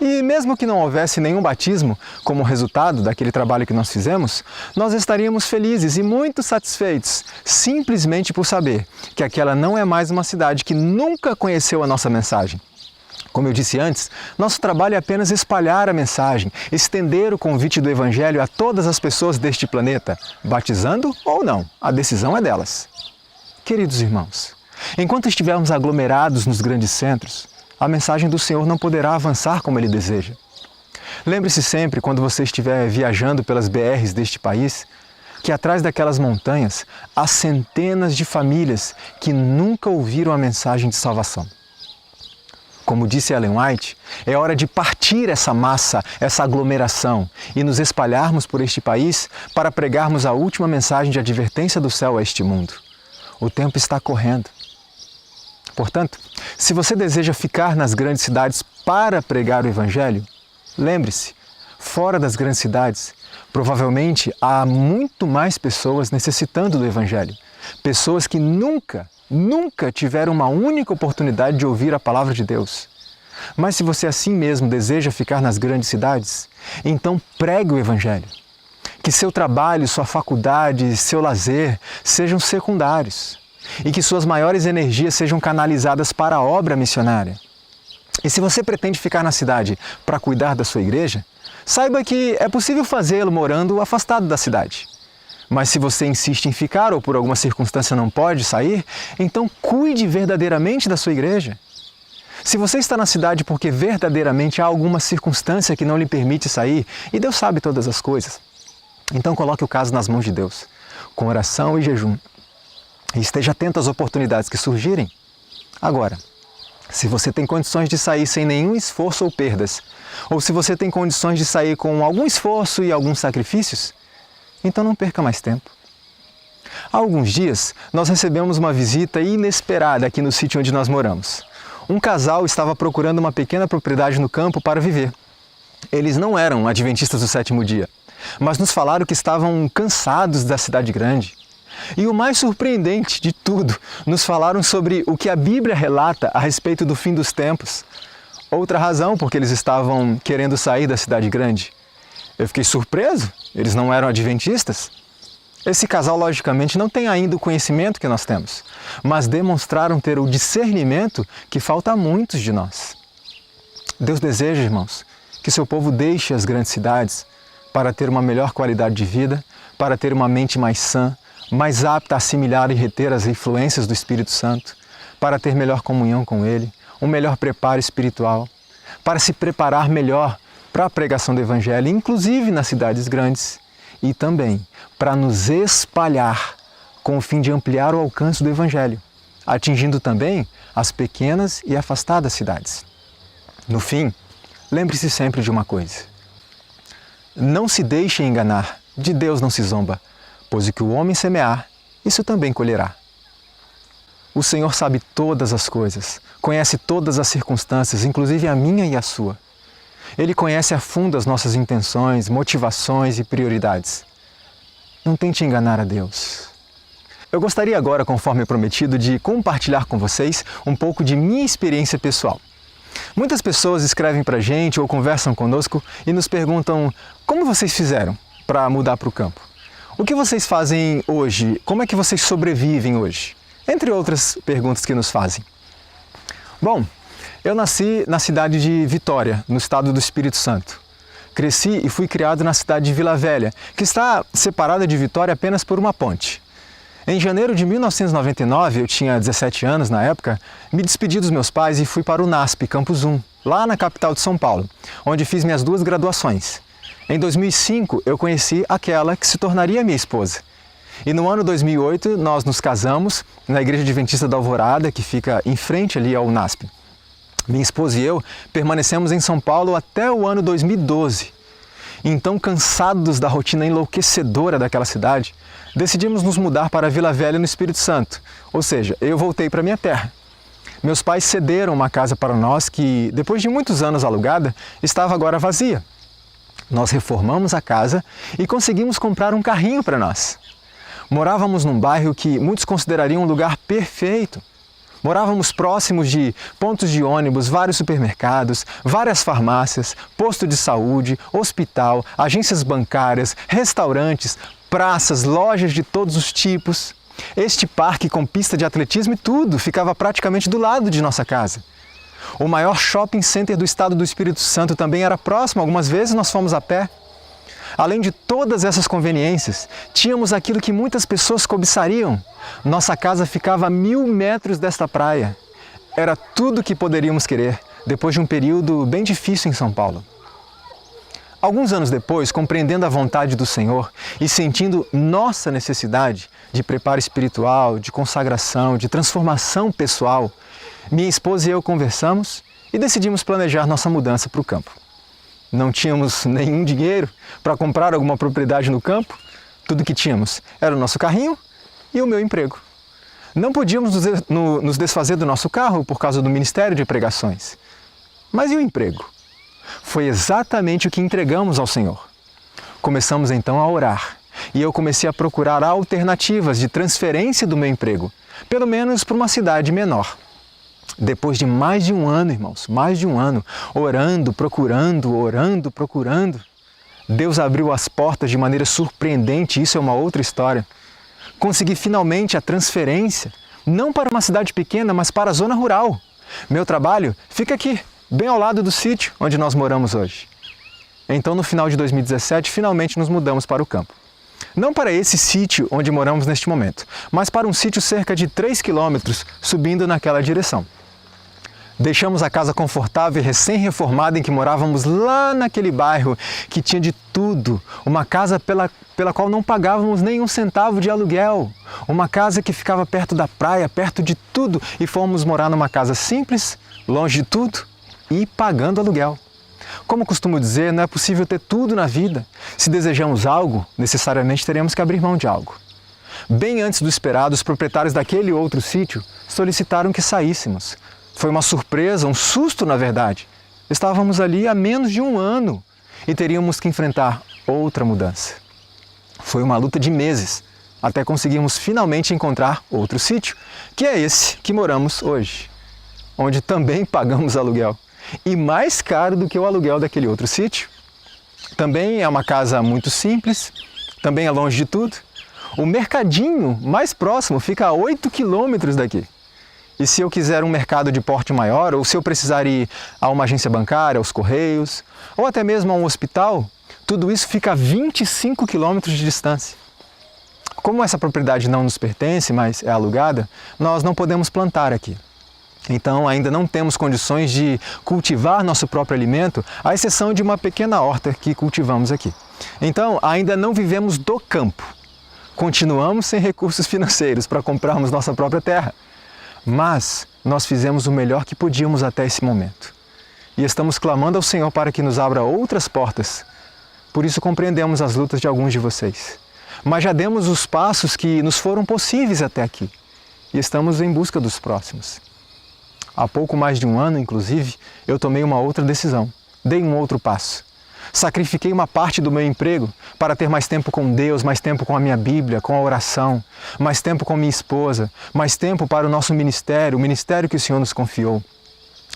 E mesmo que não houvesse nenhum batismo como resultado daquele trabalho que nós fizemos, nós estaríamos felizes e muito satisfeitos, simplesmente por saber que aquela não é mais uma cidade que nunca conheceu a nossa mensagem. Como eu disse antes, nosso trabalho é apenas espalhar a mensagem, estender o convite do Evangelho a todas as pessoas deste planeta, batizando ou não, a decisão é delas. Queridos irmãos, enquanto estivermos aglomerados nos grandes centros, a mensagem do Senhor não poderá avançar como Ele deseja. Lembre-se sempre, quando você estiver viajando pelas BRs deste país, que atrás daquelas montanhas há centenas de famílias que nunca ouviram a mensagem de salvação. Como disse Ellen White, é hora de partir essa massa, essa aglomeração e nos espalharmos por este país para pregarmos a última mensagem de advertência do céu a este mundo. O tempo está correndo. Portanto, se você deseja ficar nas grandes cidades para pregar o Evangelho, lembre-se, fora das grandes cidades, provavelmente há muito mais pessoas necessitando do Evangelho. Pessoas que nunca tiveram uma única oportunidade de ouvir a palavra de Deus. Mas se você assim mesmo deseja ficar nas grandes cidades, então pregue o Evangelho. Que seu trabalho, sua faculdade, seu lazer sejam secundários e que suas maiores energias sejam canalizadas para a obra missionária. E se você pretende ficar na cidade para cuidar da sua igreja, saiba que é possível fazê-lo morando afastado da cidade. Mas se você insiste em ficar ou por alguma circunstância não pode sair, então cuide verdadeiramente da sua igreja. Se você está na cidade porque verdadeiramente há alguma circunstância que não lhe permite sair, e Deus sabe todas as coisas, então coloque o caso nas mãos de Deus, com oração e jejum. E esteja atento às oportunidades que surgirem. Agora, se você tem condições de sair sem nenhum esforço ou perdas, ou se você tem condições de sair com algum esforço e alguns sacrifícios, então não perca mais tempo. Há alguns dias, nós recebemos uma visita inesperada aqui no sítio onde nós moramos. Um casal estava procurando uma pequena propriedade no campo para viver. Eles não eram adventistas do sétimo dia, mas nos falaram que estavam cansados da cidade grande. E o mais surpreendente de tudo, nos falaram sobre o que a Bíblia relata a respeito do fim dos tempos. Outra razão porque eles estavam querendo sair da cidade grande. Eu fiquei surpreso, eles não eram adventistas. Esse casal, logicamente, não tem ainda o conhecimento que nós temos, mas demonstraram ter o discernimento que falta a muitos de nós. Deus deseja, irmãos, que seu povo deixe as grandes cidades para ter uma melhor qualidade de vida, para ter uma mente mais sã, mais apta a assimilar e reter as influências do Espírito Santo, para ter melhor comunhão com Ele, um melhor preparo espiritual, para se preparar melhor para a pregação do Evangelho, inclusive nas cidades grandes, e também para nos espalhar com o fim de ampliar o alcance do Evangelho, atingindo também as pequenas e afastadas cidades. No fim, lembre-se sempre de uma coisa: não se deixe enganar, de Deus não se zomba, pois o que o homem semear, isso também colherá. O Senhor sabe todas as coisas, conhece todas as circunstâncias, inclusive a minha e a sua. Ele conhece a fundo as nossas intenções, motivações e prioridades. Não tente enganar a Deus. Eu gostaria agora, conforme prometido, de compartilhar com vocês um pouco de minha experiência pessoal. Muitas pessoas escrevem para a gente ou conversam conosco e nos perguntam como vocês fizeram para mudar para o campo. O que vocês fazem hoje? Como é que vocês sobrevivem hoje? Entre outras perguntas que nos fazem. Bom, eu nasci na cidade de Vitória, no estado do Espírito Santo. Cresci e fui criado na cidade de Vila Velha, que está separada de Vitória apenas por uma ponte. Em janeiro de 1999, eu tinha 17 anos na época, me despedi dos meus pais e fui para o NASP, Campus 1, lá na capital de São Paulo, onde fiz minhas 2 graduações. Em 2005, eu conheci aquela que se tornaria minha esposa. E no ano 2008, nós nos casamos na Igreja Adventista da Alvorada, que fica em frente ali ao NASP. Minha esposa e eu permanecemos em São Paulo até o ano 2012. Então, cansados da rotina enlouquecedora daquela cidade, decidimos nos mudar para Vila Velha no Espírito Santo, ou seja, eu voltei para minha terra. Meus pais cederam uma casa para nós que, depois de muitos anos alugada, estava agora vazia. Nós reformamos a casa e conseguimos comprar um carrinho para nós. Morávamos num bairro que muitos considerariam um lugar perfeito. Morávamos próximos de pontos de ônibus, vários supermercados, várias farmácias, posto de saúde, hospital, agências bancárias, restaurantes, praças, lojas de todos os tipos. Este parque com pista de atletismo e tudo ficava praticamente do lado de nossa casa. O maior shopping center do estado do Espírito Santo também era próximo, algumas vezes nós fomos a pé. Além de todas essas conveniências, tínhamos aquilo que muitas pessoas cobiçariam. Nossa casa ficava a 1000 metros desta praia. Era tudo o que poderíamos querer, depois de um período bem difícil em São Paulo. Alguns anos depois, compreendendo a vontade do Senhor e sentindo nossa necessidade de preparo espiritual, de consagração, de transformação pessoal, minha esposa e eu conversamos e decidimos planejar nossa mudança para o campo. Não tínhamos nenhum dinheiro para comprar alguma propriedade no campo, tudo que tínhamos era o nosso carrinho e o meu emprego. Não podíamos nos desfazer do nosso carro por causa do Ministério de Pregações. Mas e o emprego? Foi exatamente o que entregamos ao Senhor. Começamos então a orar e eu comecei a procurar alternativas de transferência do meu emprego, pelo menos para uma cidade menor. Depois de mais de um ano, irmãos, mais de um ano, orando, procurando, Deus abriu as portas de maneira surpreendente, isso é uma outra história. Consegui finalmente a transferência, não para uma cidade pequena, mas para a zona rural. Meu trabalho fica aqui, bem ao lado do sítio onde nós moramos hoje. Então, no final de 2017, finalmente nos mudamos para o campo. Não para esse sítio onde moramos neste momento, mas para um sítio cerca de 3 quilômetros, subindo naquela direção. Deixamos a casa confortável e recém-reformada em que morávamos lá naquele bairro que tinha de tudo, uma casa pela qual não pagávamos nem um centavo de aluguel, uma casa que ficava perto da praia, perto de tudo, e fomos morar numa casa simples, longe de tudo e pagando aluguel. Como costumo dizer, não é possível ter tudo na vida. Se desejamos algo, necessariamente teremos que abrir mão de algo. Bem antes do esperado, os proprietários daquele outro sítio solicitaram que saíssemos. Foi uma surpresa, um susto na verdade. Estávamos ali há menos de um ano e teríamos que enfrentar outra mudança. Foi uma luta de meses, até conseguirmos finalmente encontrar outro sítio, que é esse que moramos hoje, onde também pagamos aluguel. E mais caro do que o aluguel daquele outro sítio. Também é uma casa muito simples, também é longe de tudo. O mercadinho mais próximo fica a 8 quilômetros daqui. E se eu quiser um mercado de porte maior, ou se eu precisar ir a uma agência bancária, aos Correios, ou até mesmo a um hospital, tudo isso fica a 25 quilômetros de distância. Como essa propriedade não nos pertence, mas é alugada, nós não podemos plantar aqui. Então, ainda não temos condições de cultivar nosso próprio alimento, à exceção de uma pequena horta que cultivamos aqui. Então, ainda não vivemos do campo. Continuamos sem recursos financeiros para comprarmos nossa própria terra. Mas nós fizemos o melhor que podíamos até esse momento. E estamos clamando ao Senhor para que nos abra outras portas. Por isso compreendemos as lutas de alguns de vocês. Mas já demos os passos que nos foram possíveis até aqui. E estamos em busca dos próximos. Há pouco mais de um ano, inclusive, eu tomei uma outra decisão. Dei um outro passo. Sacrifiquei uma parte do meu emprego para ter mais tempo com Deus, mais tempo com a minha Bíblia, com a oração, mais tempo com minha esposa, mais tempo para o nosso ministério, o ministério que o Senhor nos confiou.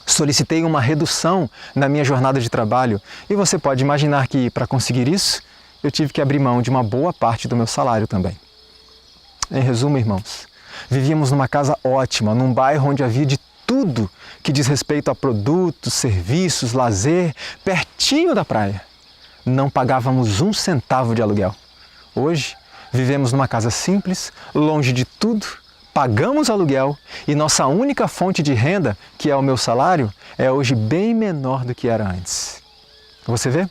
Solicitei uma redução na minha jornada de trabalho e você pode imaginar que, para conseguir isso, eu tive que abrir mão de uma boa parte do meu salário também. Em resumo, irmãos, vivíamos numa casa ótima, num bairro onde havia de tudo que diz respeito a produtos, serviços, lazer, pertinho da praia. Não pagávamos um centavo de aluguel. Hoje, vivemos numa casa simples, longe de tudo, pagamos aluguel e nossa única fonte de renda, que é o meu salário, é hoje bem menor do que era antes. Você vê?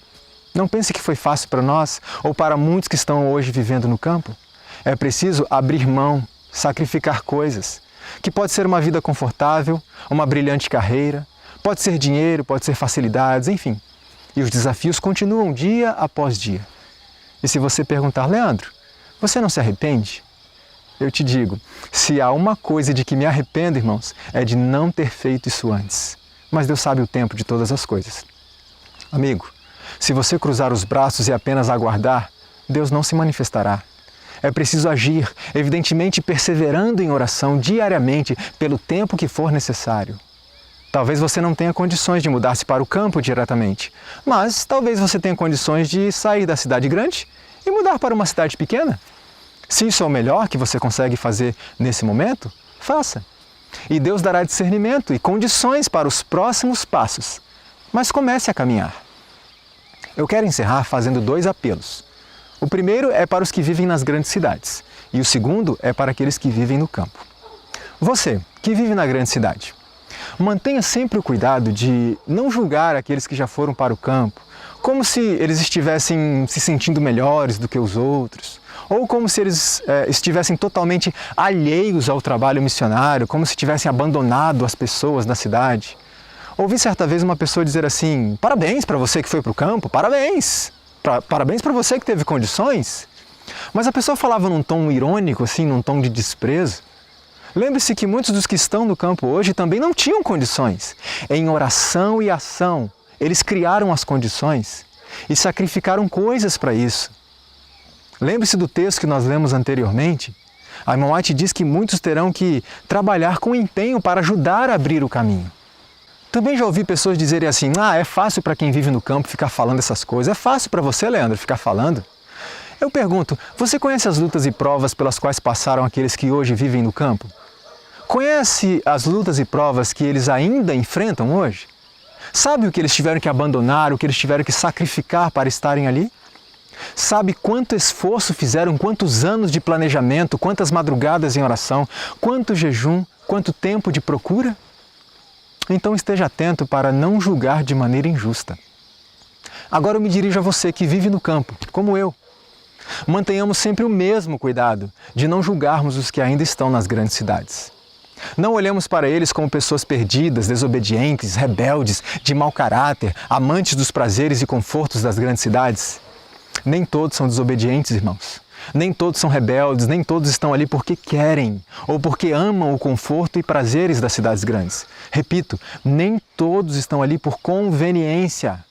Não pense que foi fácil para nós ou para muitos que estão hoje vivendo no campo. É preciso abrir mão, sacrificar coisas, que pode ser uma vida confortável, uma brilhante carreira, pode ser dinheiro, pode ser facilidades, enfim. E os desafios continuam dia após dia. E se você perguntar, Leandro, você não se arrepende? Eu te digo, se há uma coisa de que me arrependo, irmãos, é de não ter feito isso antes. Mas Deus sabe o tempo de todas as coisas. Amigo, se você cruzar os braços e apenas aguardar, Deus não se manifestará. É preciso agir, evidentemente perseverando em oração diariamente pelo tempo que for necessário. Talvez você não tenha condições de mudar-se para o campo diretamente, mas talvez você tenha condições de sair da cidade grande e mudar para uma cidade pequena. Se isso é o melhor que você consegue fazer nesse momento, faça. E Deus dará discernimento e condições para os próximos passos. Mas comece a caminhar. Eu quero encerrar fazendo 2 apelos. O primeiro é para os que vivem nas grandes cidades e o segundo é para aqueles que vivem no campo. Você, que vive na grande cidade, mantenha sempre o cuidado de não julgar aqueles que já foram para o campo, como se eles estivessem se sentindo melhores do que os outros, ou como se eles estivessem totalmente alheios ao trabalho missionário, como se tivessem abandonado as pessoas da cidade. Ouvi certa vez uma pessoa dizer assim, parabéns para você que foi para o campo, parabéns! Parabéns para você que teve condições. Mas a pessoa falava num tom irônico, assim, num tom de desprezo. Lembre-se que muitos dos que estão no campo hoje também não tinham condições. Em oração e ação, eles criaram as condições e sacrificaram coisas para isso. Lembre-se do texto que nós lemos anteriormente. A irmã White diz que muitos terão que trabalhar com empenho para ajudar a abrir o caminho. Também já ouvi pessoas dizerem assim, é fácil para quem vive no campo ficar falando essas coisas. É fácil para você, Leandro, ficar falando? Eu pergunto, você conhece as lutas e provas pelas quais passaram aqueles que hoje vivem no campo? Conhece as lutas e provas que eles ainda enfrentam hoje? Sabe o que eles tiveram que abandonar, o que eles tiveram que sacrificar para estarem ali? Sabe quanto esforço fizeram, quantos anos de planejamento, quantas madrugadas em oração, quanto jejum, quanto tempo de procura? Então esteja atento para não julgar de maneira injusta. Agora eu me dirijo a você que vive no campo, como eu. Mantenhamos sempre o mesmo cuidado de não julgarmos os que ainda estão nas grandes cidades. Não olhemos para eles como pessoas perdidas, desobedientes, rebeldes, de mau caráter, amantes dos prazeres e confortos das grandes cidades. Nem todos são desobedientes, irmãos. Nem todos são rebeldes, nem todos estão ali porque querem ou porque amam o conforto e prazeres das cidades grandes. Repito, nem todos estão ali por conveniência.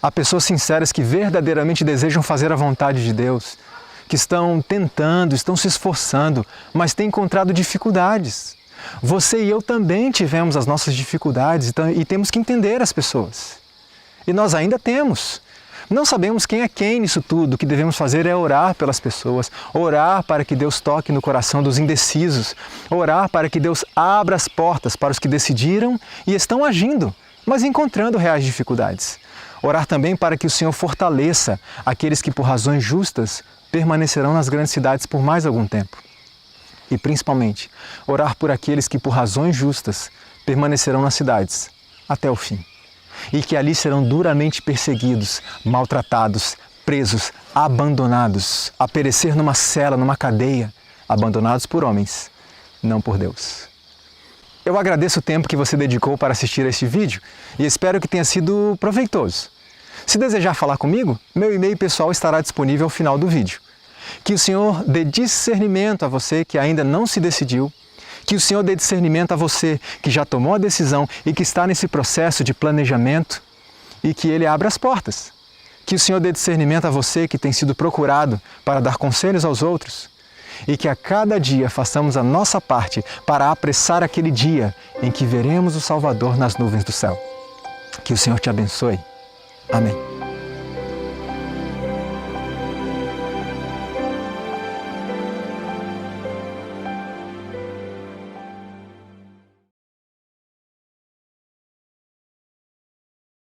Há pessoas sinceras que verdadeiramente desejam fazer a vontade de Deus, que estão tentando, estão se esforçando, mas têm encontrado dificuldades. Você e eu também tivemos as nossas dificuldades e temos que entender as pessoas. E nós ainda temos. Não sabemos quem é quem nisso tudo. O que devemos fazer é orar pelas pessoas, orar para que Deus toque no coração dos indecisos, orar para que Deus abra as portas para os que decidiram e estão agindo, mas encontrando reais dificuldades. Orar também para que o Senhor fortaleça aqueles que por razões justas permanecerão nas grandes cidades por mais algum tempo. E principalmente, orar por aqueles que por razões justas permanecerão nas cidades até o fim. E que ali serão duramente perseguidos, maltratados, presos, abandonados, a perecer numa cela, numa cadeia, abandonados por homens, não por Deus. Eu agradeço o tempo que você dedicou para assistir a este vídeo e espero que tenha sido proveitoso. Se desejar falar comigo, meu e-mail pessoal estará disponível ao final do vídeo. Que o Senhor dê discernimento a você que ainda não se decidiu, que o Senhor dê discernimento a você que já tomou a decisão e que está nesse processo de planejamento e que Ele abra as portas. Que o Senhor dê discernimento a você que tem sido procurado para dar conselhos aos outros e que a cada dia façamos a nossa parte para apressar aquele dia em que veremos o Salvador nas nuvens do céu. Que o Senhor te abençoe. Amém.